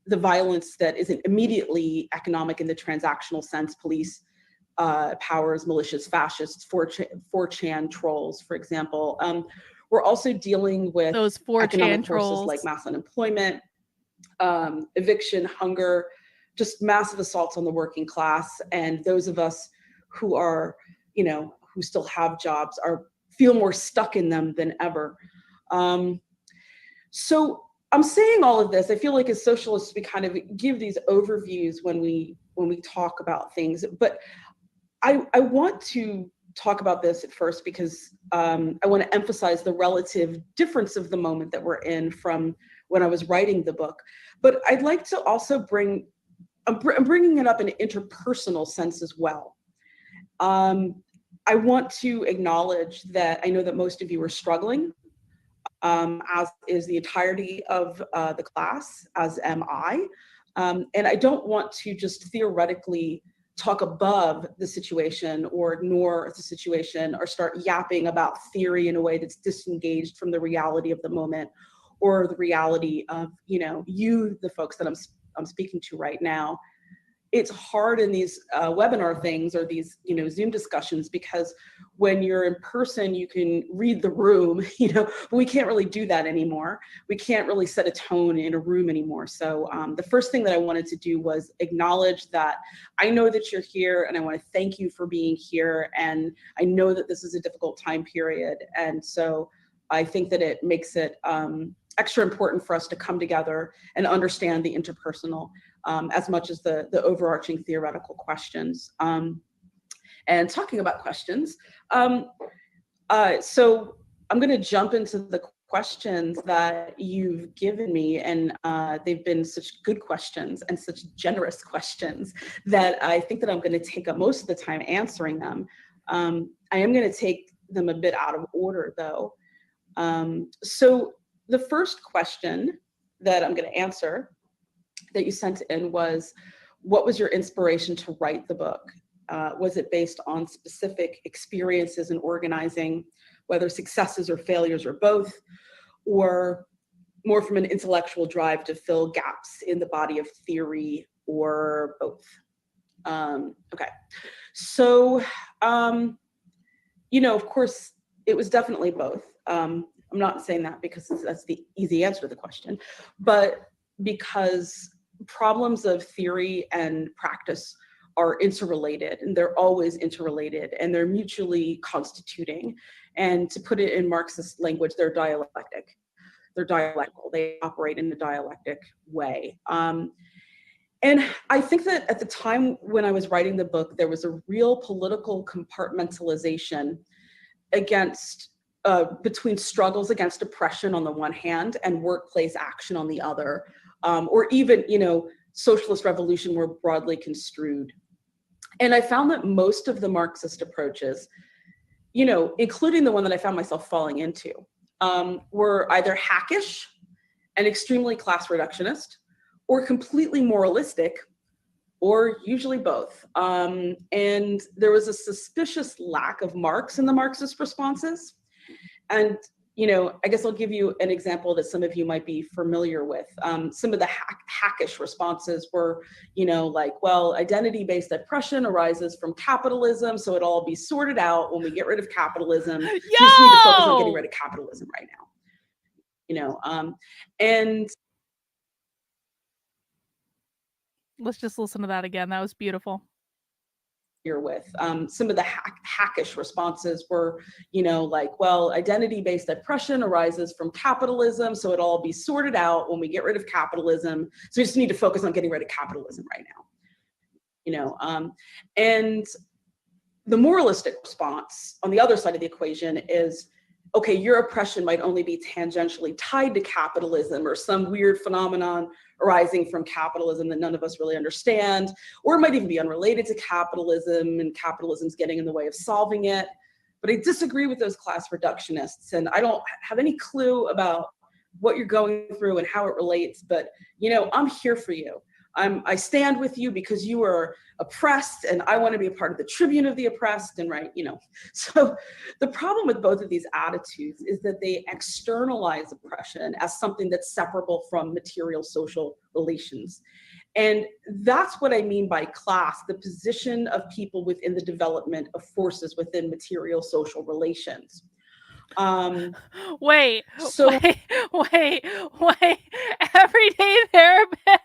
the violence that isn't immediately economic in the transactional sense, police powers, militias, fascists, 4chan trolls, for example. We're also dealing with those 4chan trolls like mass unemployment, eviction, hunger, just massive assaults on the working class. And those of us who are, who still have jobs feel more stuck in them than ever. So I'm saying all of this. I feel like as socialists, we kind of give these overviews when we talk about things, but I want to talk about this at first because I want to emphasize the relative difference of the moment that we're in from when I was writing the book. But I'd like to also I'm bringing it up in an interpersonal sense as well. I want to acknowledge that I know that most of you are struggling, as is the entirety of the class, as am I. And I don't want to just theoretically talk above the situation or ignore the situation or start yapping about theory in a way that's disengaged from the reality of the moment or the reality of, the folks that I'm speaking to right now. It's hard in these webinar things or these, Zoom discussions, because when you're in person, you can read the room, but we can't really do that anymore. We can't really set a tone in a room anymore. So the first thing that I wanted to do was acknowledge that I know that you're here and I want to thank you for being here. And I know that this is a difficult time period. And so I think that it makes it extra important for us to come together and understand the interpersonal as much as the overarching theoretical questions. And talking about questions, so I'm going to jump into the questions that you've given me, and they've been such good questions and such generous questions that I think that I'm going to take up most of the time answering them. I am going to take them a bit out of order, though. So the first question that I'm going to answer that you sent in was, what was your inspiration to write the book? Was it based on specific experiences in organizing, whether successes or failures or both, or more from an intellectual drive to fill gaps in the body of theory or both? Okay, so, of course, it was definitely both. I'm not saying that because that's the easy answer to the question, but because problems of theory and practice are interrelated, and they're always interrelated, and they're mutually constituting. And to put it in Marxist language, they're dialectic. They're dialectical. They operate in a dialectic way. And I think that at the time when I was writing the book, there was a real political compartmentalization between struggles against oppression on the one hand and workplace action on the other, or even, socialist revolution more broadly construed. And I found that most of the Marxist approaches, including the one that I found myself falling into, were either hackish and extremely class reductionist, or completely moralistic, or usually both. And there was a suspicious lack of Marx in the Marxist responses. And, I guess I'll give you an example that some of you might be familiar with. Some of the hackish responses were, identity-based oppression arises from capitalism, so it'll all be sorted out when we get rid of capitalism. So you just need to focus on getting rid of capitalism right now. And let's just listen to that again. That was beautiful. You're with some of the hackish responses were, identity-based oppression arises from capitalism, so it'll all be sorted out when we get rid of capitalism. So we just need to focus on getting rid of capitalism right now. And the moralistic response on the other side of the equation is, okay, your oppression might only be tangentially tied to capitalism or some weird phenomenon arising from capitalism that none of us really understand, or it might even be unrelated to capitalism and capitalism's getting in the way of solving it. But I disagree with those class reductionists, and I don't have any clue about what you're going through and how it relates, but I'm here for you. I stand with you because you are oppressed, and I want to be a part of the tribune of the oppressed, and So the problem with both of these attitudes is that they externalize oppression as something that's separable from material social relations. And that's what I mean by class, the position of people within the development of forces within material social relations. Wait, everyday therapist.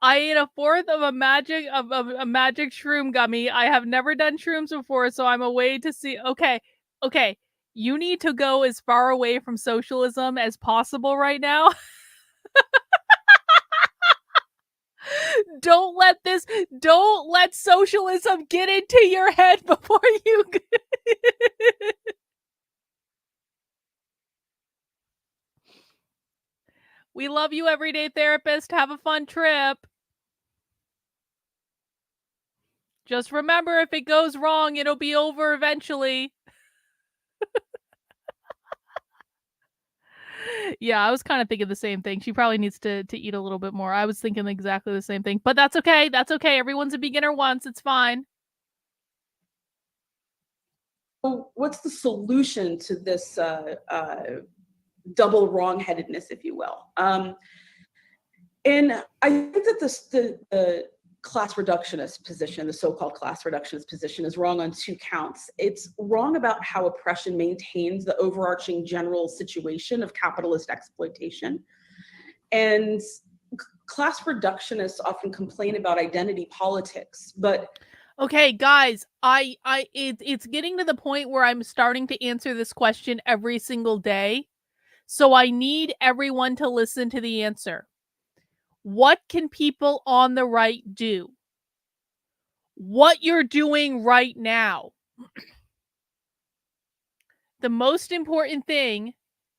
I ate a fourth of a magic shroom gummy. I have never done shrooms before, so I'm away to see. Okay. You need to go as far away from socialism as possible right now. Don't let socialism get into your head before you. We love you, everyday therapist. Have a fun trip. Just remember, if it goes wrong, it'll be over eventually. Yeah, I was kind of thinking the same thing. She probably needs to eat a little bit more. I was thinking exactly the same thing. But that's okay. That's okay. Everyone's a beginner once. It's fine. So what's the solution to this double wrongheadedness, if you will? And I think that the class reductionist position, the so-called class reductionist position, is wrong on two counts. It's wrong about how oppression maintains the overarching general situation of capitalist exploitation. And class reductionists often complain about identity politics, but okay, guys, it's getting to the point where I'm starting to answer this question every single day. So I need everyone to listen to the answer. What can people on the right do? What you're doing right now. The most important thing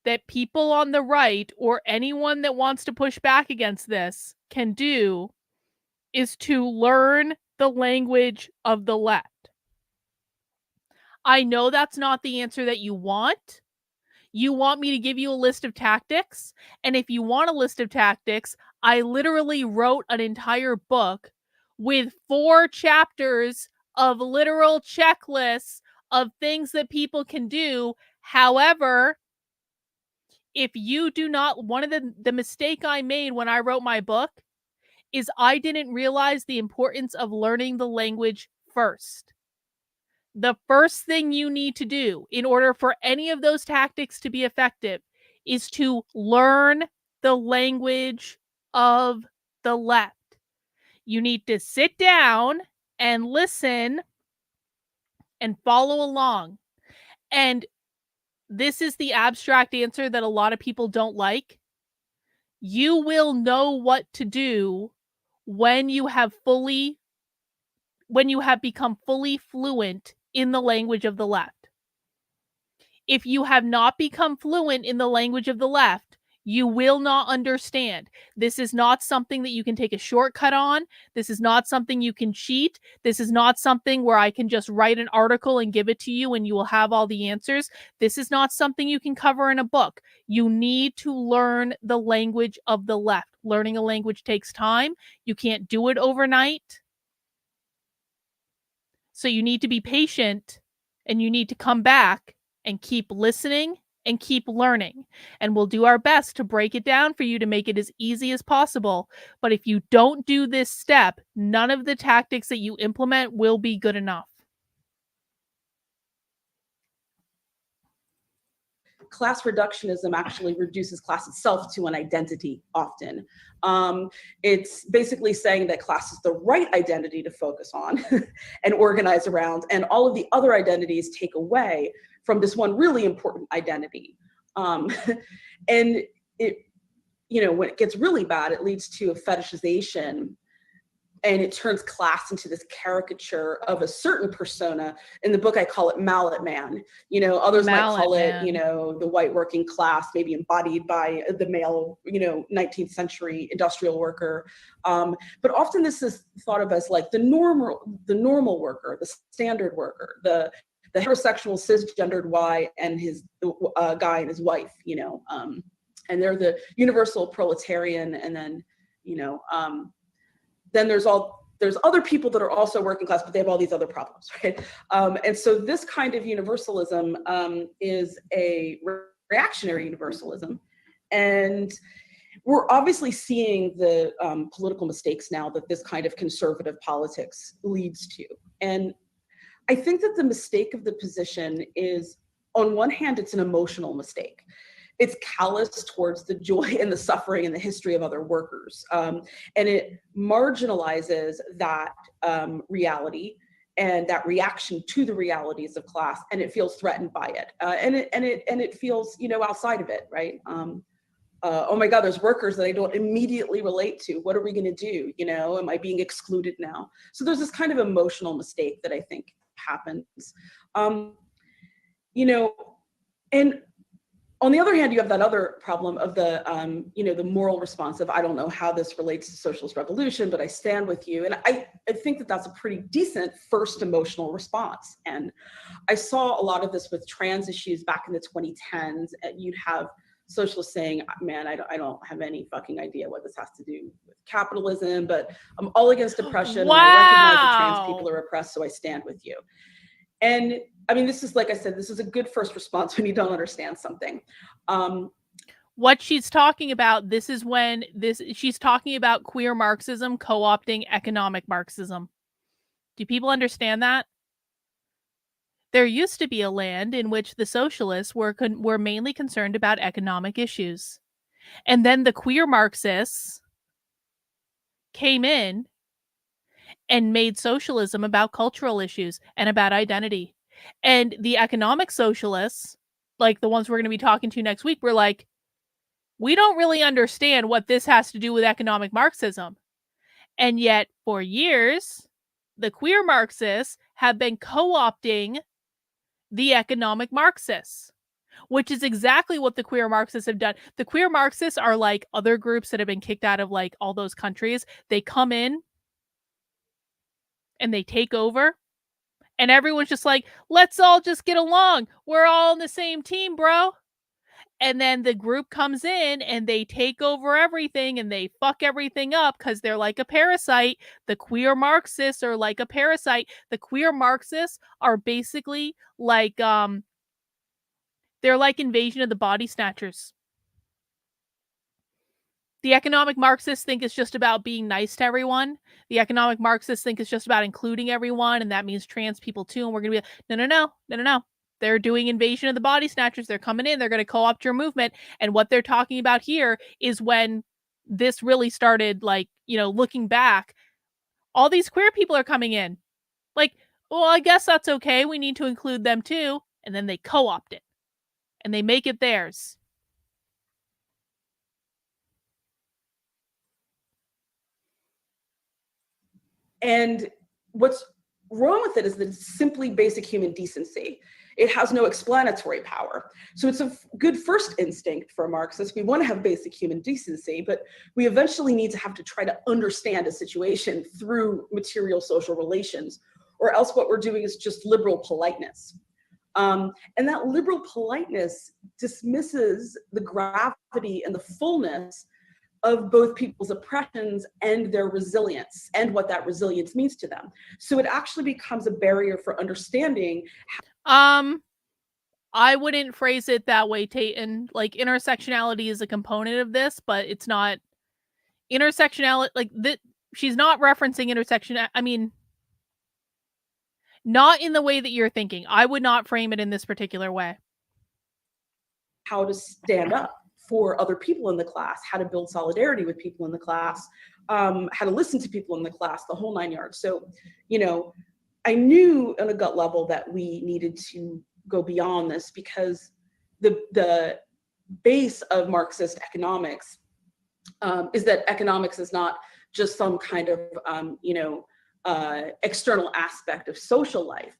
that people on the right, or anyone that wants to push back against this, can do is to learn the language of the left. I know that's not the answer that you want. You want me to give you a list of tactics? And if you want a list of tactics, I literally wrote an entire book with 4 chapters of literal checklists of things that people can do. However, if you do not, one of the mistake I made when I wrote my book is I didn't realize the importance of learning the language first. The first thing you need to do in order for any of those tactics to be effective is to learn the language of the left. You need to sit down and listen and follow along. And this is the abstract answer that a lot of people don't like. You will know what to do when you have become fully fluent in the language of the left. If you have not become fluent in the language of the left, you will not understand. This is not something that you can take a shortcut on. This is not something you can cheat. This is not something where I can just write an article and give it to you and you will have all the answers. This is not something you can cover in a book. You need to learn the language of the left. Learning a language takes time. You can't do it overnight. So you need to be patient and you need to come back and keep listening and keep learning. And we'll do our best to break it down for you to make it as easy as possible. But if you don't do this step, none of the tactics that you implement will be good enough. Class reductionism actually reduces class itself to an identity often. It's basically saying that class is the right identity to focus on and organize around, and all of the other identities take away from this one really important identity. And it, when it gets really bad, it leads to a fetishization, and it turns class into this caricature of a certain persona. In the book, I call it Mallet Man. Others might call it, the white working class, maybe embodied by the male, 19th century industrial worker. But often this is thought of as like the normal worker, the standard worker, the heterosexual cisgendered and his guy and his wife, and they're the universal proletarian. And then, then there's other people that are also working class, but they have all these other problems, right? And so this kind of universalism is a reactionary universalism. And we're obviously seeing the political mistakes now that this kind of conservative politics leads to. And I think that the mistake of the position is, on one hand, it's an emotional mistake. It's callous towards the joy and the suffering and the history of other workers. And it marginalizes that reality and that reaction to the realities of class, and it feels threatened by it. And it feels, outside of it, right? Oh my God, there's workers that I don't immediately relate to. What are we gonna do? Am I being excluded now? So there's this kind of emotional mistake that I think happens. And on the other hand, you have that other problem of the, the moral response of, I don't know how this relates to socialist revolution, but I stand with you. And I think that that's a pretty decent first emotional response. And I saw a lot of this with trans issues back in the 2010s. You'd have socialists saying, man, I don't have any fucking idea what this has to do with capitalism, but I'm all against oppression. Wow. And I recognize that trans people are oppressed, so I stand with you. And I mean, this is, like I said, this is a good first response when you don't understand something. What she's talking about, she's talking about queer Marxism co-opting economic Marxism. Do people understand that? There used to be a land in which the socialists were mainly concerned about economic issues. And then the queer Marxists came in and made socialism about cultural issues and about identity. And the economic socialists, like the ones we're going to be talking to next week, were like, we don't really understand what this has to do with economic Marxism. And yet, for years, the queer Marxists have been co-opting the economic Marxists, which is exactly what the queer Marxists have done. The queer Marxists are like other groups that have been kicked out of like all those countries. They come in and they take over, and everyone's just like, let's all just get along. We're all on the same team, bro. And then the group comes in and they take over everything and they fuck everything up because they're like a parasite. The queer Marxists are like a parasite. The queer Marxists are basically like, they're like Invasion of the Body Snatchers. The economic Marxists think it's just about being nice to everyone. The economic Marxists think it's just about including everyone, and that means trans people too. And we're going to be no. They're doing invasion of the body snatchers. They're coming in. They're going to co-opt your movement. And what they're talking about here is when this really started, like, looking back, all these queer people are coming in. Like, well, I guess that's okay. We need to include them too. And then they co-opt it. And they make it theirs. And what's wrong with it is that it's simply basic human decency. It has no explanatory power. So it's a good first instinct for a Marxist. We want to have basic human decency, but we eventually need to have to try to understand a situation through material social relations, or else what we're doing is just liberal politeness. And that liberal politeness dismisses the gravity and the fullness of both people's oppressions and their resilience and what that resilience means to them. So it actually becomes a barrier for understanding. I wouldn't phrase it that way, Tayton. Like, intersectionality is a component of this, but it's not intersectionality. Like, she's not referencing intersection. I mean, not in the way that you're thinking. I would not frame it in this particular way. How to stand up for other people in the class, how to build solidarity with people in the class, how to listen to people in the class, the whole 9 yards. So, I knew on a gut level that we needed to go beyond this, because the base of Marxist economics is that economics is not just some kind of external aspect of social life,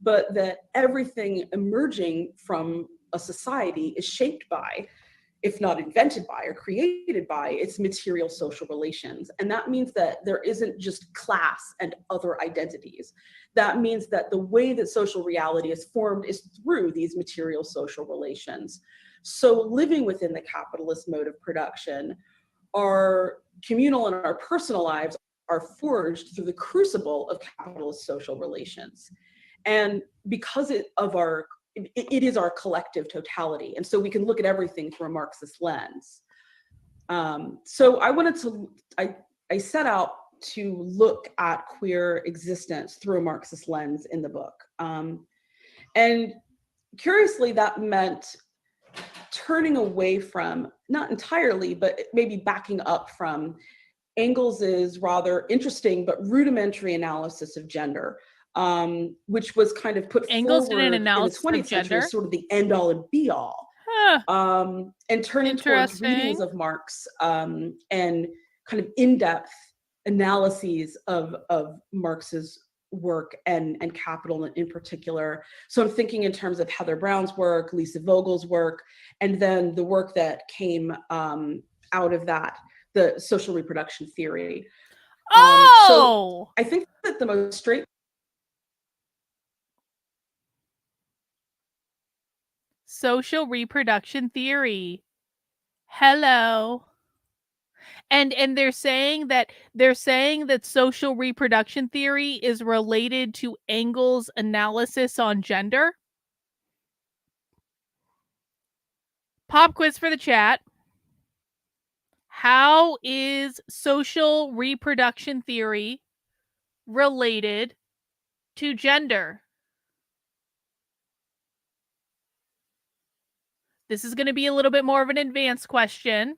but that everything emerging from a society is shaped by, if not invented by or created by, its material social relations. And that means that there isn't just class and other identities. That means that the way that social reality is formed is through these material social relations. So living within the capitalist mode of production, our communal and our personal lives are forged through the crucible of capitalist social relations. And because it is our collective totality. And so we can look at everything through a Marxist lens. So I set out to look at queer existence through a Marxist lens in the book. And curiously, that meant turning away from, not entirely, but maybe backing up from Engels's rather interesting but rudimentary analysis of gender, which was kind of put Engels forward did an in the analysis 20th of century gender. as sort of the end all and be all. And turning towards readings of Marx and kind of in-depth analyses of Marx's work and capital in particular. So I'm thinking in terms of Heather Brown's work, Lisa Vogel's work, and then the work that came out of that, the social reproduction theory. So I think that the most straight social reproduction theory. Hello. And they're saying that social reproduction theory is related to Engels' analysis on gender. Pop quiz for the chat. How is social reproduction theory related to gender? This is going to be a little bit more of an advanced question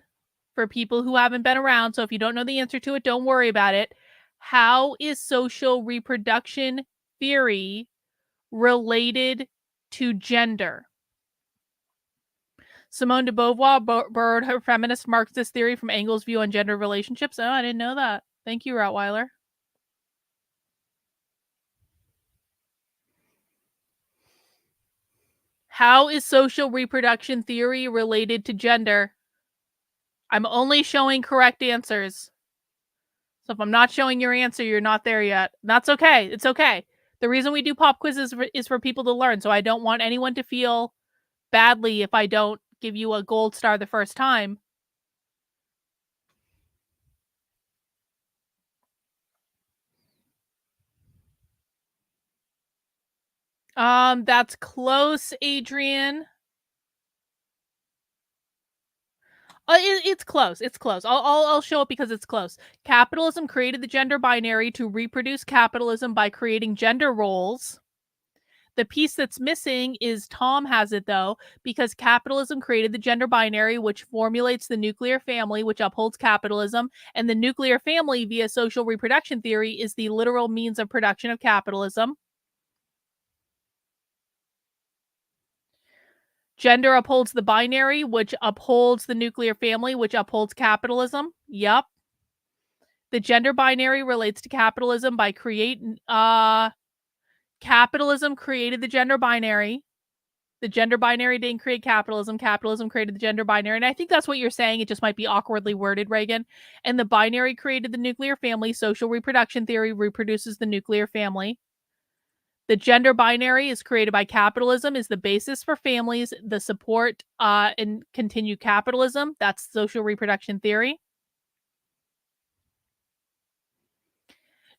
for people who haven't been around. So if you don't know the answer to it, don't worry about it. How is social reproduction theory related to gender? Simone de Beauvoir borrowed her feminist Marxist theory from Engels' view on gender relationships. Oh, I didn't know that. Thank you, Rottweiler. How is social reproduction theory related to gender? I'm only showing correct answers. So if I'm not showing your answer, you're not there yet. That's okay. It's okay. The reason we do pop quizzes is for people to learn. So I don't want anyone to feel badly if I don't give you a gold star the first time. That's close, Adrian. It's close. It's close. I'll show it because it's close. Capitalism created the gender binary to reproduce capitalism by creating gender roles. The piece that's missing is Tom has it, though, because capitalism created the gender binary, which formulates the nuclear family, which upholds capitalism. And the nuclear family, via social reproduction theory, is the literal means of production of capitalism. Gender upholds the binary, which upholds the nuclear family, which upholds capitalism. Yep. The gender binary relates to capitalism by capitalism created the gender binary. The gender binary didn't create capitalism. Capitalism created the gender binary. And I think that's what you're saying. It just might be awkwardly worded, Reagan. And the binary created the nuclear family. Social reproduction theory reproduces the nuclear family. The gender binary is created by capitalism, is the basis for families, the support and continue capitalism. That's social reproduction theory.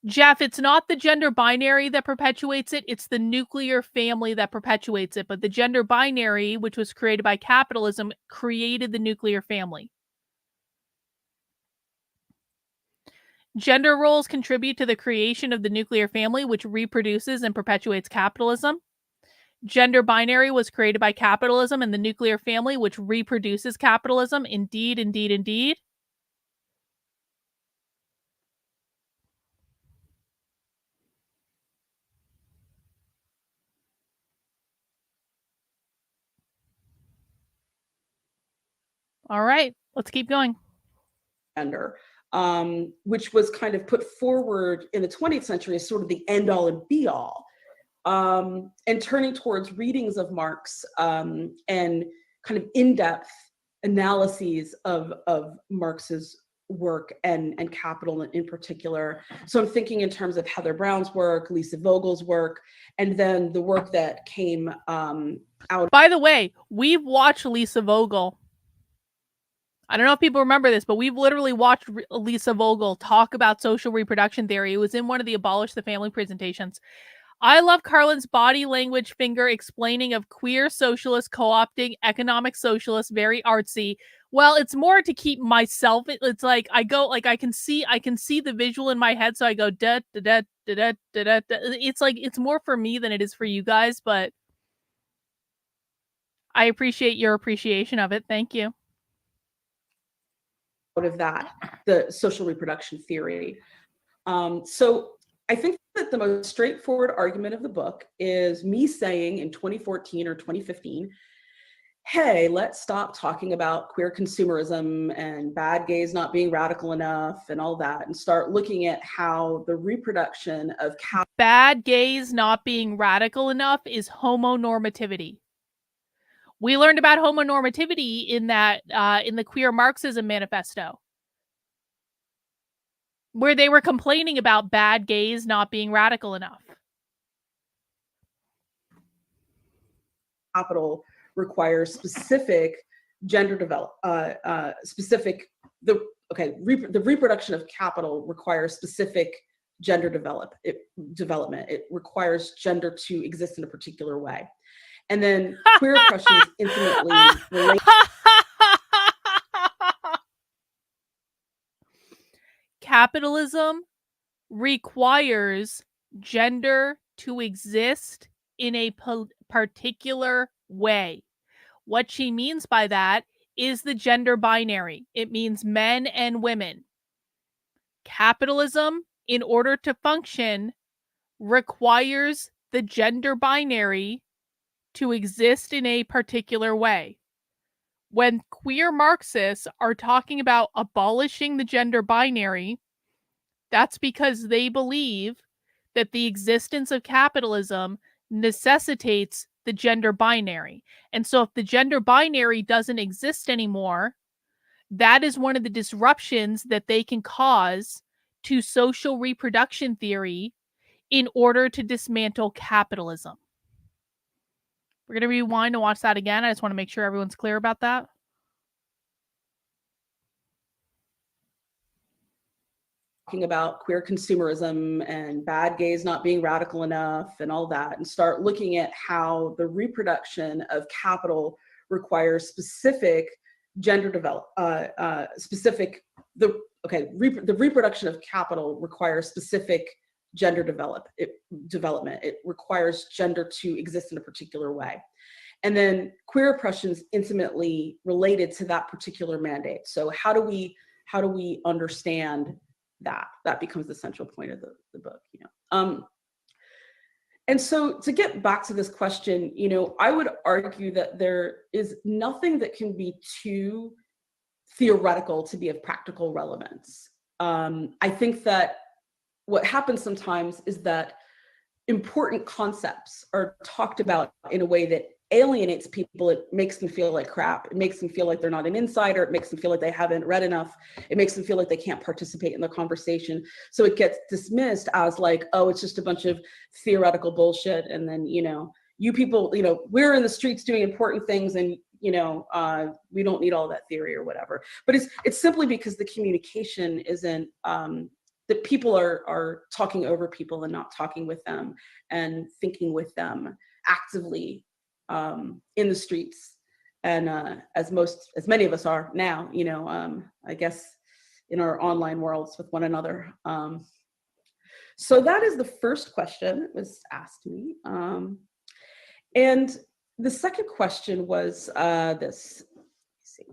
Jeff, it's not the gender binary that perpetuates it. It's the nuclear family that perpetuates it. But the gender binary, which was created by capitalism, created the nuclear family. Gender roles contribute to the creation of the nuclear family, which reproduces and perpetuates capitalism. Gender binary was created by capitalism and the nuclear family, which reproduces capitalism. Indeed, indeed, indeed. All right, let's keep going. Gender. Which was kind of put forward in the 20th century as sort of the end all and be all. And turning towards readings of Marx and kind of in-depth analyses of Marx's work and Capital in particular. So I'm thinking in terms of Heather Brown's work, Lisa Vogel's work, and then the work that came out. By the way, we've watched Lisa Vogel. I don't know if people remember this, but we've literally watched Lisa Vogel talk about social reproduction theory. It was in one of the Abolish the Family presentations. I love Carlin's body language finger explaining of queer socialists co-opting economic socialists, very artsy. Well, it's more to keep myself. It's like I go, like I can see the visual in my head, so I go da da da da da da da. It's like it's more for me than it is for you guys, but I appreciate your appreciation of it. Thank you. Out of that, the social reproduction theory. So I think that the most straightforward argument of the book is me saying in 2014 or 2015, hey, let's stop talking about queer consumerism and bad gays not being radical enough and all that, and start looking at how the reproduction of bad gays not being radical enough is homonormativity. We learned about homonormativity in that in the Queer Marxism Manifesto, where they were complaining about bad gays not being radical enough. Capital requires specific gender the reproduction of capital requires specific gender development. It requires gender to exist in a particular way. And then queer oppression is intimately related. Capitalism requires gender to exist in a particular way. What she means by that is the gender binary. It means men and women. Capitalism, in order to function, requires the gender binary to exist in a particular way. When queer Marxists are talking about abolishing the gender binary, that's because they believe that the existence of capitalism necessitates the gender binary. And so if the gender binary doesn't exist anymore, that is one of the disruptions that they can cause to social reproduction theory in order to dismantle capitalism. We're going to rewind and watch that again. I just want to make sure everyone's clear about that. Talking about queer consumerism and bad gays not being radical enough and all that, and start looking at how the reproduction of capital requires specific the reproduction of capital requires specific gender development. It requires gender to exist in a particular way. And then queer oppression is intimately related to that particular mandate. So how do we understand that? That becomes the central point of the book, you know. And so to get back to this question, you know, I would argue that there is nothing that can be too theoretical to be of practical relevance. I think that what happens sometimes is that important concepts are talked about in a way that alienates people. It makes them feel like crap. It makes them feel like they're not an insider. It makes them feel like they haven't read enough. It makes them feel like they can't participate in the conversation. So it gets dismissed as like, oh, it's just a bunch of theoretical bullshit. And then, you know, you people, you know, we're in the streets doing important things, and, you know, we don't need all that theory or whatever. But it's simply because the communication isn't, that people are talking over people and not talking with them and thinking with them actively in the streets, and as many of us are now, you know, I guess in our online worlds with one another. So that is the first question that was asked me. And the second question was this. Let's see.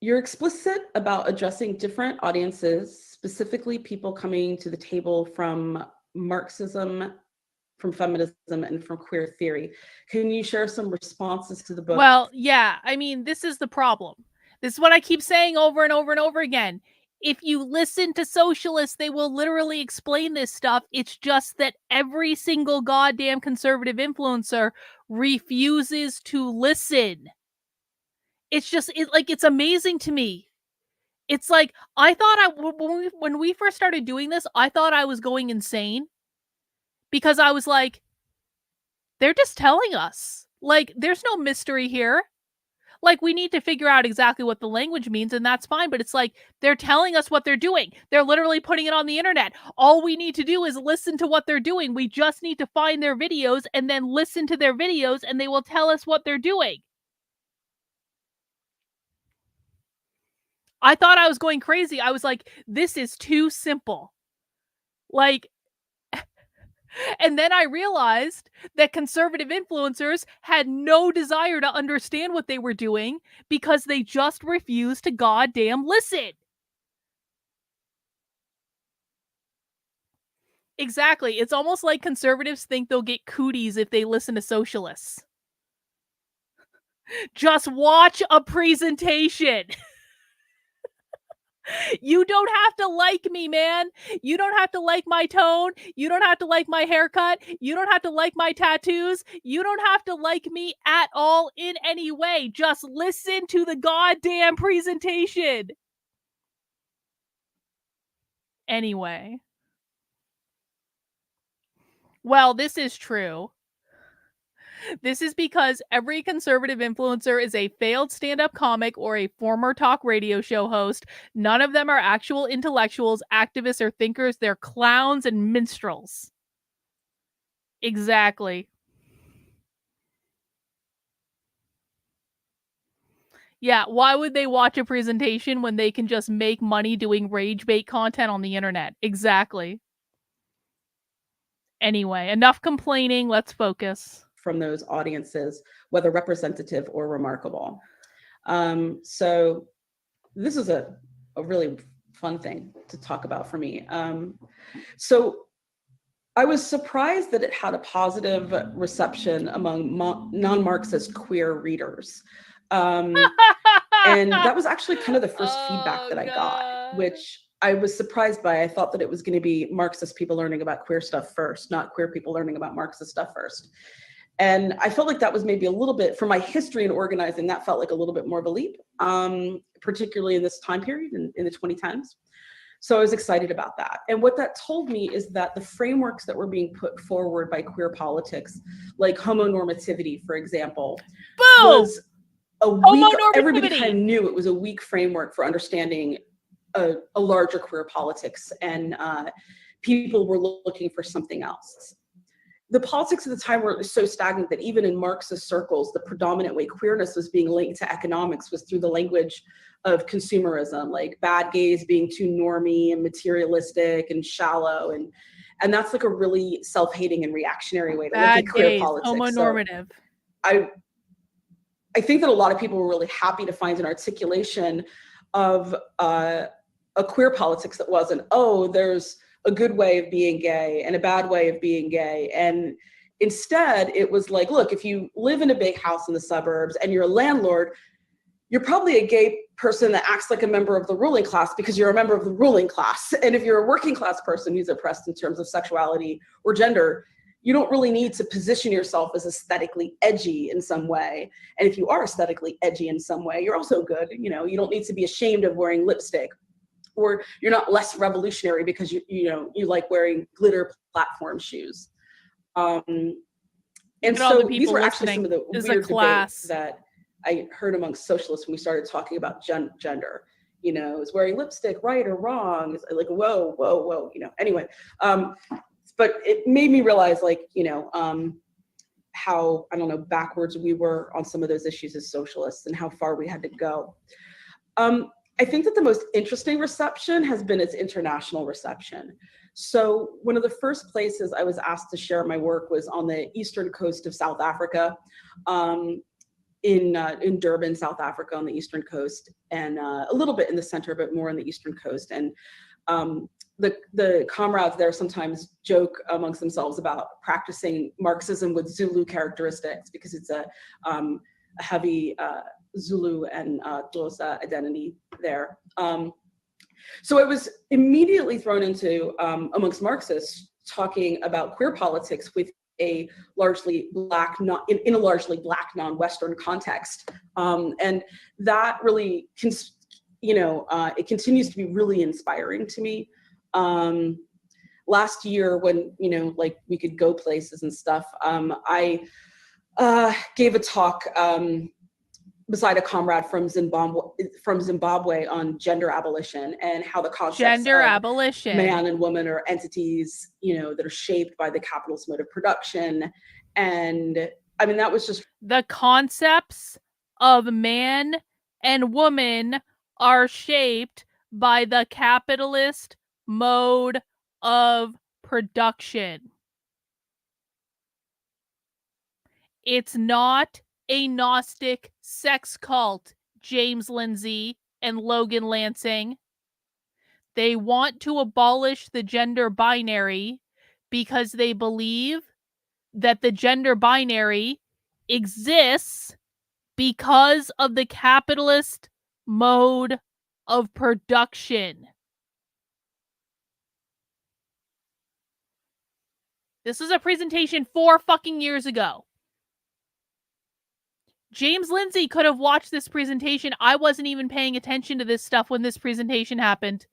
You're explicit about addressing different audiences, specifically people coming to the table from Marxism, from feminism, and from queer theory. Can you share some responses to the book? Well, yeah, I mean, this is the problem. This is what I keep saying over and over and over again. If you listen to socialists, they will literally explain this stuff. It's just that every single goddamn conservative influencer refuses to listen. It's just, it's amazing to me. It's like, I thought when we first started doing this, I thought I was going insane. Because I was like, they're just telling us. Like, there's no mystery here. Like, we need to figure out exactly what the language means, and that's fine. But it's like, they're telling us what they're doing. They're literally putting it on the internet. All we need to do is listen to what they're doing. We just need to find their videos and then listen to their videos, and they will tell us what they're doing. I thought I was going crazy. I was like, this is too simple. Like, and then I realized that conservative influencers had no desire to understand what they were doing because they just refused to goddamn listen. Exactly. It's almost like conservatives think they'll get cooties if they listen to socialists. Just watch a presentation. You don't have to like me, man. You don't have to like my tone. You don't have to like my haircut. You don't have to like my tattoos. You don't have to like me at all in any way. Just listen to the goddamn presentation. Anyway. Well, this is true. This is because every conservative influencer is a failed stand-up comic or a former talk radio show host. None of them are actual intellectuals, activists, or thinkers. They're clowns and minstrels. Exactly. Yeah, why would they watch a presentation when they can just make money doing rage bait content on the internet? Exactly. Anyway, enough complaining. Let's focus. From those audiences, whether representative or remarkable. So this is a really fun thing to talk about for me. So I was surprised that it had a positive reception among non-Marxist queer readers. And that was actually kind of the first feedback that I got, which I was surprised by. I thought that it was going to be Marxist people learning about queer stuff first, not queer people learning about Marxist stuff first. And I felt like that was maybe a little bit, for my history in organizing, that felt like a little bit more of a leap, particularly in this time period in the 2010s. So I was excited about that. And what that told me is that the frameworks that were being put forward by queer politics, like homonormativity, for example, was a weak, everybody kind of knew it was a weak framework for understanding a larger queer politics, and people were looking for something else. the politics at the time were so stagnant that even in Marxist circles, the predominant way queerness was being linked to economics was through the language of consumerism, like bad gays being too normie and materialistic and shallow. And that's like a really self-hating and reactionary way to look at queer gays, politics. homonormative. So I think that a lot of people were really happy to find an articulation of a queer politics that wasn't, oh, there's a good way of being gay and a bad way of being gay. And instead, it was like, look, if you live in a big house in the suburbs and you're a landlord, you're probably a gay person that acts like a member of the ruling class because you're a member of the ruling class. And if you're a working class person who's oppressed in terms of sexuality or gender, you don't really need to position yourself as aesthetically edgy in some way. And if you are aesthetically edgy in some way, you're also good. You know, you don't need to be ashamed of wearing lipstick, or you're not less revolutionary because you like wearing glitter platform shoes. And so these were actually some of the weird debates that I heard amongst socialists when we started talking about gender. You know, is wearing lipstick right or wrong? It's like, whoa, you know, anyway. But it made me realize, like, you know, how, I don't know, backwards we were on some of those issues as socialists and how far we had to go. I think that the most interesting reception has been its international reception. So one of the first places I was asked to share my work was on the eastern coast of South Africa, in Durban, South Africa, on the eastern coast, and a little bit in the center, but more on the eastern coast. And the comrades there sometimes joke amongst themselves about practicing Marxism with Zulu characteristics because it's a heavy Zulu and Xhosa identity there. So I was immediately thrown into, amongst Marxists, talking about queer politics with a largely black, in a largely black non-Western context. And that really, it continues to be really inspiring to me. Last year when, like we could go places and stuff, I gave a talk beside a comrade from Zimbabwe on gender abolition and how the concepts of man and woman are entities, that are shaped by the capitalist mode of production. And I mean, that was just the concepts of man and woman are shaped by the capitalist mode of production. It's not a Gnostic sex cult, James Lindsay and Logan Lansing. They want to abolish the gender binary because they believe that the gender binary exists because of the capitalist mode of production. This is a presentation 4 fucking years ago. James Lindsay could have watched this presentation. I wasn't even paying attention to this stuff when this presentation happened.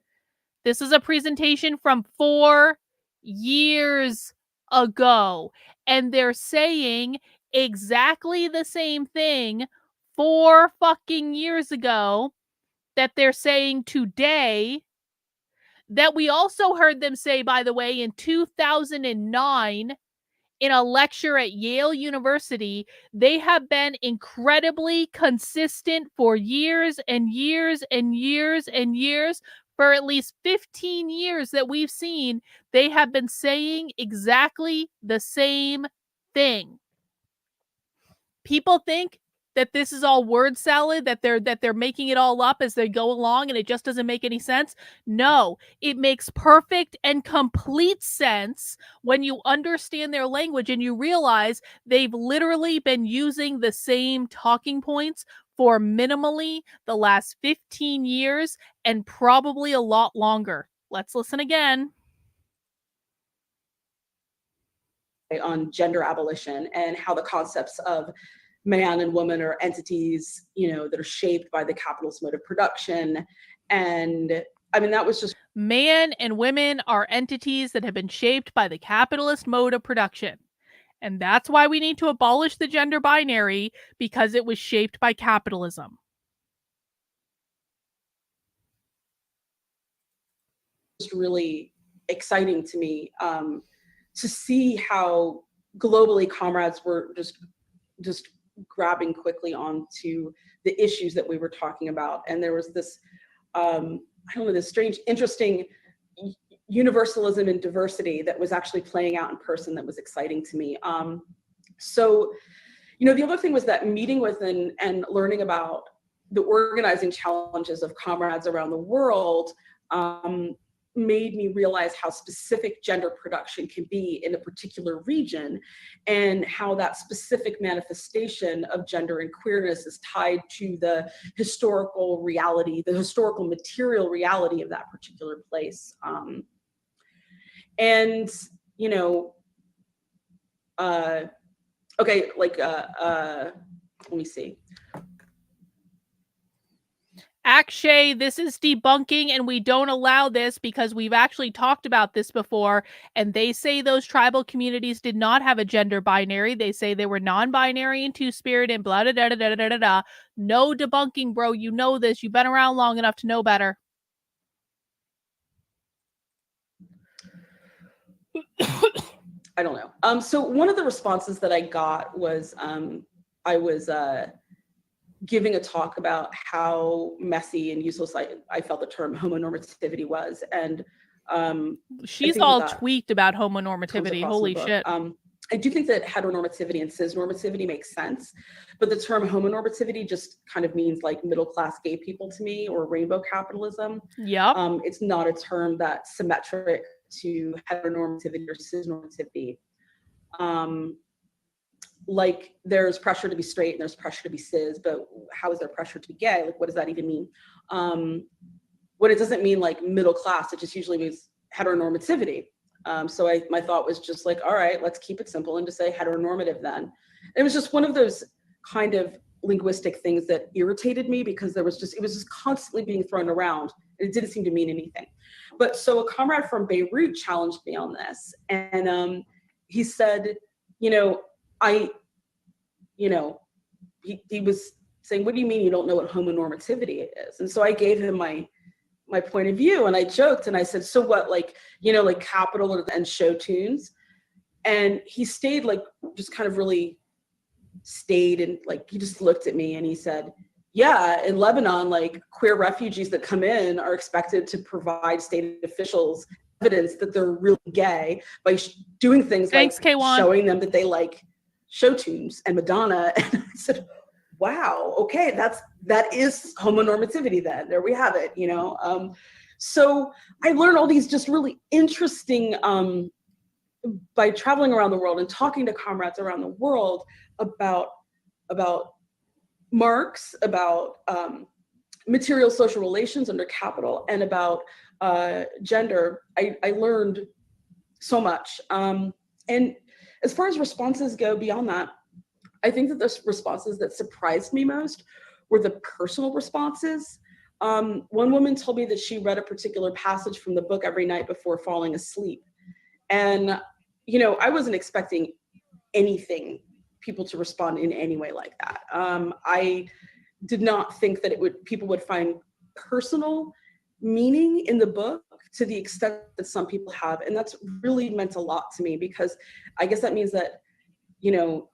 This is a presentation from 4 years ago. And they're saying exactly the same thing 4 fucking years ago that they're saying today, that we also heard them say, by the way, in 2009, in a lecture at Yale University. They have been incredibly consistent for years and years and years and years. For at least 15 years that we've seen, they have been saying exactly the same thing. People think that this is all word salad, that they're making it all up as they go along and it just doesn't make any sense. No, it makes perfect and complete sense when you understand their language and you realize they've literally been using the same talking points for minimally the last 15 years and probably a lot longer. Let's listen again. On gender abolition and how the concepts of man and woman are entities, that are shaped by the capitalist mode of production. And I mean, that was just... Man and women are entities that have been shaped by the capitalist mode of production. And that's why we need to abolish the gender binary, because it was shaped by capitalism. It's really exciting to me to see how globally, comrades were just grabbing quickly onto the issues that we were talking about. And there was this, I don't know, this strange, interesting universalism and diversity that was actually playing out in person that was exciting to me. So, you know, the other thing was that meeting with and learning about the organizing challenges of comrades around the world made me realize how specific gender production can be in a particular region, and how that specific manifestation of gender and queerness is tied to the historical reality, the historical material reality of that particular place. And, you know, okay, like, let me see. Akshay, this is debunking, and we don't allow this because we've actually talked about this before, and they say those tribal communities did not have a gender binary. They say they were non-binary and two-spirit and blah, da, da, da, da, da, da, da. No debunking, bro. You know this. You've been around long enough to know better. I don't know. So one of the responses that I got was, I was giving a talk about how messy and useless I felt the term homonormativity was. And she's all tweaked about homonormativity. Holy shit. I do think that heteronormativity and cisnormativity makes sense, but the term homonormativity just kind of means like middle-class gay people to me, or rainbow capitalism. Yeah. It's not a term that's symmetric to heteronormativity or cisnormativity. Like there's pressure to be straight and there's pressure to be cis, but how is there pressure to be gay? Like, what does that even mean? What it doesn't mean like middle class, it just usually means heteronormativity. So my thought was just like, all right, let's keep it simple and just say heteronormative then. And it was just one of those kind of linguistic things that irritated me, because it was just constantly being thrown around. It didn't seem to mean anything. But so a comrade from Beirut challenged me on this, and he said, you know, he was saying, what do you mean you don't know what homonormativity is? And so I gave him my point of view, and I joked and I said, so what, like, you know, like capital and show tunes? And he stayed, like, just kind of really stayed, and like he just looked at me and he said, yeah, in Lebanon, like queer refugees that come in are expected to provide state officials evidence that they're really gay by doing things like K1. showing them that they like show tunes and Madonna. And I said, wow, okay, that is homonormativity then. There we have it, you know? So I learned all these just really interesting, by traveling around the world and talking to comrades around the world about Marx, about material social relations under capital, and about gender. I learned so much. And as far as responses go beyond that, I think that the responses that surprised me most were the personal responses. One woman told me that she read a particular passage from the book every night before falling asleep. And, you know, I wasn't expecting people to respond in any way like that. I did not think that people would find personal meaning in the book to the extent that some people have. And that's really meant a lot to me, because I guess that means that, you know,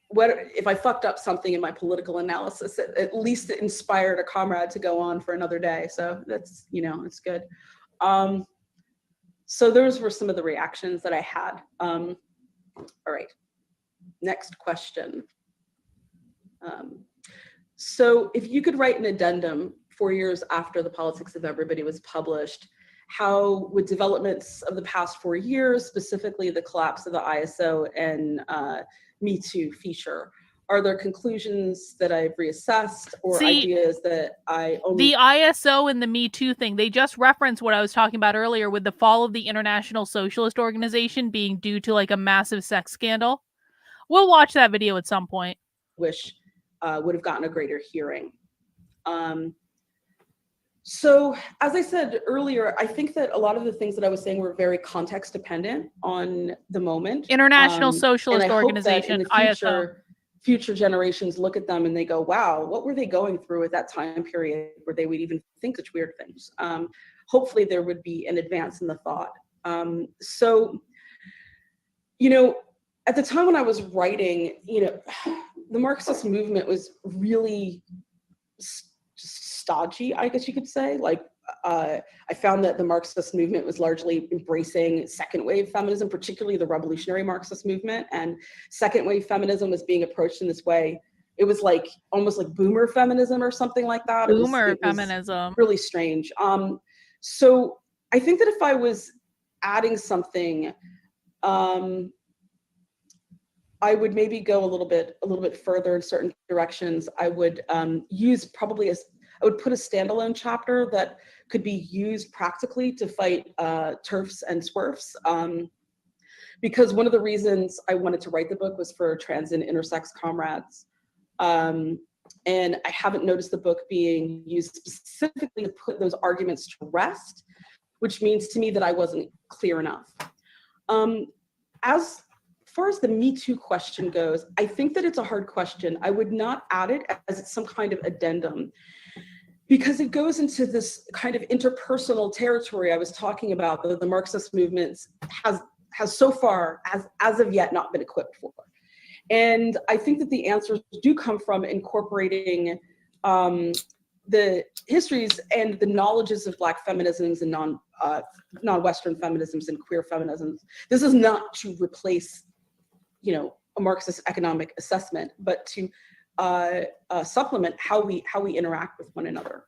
what if I fucked up something in my political analysis, at least it inspired a comrade to go on for another day. So that's, you know, it's good. So those were some of the reactions that I had. All right, next question. So if you could write an addendum 4 years after The Politics of Everybody was published, how would developments of the past 4 years, specifically the collapse of the ISO and Me Too feature? Are there conclusions that I've reassessed, or ideas that I only... The ISO and the Me Too thing, they just reference what I was talking about earlier with the fall of the International Socialist Organization being due to like a massive sex scandal. We'll watch that video at some point. Wish would have gotten a greater hearing. So as I said earlier, I think that a lot of the things that I was saying were very context dependent on the moment. International Socialist Organization, in the future generations look at them and they go, wow, what were they going through at that time period where they would even think such weird things? Hopefully there would be an advance in the thought. So, you know, at the time when I was writing, the Marxist movement was really stodgy, I guess you could say. Like, I found that the Marxist movement was largely embracing second wave feminism, particularly the revolutionary Marxist movement. And second wave feminism was being approached in this way. It was like almost like boomer feminism or something like that. Boomer it was feminism. Really strange. So I think that if I was adding something, I would maybe go a little bit further in certain directions. I would use I would put a standalone chapter that could be used practically to fight TERFs and SWERFs. Because one of the reasons I wanted to write the book was for trans and intersex comrades. And I haven't noticed the book being used specifically to put those arguments to rest, which means to me that I wasn't clear enough. As far as the Me Too question goes, I think that it's a hard question. I would not add it as some kind of addendum, because it goes into this kind of interpersonal territory I was talking about that the Marxist movement has so far, as of yet, not been equipped for. And I think that the answers do come from incorporating the histories and the knowledges of Black feminisms and non-Western feminisms and queer feminisms. This is not to replace, a Marxist economic assessment, but to supplement how we interact with one another.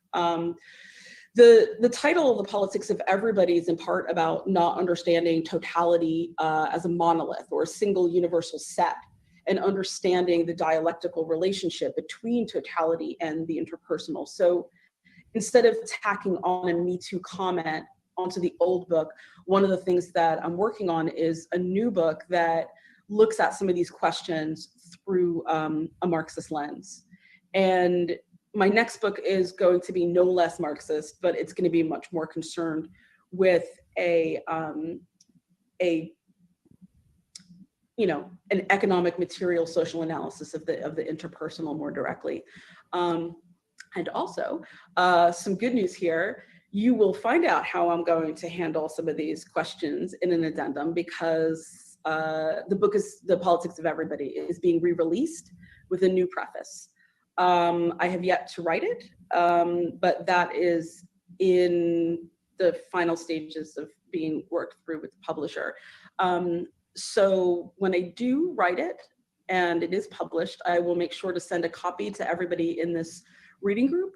The title of The Politics of Everybody is in part about not understanding totality as a monolith or a single universal set, and understanding the dialectical relationship between totality and the interpersonal. So instead of tacking on a Me Too comment onto the old book, one of the things that I'm working on is a new book that looks at some of these questions through a Marxist lens. And my next book is going to be no less Marxist, but it's going to be much more concerned with an economic, material, social analysis of the interpersonal more directly. And also, some good news here. You will find out how I'm going to handle some of these questions in an addendum, because the book is The Politics of Everybody is being re-released with a new preface. I have yet to write it, but that is in the final stages of being worked through with the publisher. So when I do write it and it is published, I will make sure to send a copy to everybody in this reading group,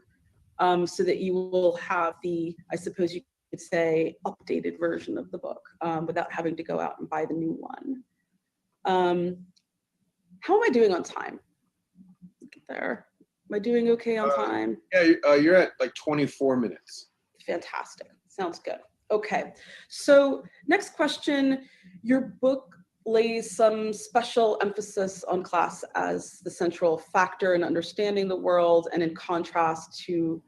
so that you will have the, I suppose you could say, updated version of the book without having to go out and buy the new one. How am I doing on time? There. Am I doing okay on time? Yeah, you're at like 24 minutes. Fantastic. Sounds good. Okay. So next question. Your book lays some special emphasis on class as the central factor in understanding the world, and in contrast to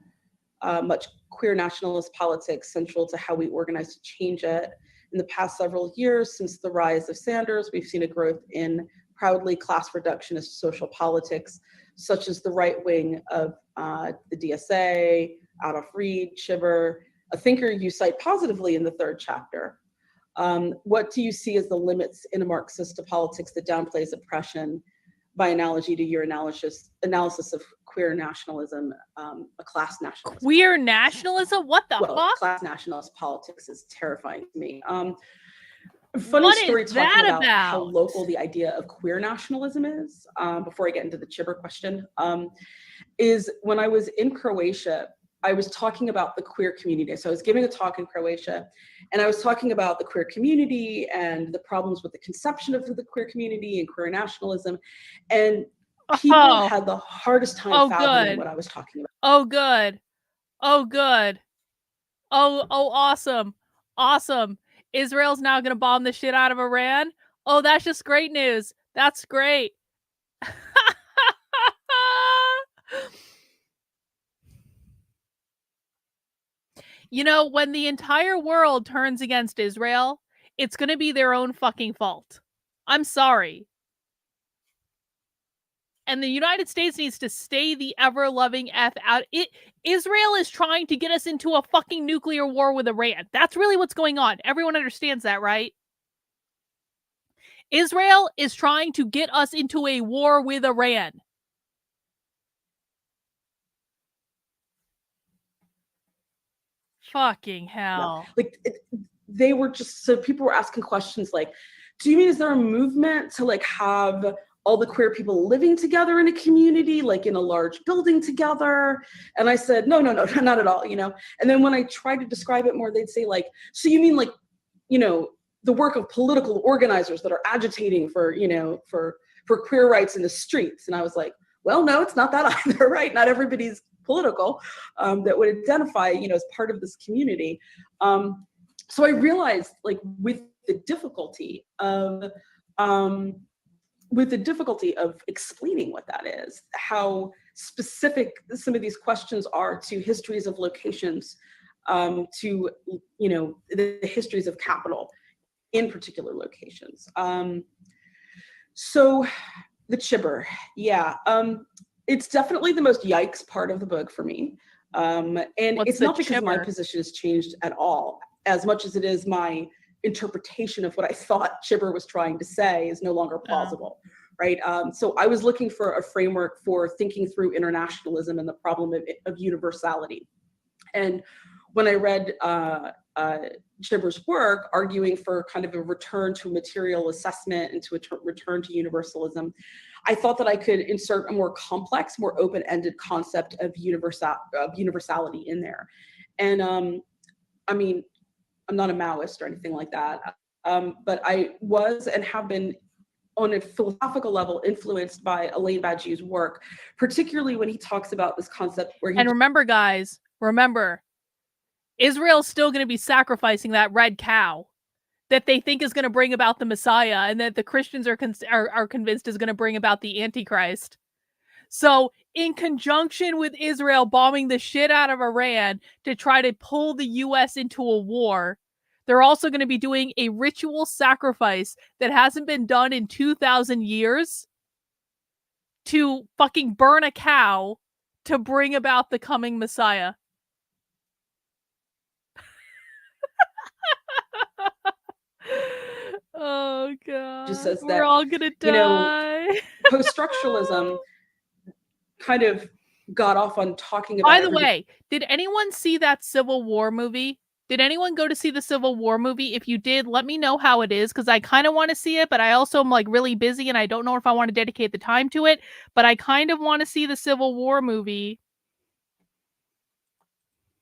much queer nationalist politics central to how we organize to change it. In the past several years, since the rise of Sanders, we've seen a growth in proudly class reductionist social politics, such as the right wing of the DSA, Adolf Reed, Shiver, a thinker you cite positively in the third chapter. What do you see as the limits in a Marxist politics that downplays oppression, by analogy to your analysis of queer nationalism, a class nationalism? Queer nationalism? What the fuck? Class nationalist politics is terrifying to me. Funny story talking about how local the idea of queer nationalism is, before I get into the Chibber question, is when I was in Croatia, I was talking about the queer community. So I was giving a talk in Croatia, and I was talking about the queer community and the problems with the conception of the queer community and queer nationalism. And people had the hardest time fathoming what I was talking about. Oh, good. Oh, good. Oh, awesome. Awesome. Israel's now going to bomb the shit out of Iran. Oh, that's just great news. That's great. When the entire world turns against Israel, it's going to be their own fucking fault. I'm sorry. And the United States needs to stay the ever-loving F out. Israel is trying to get us into a fucking nuclear war with Iran. That's really what's going on. Everyone understands that, right? Israel is trying to get us into a war with Iran. Fucking hell. Like they were just, so people were asking questions like, do you mean, is there a movement to like have all the queer people living together in a community, like in a large building together? And I said, no, not at all, you know? And then when I tried to describe it more, they'd say like, so you mean like, you know, the work of political organizers that are agitating for, you know, for queer rights in the streets? And I was like, well, no, it's not that either, right? Not everybody's political that would identify, you know, as part of this community. So I realized, like, with the difficulty of explaining what that is, how specific some of these questions are to histories of locations, to, you know, the histories of capital in particular locations. So the chibber, yeah. It's definitely the most yikes part of the book for me. And it's not because my position has changed at all, as much as it is my interpretation of what I thought chibber was trying to say is no longer plausible, right? So I was looking for a framework for thinking through internationalism and the problem of universality. And when I read Chibber's work, arguing for kind of a return to material assessment and to a return to universalism, I thought that I could insert a more complex, more open-ended concept of universality in there. And I mean, I'm not a Maoist or anything like that, but I was and have been on a philosophical level influenced by Elaine Badiou's work, particularly when he talks about this concept where he— And remember, guys, Israel's still going to be sacrificing that red cow that they think is going to bring about the Messiah, and that the Christians are convinced is going to bring about the Antichrist. So in conjunction with Israel bombing the shit out of Iran to try to pull the US into a war, they're also going to be doing a ritual sacrifice that hasn't been done in 2,000 years to fucking burn a cow to bring about the coming Messiah. Oh god, just says that we're all gonna die. You know, post-structuralism kind of got off on talking about— By the way, did anyone see that Civil War movie? Did anyone go to see the Civil War movie? If you did, let me know how it is, because I kind of want to see it, but I also am like really busy and I don't know if I want to dedicate the time to it, but I kind of want to see the Civil War movie.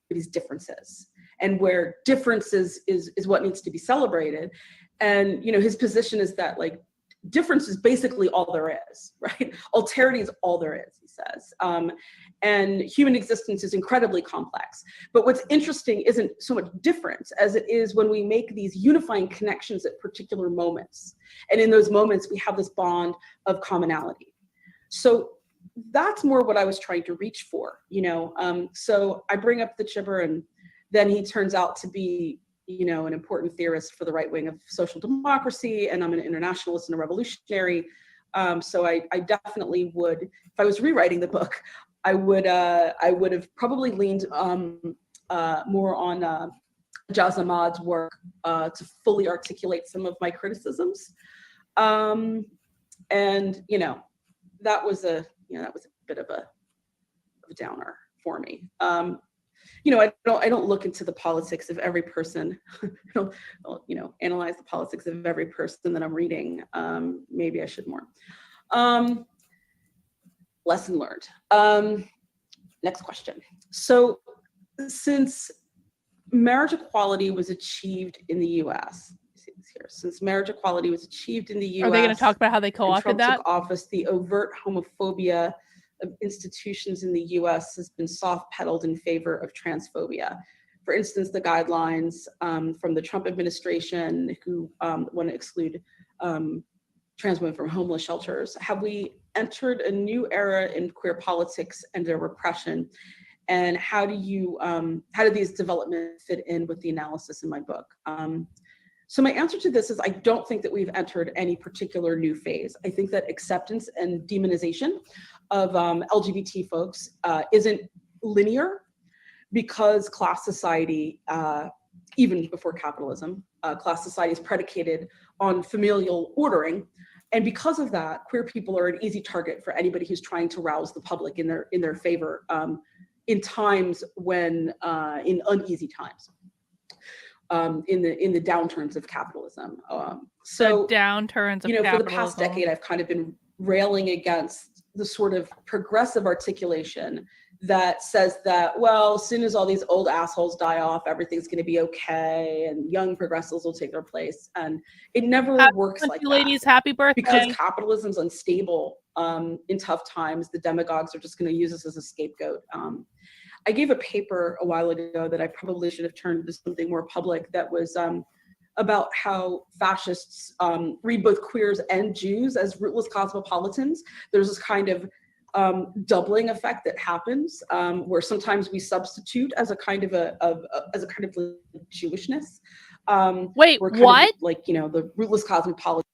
These differences, and where differences is what needs to be celebrated. And, you know, his position is that, like, difference is basically all there is, right? Alterity is all there is, he says. And human existence is incredibly complex. But what's interesting isn't so much difference as it is when we make these unifying connections at particular moments. And in those moments, we have this bond of commonality. So that's more what I was trying to reach for, you know? So I bring up the chibber, and then he turns out to be, you know, an important theorist for the right wing of social democracy, and I'm an internationalist and a revolutionary. So I definitely would, if I was rewriting the book, I would have probably leaned more on Jaz Ahmad's work to fully articulate some of my criticisms. And, you know, that was a bit of a downer for me. You know, I don't look into the politics of every person. I don't, you know, analyze the politics of every person that I'm reading. Maybe I should more. Lesson learned. Next question. So, since marriage equality was achieved in the U.S., see this here. Since marriage equality was achieved in the U.S., are they going to talk about how they co-opted that? Took office, the overt homophobia of institutions in the US has been soft-pedaled in favor of transphobia. For instance, the guidelines from the Trump administration, who want to exclude trans women from homeless shelters. Have we entered a new era in queer politics and their repression? And how do these developments fit in with the analysis in my book? So my answer to this is I don't think that we've entered any particular new phase. I think that acceptance and demonization of LGBT folks isn't linear, because class society, even before capitalism, class society is predicated on familial ordering. And because of that, queer people are an easy target for anybody who's trying to rouse the public in their favor in times when, in uneasy times, in the downturns of capitalism. So the downturns of capitalism. For the past decade, I've kind of been railing against the sort of progressive articulation that says that, well, as soon as all these old assholes die off, everything's going to be okay, and young progressives will take their place. And it never works like that. Ladies, happy birthday. Because capitalism's unstable in tough times, the demagogues are just going to use us as a scapegoat. I gave a paper a while ago that I probably should have turned into something more public, that was about how fascists read both queers and Jews as rootless cosmopolitans. There's this kind of doubling effect that happens, where sometimes we substitute as a kind of Jewishness. Wait, what? The rootless cosmopolitan.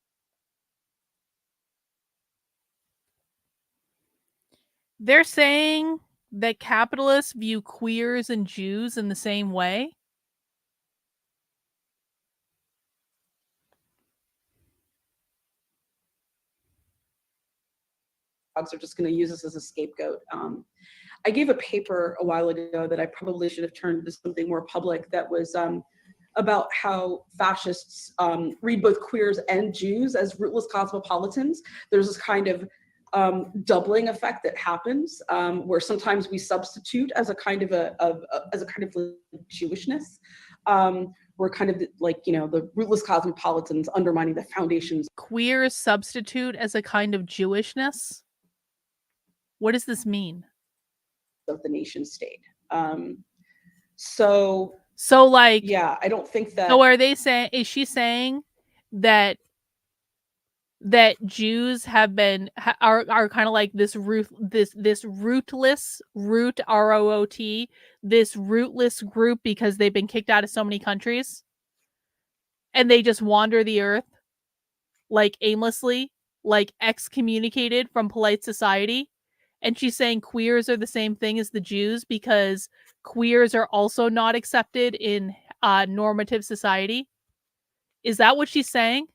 They're saying that capitalists view queers and Jews in the same way? Are just going to use us as a scapegoat. I gave a paper a while ago that I probably should have turned into something more public, that was about how fascists read both queers and Jews as rootless cosmopolitans. There's this kind of doubling effect that happens, where sometimes we substitute as a kind of Jewishness. We're kind of the rootless cosmopolitans undermining the foundations. Queers substitute as a kind of Jewishness? What does this mean? Of the nation state. So yeah, I don't think that. So are they saying? Is she saying that Jews have been are kind of like this rootless ROOT, this rootless group, because they've been kicked out of so many countries, and they just wander the earth like aimlessly, like excommunicated from polite society? And she's saying queers are the same thing as the Jews because queers are also not accepted in normative society. Is that what she's saying?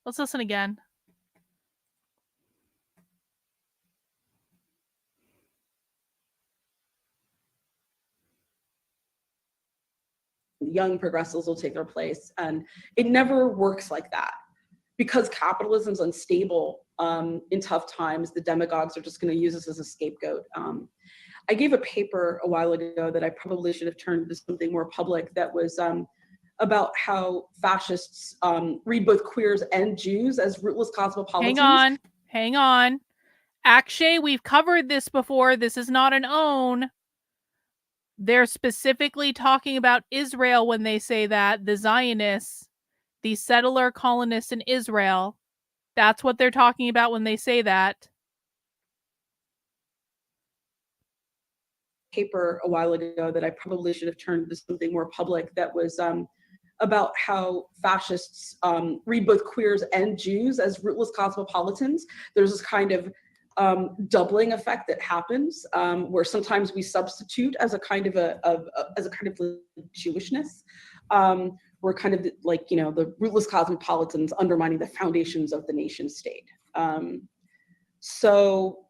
Let's listen again. Young progressives will take their place, and it never works like that. Because capitalism's unstable in tough times, the demagogues are just going to use us as a scapegoat. I gave a paper a while ago that I probably should have turned into something more public, that was about how fascists read both queers and Jews as rootless cosmopolitans. Hang on. Akshay, we've covered this before. This is not an own. They're specifically talking about Israel when they say that, the Zionists, the settler colonists in Israel. That's what they're talking about when they say that. Paper a while ago that I probably should have turned into something more public, that was about how fascists read both queers and Jews as rootless cosmopolitans. There's this kind of doubling effect that happens, where sometimes we substitute as a kind of Jewishness. We're kind of the rootless cosmopolitans undermining the foundations of the nation state. So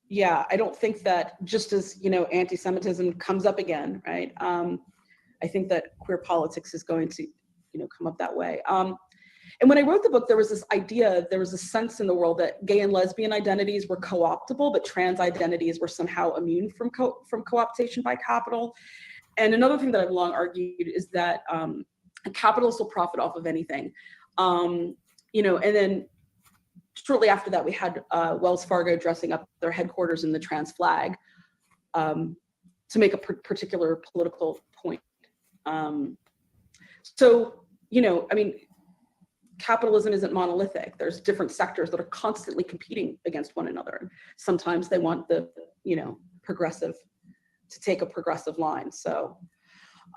yeah, I don't think that, just as anti-Semitism comes up again, right? I think that queer politics is going to come up that way. And when I wrote the book, there was this idea, there was a sense in the world that gay and lesbian identities were co-optable, but trans identities were somehow immune from co-optation by capital. And another thing that I've long argued is that capitalists will profit off of anything. And then shortly after that, we had Wells Fargo dressing up their headquarters in the trans flag to make a particular political point. Capitalism isn't monolithic. There's different sectors that are constantly competing against one another. Sometimes they want the, progressive to take a progressive line. So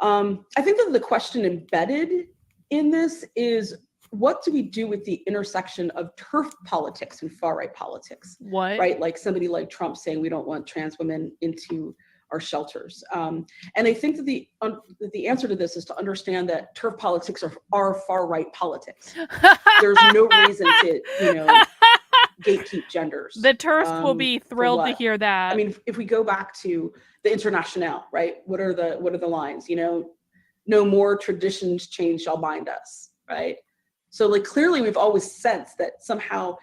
I think that the question embedded in this is, what do we do with the intersection of turf politics and far-right politics? What? Right? Like somebody like Trump saying we don't want trans women into our shelters. And I think that the answer to this is to understand that turf politics are far-right politics. There's no reason to, gatekeep genders. The TERFs will be thrilled to hear that. I mean, if we go back to the Internationale, right? What are the lines? No more traditions change shall bind us, right? So like clearly we've always sensed that somehow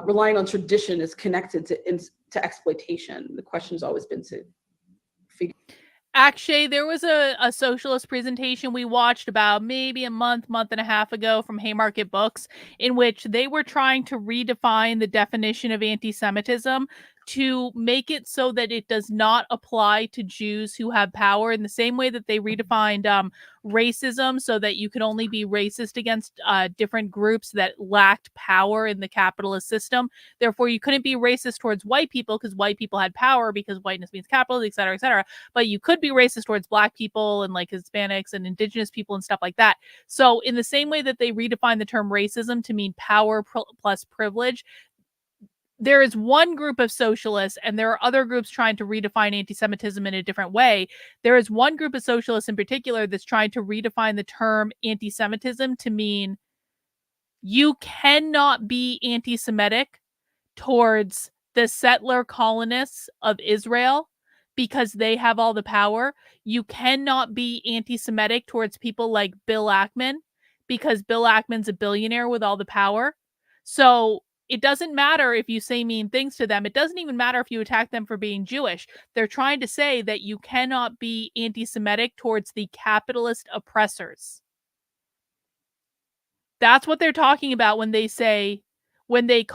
relying on tradition is connected to exploitation. The question has always been to figure. Akshay, there was a socialist presentation we watched about maybe a month and a half ago from Haymarket Books, in which they were trying to redefine the definition of anti-Semitism to make it so that it does not apply to Jews who have power, in the same way that they redefined racism, so that you could only be racist against different groups that lacked power in the capitalist system. Therefore, you couldn't be racist towards white people because white people had power, because whiteness means capitalism, et cetera, et cetera. But you could be racist towards Black people and like Hispanics and indigenous people and stuff like that. So in the same way that they redefined the term racism to mean power plus privilege, there is one group of socialists, and there are other groups trying to redefine anti-Semitism in a different way. There is one group of socialists in particular that's trying to redefine the term anti-Semitism to mean you cannot be anti-Semitic towards the settler colonists of Israel because they have all the power. You cannot be anti-Semitic towards people like Bill Ackman because Bill Ackman's a billionaire with all the power. So it doesn't matter if you say mean things to them. It doesn't even matter if you attack them for being Jewish. They're trying to say that you cannot be anti-Semitic towards the capitalist oppressors. That's what they're talking about when they say, when they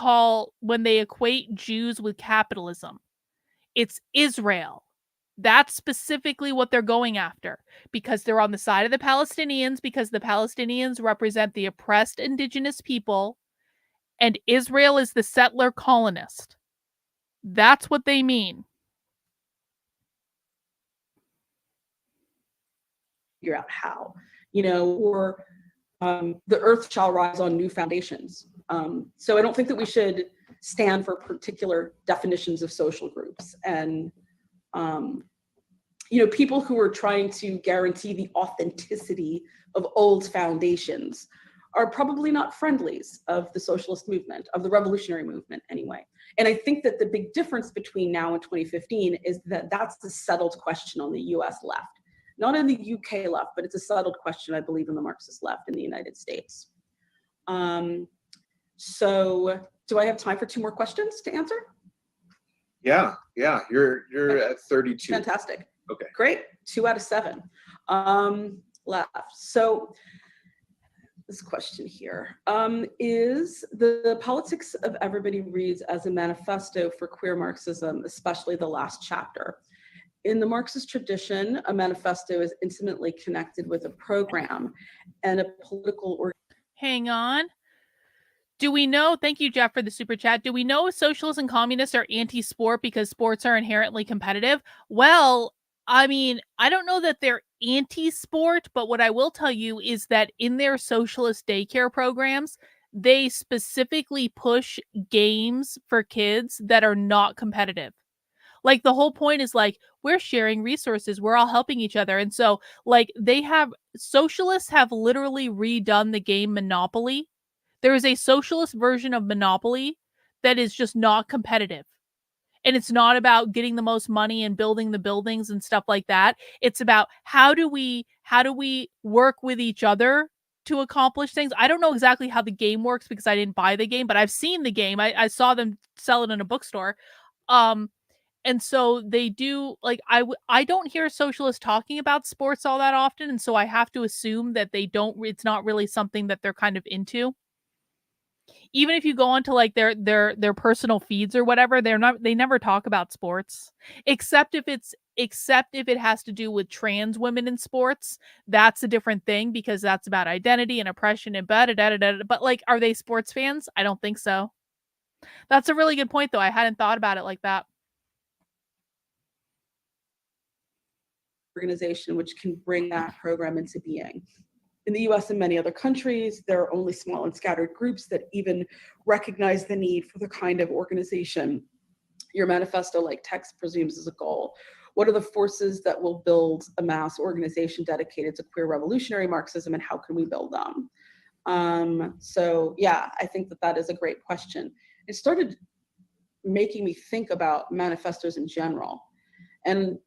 equate Jews with capitalism. It's Israel. That's specifically what they're going after, because they're on the side of the Palestinians, because the Palestinians represent the oppressed indigenous people, and Israel is the settler colonist. That's what they mean. Figure out how, or the earth shall rise on new foundations. So I don't think that we should stand for particular definitions of social groups. And, people who are trying to guarantee the authenticity of old foundations are probably not friendlies of the socialist movement, of the revolutionary movement anyway. And I think that the big difference between now and 2015 is that that's the settled question on the US left. Not in the UK left, but it's a settled question, I believe, in the Marxist left in the United States. So do I have time for 2 more questions to answer? Yeah. You're at 32. Fantastic. Okay. Great. 2 out of 7 left. So this question here is the politics of everybody reads as a manifesto for queer Marxism, especially the last chapter. In the Marxist tradition, a manifesto is intimately connected with a program and a political Hang on. Do we know, thank you, Jeff, for the super chat. Do we know socialists and communists are anti-sport because sports are inherently competitive? Well, I mean, I don't know that they're anti-sport, but what I will tell you is that in their socialist daycare programs, they specifically push games for kids that are not competitive. Like, the whole point is like, we're sharing resources, we're all helping each other. And so like socialists have literally redone the game Monopoly. There is a socialist version of Monopoly that is just not competitive. And it's not about getting the most money and building the buildings and stuff like that. It's about how do we work with each other to accomplish things. I don't know exactly how the game works because I didn't buy the game, but I've seen the game. I saw them sell it in a bookstore. And so they do, like, I don't hear socialists talking about sports all that often. And so I have to assume that it's not really something that they're kind of into. Even if you go onto like their personal feeds or whatever, they never talk about sports, except if it has to do with trans women in sports. That's a different thing because that's about identity and oppression and but like, are they sports fans? I don't think so. That's a really good point though. I hadn't thought about it like that. Organization which can bring that program into being. In the US and many other countries, there are only small and scattered groups that even recognize the need for the kind of organization your manifesto like text presumes is a goal. What are the forces that will build a mass organization dedicated to queer revolutionary Marxism, and how can we build them? So yeah, I think that that is a great question. It started making me think about manifestos in general. And,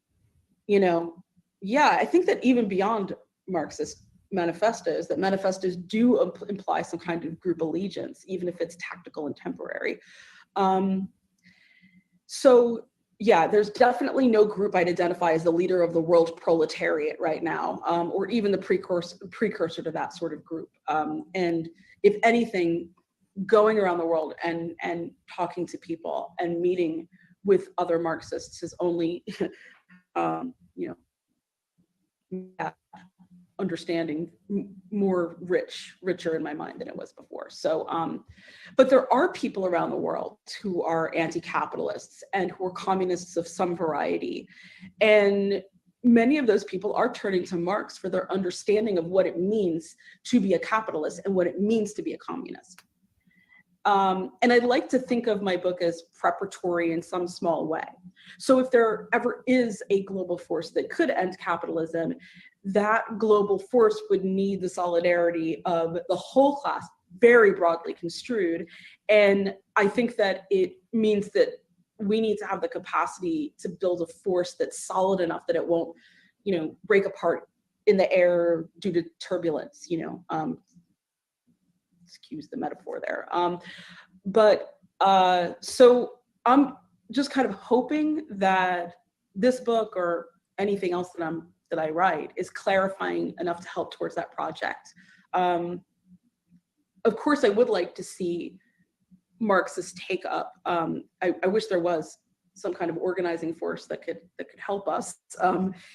you know, yeah, I think that even beyond Marxist manifestos, that manifestos do imply some kind of group allegiance, even if it's tactical and temporary. So yeah, there's definitely no group I'd identify as the leader of the world proletariat right now, or even the precursor to that sort of group. And if anything, going around the world and talking to people and meeting with other Marxists is only, you know, understanding more richer in my mind than it was before. So, but there are people around the world who are anti-capitalists and who are communists of some variety. And many of those people are turning to Marx for their understanding of what it means to be a capitalist and what it means to be a communist. And I'd like to think of my book as preparatory in some small way. So if there ever is a global force that could end capitalism, that global force would need the solidarity of the whole class, very broadly construed. And I think that it means that we need to have the capacity to build a force that's solid enough that it won't, you know, break apart in the air due to turbulence, you know, excuse the metaphor there. So I'm just kind of hoping that this book or anything else that I write is clarifying enough to help towards that project. Of course, I would like to see Marxists take up. I wish there was some kind of organizing force that could help us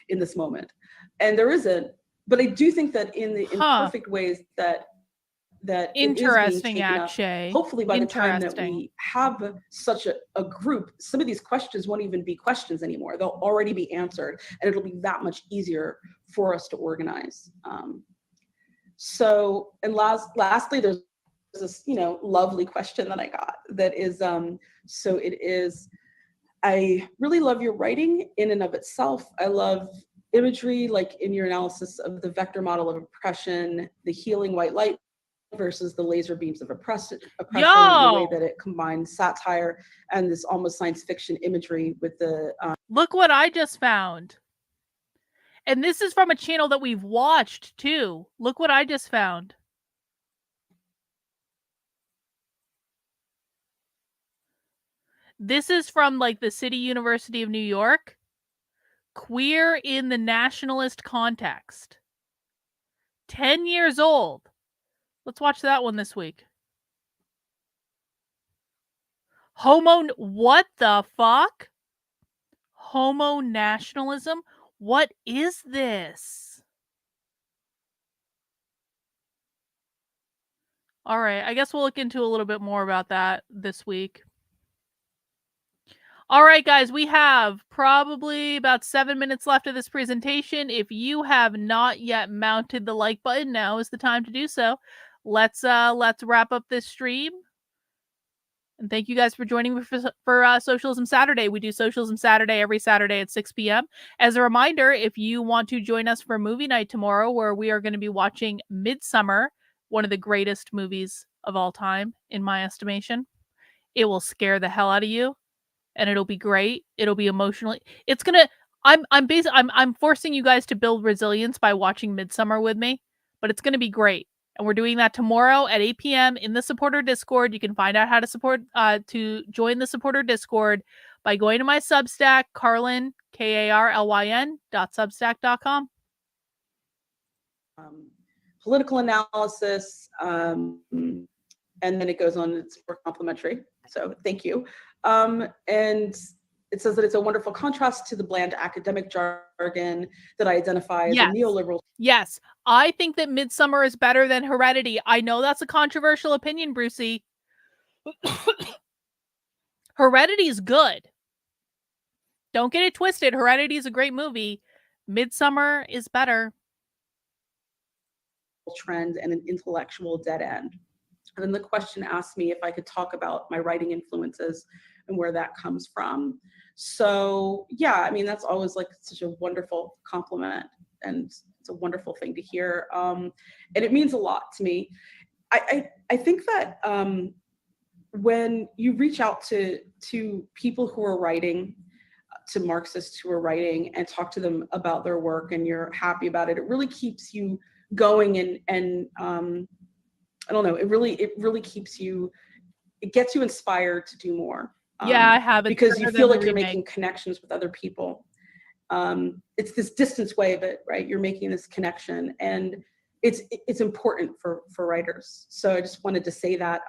in this moment, and there isn't. But I do think that in the imperfect ways that interesting, Akshay. Hopefully by the time that we have such a group, some of these questions won't even be questions anymore. They'll already be answered, and it'll be that much easier for us to organize. So, and lastly, there's this, you know, lovely question that I got that is, so it is, I really love your writing in and of itself. I love imagery, like in your analysis of the vector model of oppression, the healing white light versus the laser beams of oppression, the way that it combines satire and this almost science fiction imagery with the look what I just found. And this is from a channel that we've watched too. Look what I just found. This is from like the City University of New York. Queer in the nationalist context. 10 years old. Let's watch that one this week. What the fuck? Homo nationalism? What is this? All right, I guess we'll look into a little bit more about that this week. All right, guys, we have probably about 7 minutes left of this presentation. If you have not yet mounted the like button, now is the time to do so. Let's wrap up this stream. And thank you guys for joining me for Socialism Saturday. We do Socialism Saturday every Saturday at 6 p.m. As a reminder, if you want to join us for movie night tomorrow, where we are going to be watching Midsummer, one of the greatest movies of all time, in my estimation. It will scare the hell out of you, and it'll be great. It'll be emotionally. It's gonna. I'm forcing you guys to build resilience by watching Midsummer with me, but it's gonna be great. And we're doing that tomorrow at 8 p.m. in the supporter Discord. You can find out how to join the supporter Discord by going to my Substack, Carlyn, KARLYN.substack.com. Political analysis, and then it goes on, it's more complimentary. So thank you. And it says that it's a wonderful contrast to the bland academic jargon that I identify as a neoliberal. Yes, I think that Midsummer is better than Heredity. I know that's a controversial opinion, Brucey. Heredity is good. Don't get it twisted. Heredity is a great movie. Midsummer is better. Trend and an intellectual dead end. And then the question asked me if I could talk about my writing influences and where that comes from. So yeah, I mean, that's always like such a wonderful compliment, and it's a wonderful thing to hear. And it means a lot to me. I think that when you reach out to people who are writing, to Marxists who are writing, and talk to them about their work, and you're happy about it, it really keeps you going, and I don't know, it really keeps you, it gets you inspired to do more. Yeah, I have it. Because you feel like you're making connections with other people. It's this distance way of it, right? You're making this connection, and it's important for writers. So I just wanted to say that.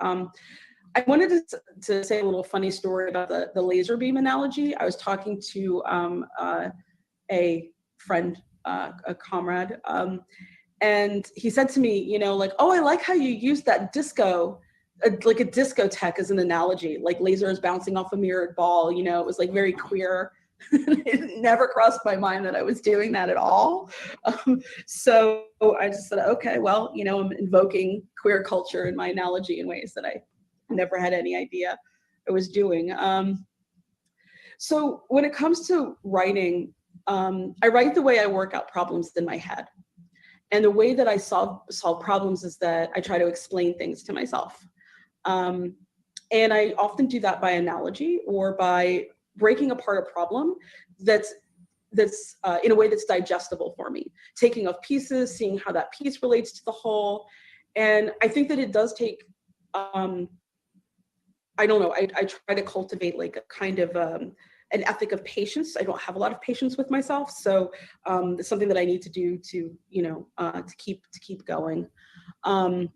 I wanted to say a little funny story about the laser beam analogy. I was talking to a friend, a comrade, and he said to me, you know, like, oh, I like how you use that disco, like a discotheque as an analogy, like lasers bouncing off a mirrored ball. You know, it was like very queer. It never crossed my mind that I was doing that at all. So I just said, okay, well, you know, I'm invoking queer culture in my analogy in ways that I never had any idea I was doing. So when it comes to writing, I write the way I work out problems in my head. And the way that I solve problems is that I try to explain things to myself. And I often do that by analogy, or by breaking apart a problem that's in a way that's digestible for me, taking off pieces, seeing how that piece relates to the whole. And I think that it does take, I don't know, I try to cultivate like a kind of an ethic of patience. I don't have a lot of patience with myself, so it's something that I need to do to, you know, to keep going. And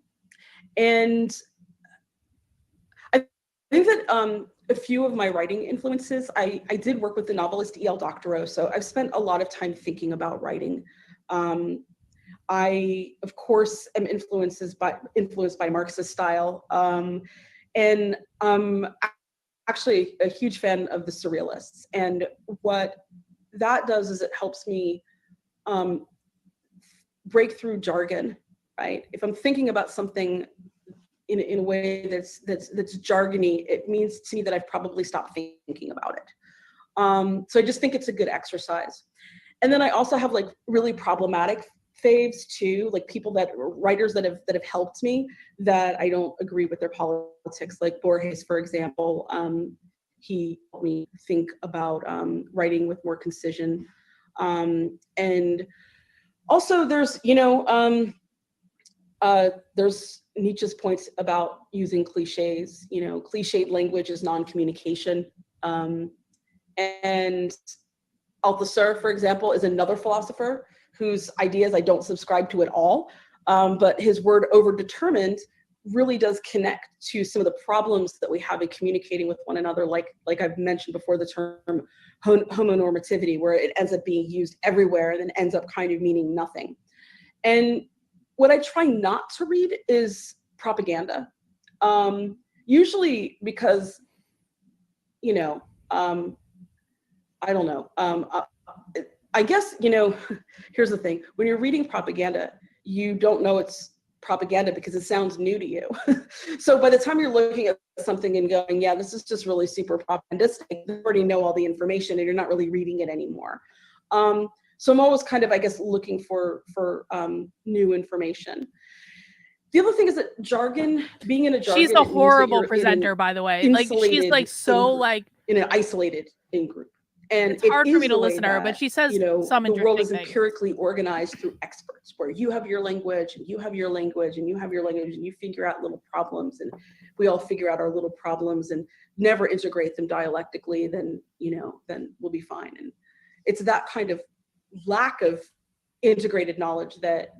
I think that a few of my writing influences, I did work with the novelist E.L. Doctorow, so I've spent a lot of time thinking about writing. I, of course, am influenced by Marxist style, and actually a huge fan of the Surrealists. And what that does is it helps me break through jargon, right? If I'm thinking about something in a way that's jargony, it means to me that I've probably stopped thinking about it. So I just think it's a good exercise. And then I also have like really problematic faves too, like writers that have helped me that I don't agree with their politics, like Borges, for example. He helped me think about writing with more concision. And also there's, you know, there's Nietzsche's points about using cliches. You know, cliched language is non-communication. And Althusser, for example, is another philosopher whose ideas I don't subscribe to at all, but his word overdetermined really does connect to some of the problems that we have in communicating with one another, like I've mentioned before, the term homonormativity, where it ends up being used everywhere and then ends up kind of meaning nothing. And what I try not to read is propaganda, usually because, you know, I don't know, I guess, you know, here's the thing. When you're reading propaganda, you don't know it's propaganda because it sounds new to you. So by the time you're looking at something and going, yeah, this is just really super propagandistic, you already know all the information and you're not really reading it anymore. So I'm always kind of, I guess, looking for new information. The other thing is that jargon, being in a jargon. She's a horrible presenter, by the way. Like, she's like so like in an isolated in-group. And it's hard for me to listen to her, but she says, you know, some the world is empirically organized through experts, where you have your language and you have your language and you have your language and you figure out little problems, and we all figure out our little problems and never integrate them dialectically, then, you know, then we'll be fine. And it's that kind of lack of integrated knowledge that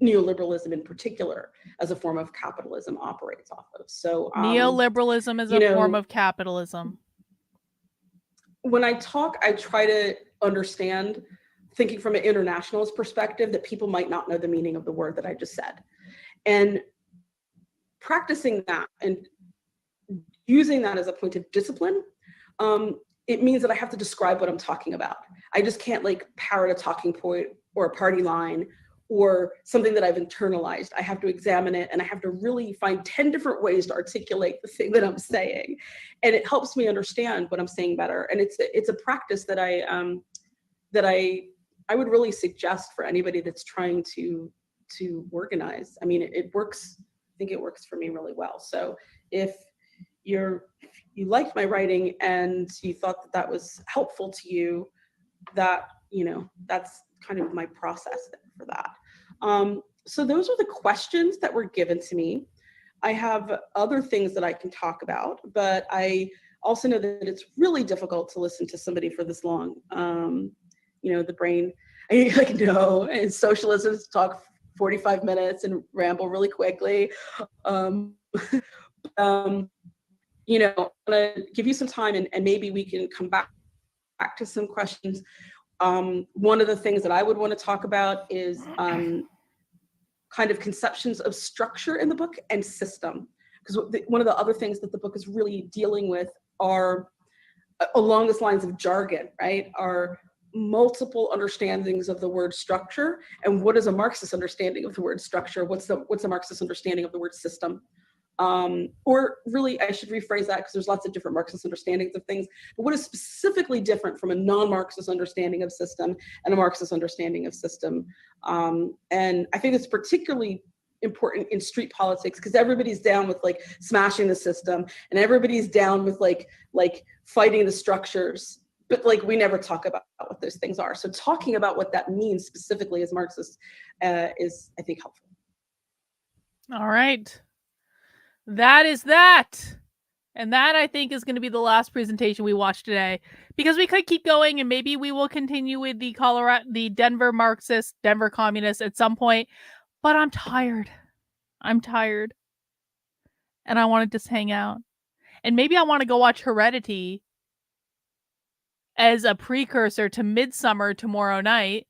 neoliberalism in particular as a form of capitalism operates off of. So neoliberalism is a form of capitalism. When I talk, I try to understand, thinking from an internationalist perspective, that people might not know the meaning of the word that I just said. And practicing that and using that as a point of discipline, it means that I have to describe what I'm talking about. I just can't like parrot a talking point or a party line or something that I've internalized. I have to examine it, and I have to really find 10 different ways to articulate the thing that I'm saying. And it helps me understand what I'm saying better. And it's a practice that I would really suggest for anybody that's trying to organize. I mean, it works. I think it works for me really well. So if you liked my writing and you thought that was helpful to you, that's kind of my process for that. So those are the questions that were given to me. I have other things that I can talk about, but I also know that it's really difficult to listen to somebody for this long. The brain, and socialism talk 45 minutes and ramble really quickly. I'm gonna give you some time, and maybe we can come back to some questions. One of the things that I would want to talk about is kind of conceptions of structure in the book and system, because one of the other things that the book is really dealing with are along the lines of jargon, right? Are multiple understandings of the word structure, and what is a Marxist understanding of the word structure? What's a Marxist understanding of the word system? Or really, I should rephrase that, because there's lots of different Marxist understandings of things, but what is specifically different from a non-Marxist understanding of system and a Marxist understanding of system? And I think it's particularly important in street politics, because everybody's down with like smashing the system, and everybody's down with like fighting the structures, but like we never talk about what those things are. So talking about what that means specifically as Marxist is, I think, helpful. All right. That is that. And that, I think, is going to be the last presentation we watch today, because we could keep going, and maybe we will continue with the Denver Marxist, Denver Communists at some point. But I'm tired. And I want to just hang out. And maybe I want to go watch Heredity as a precursor to Midsummer tomorrow night.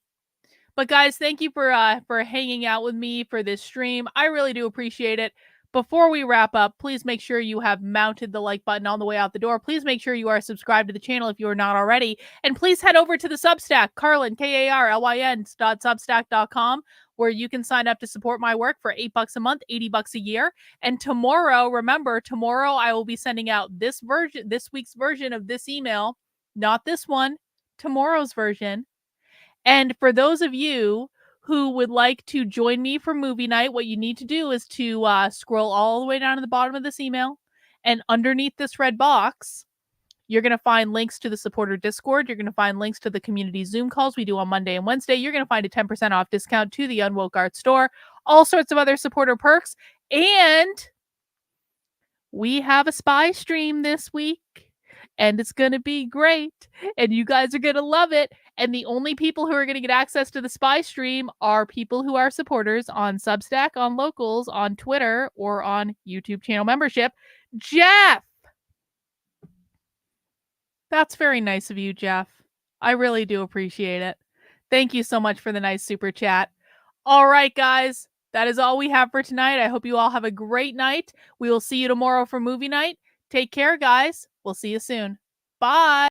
But guys, thank you for hanging out with me for this stream. I really do appreciate it. Before we wrap up, please make sure you have mounted the like button on the way out the door. Please make sure you are subscribed to the channel if you are not already. And please head over to the Substack, Carlin, KARLYN.substack.com, where you can sign up to support my work for $8 a month, $80 a year. And tomorrow, remember, tomorrow I will be sending out this week's version of this email, not this one, tomorrow's version. And for those of you who would like to join me for movie night, what you need to do is to scroll all the way down to the bottom of this email, and underneath this red box, you're going to find links to the supporter Discord. You're going to find links to the community Zoom calls we do on Monday and Wednesday. You're going to find a 10% off discount to the Unwoke Art Store, all sorts of other supporter perks. And we have a spy stream this week, and it's going to be great, and you guys are going to love it. And the only people who are going to get access to the spy stream are people who are supporters on Substack, on Locals, on Twitter, or on YouTube channel membership. Jeff! That's very nice of you, Jeff. I really do appreciate it. Thank you so much for the nice super chat. All right, guys. That is all we have for tonight. I hope you all have a great night. We will see you tomorrow for movie night. Take care, guys. We'll see you soon. Bye.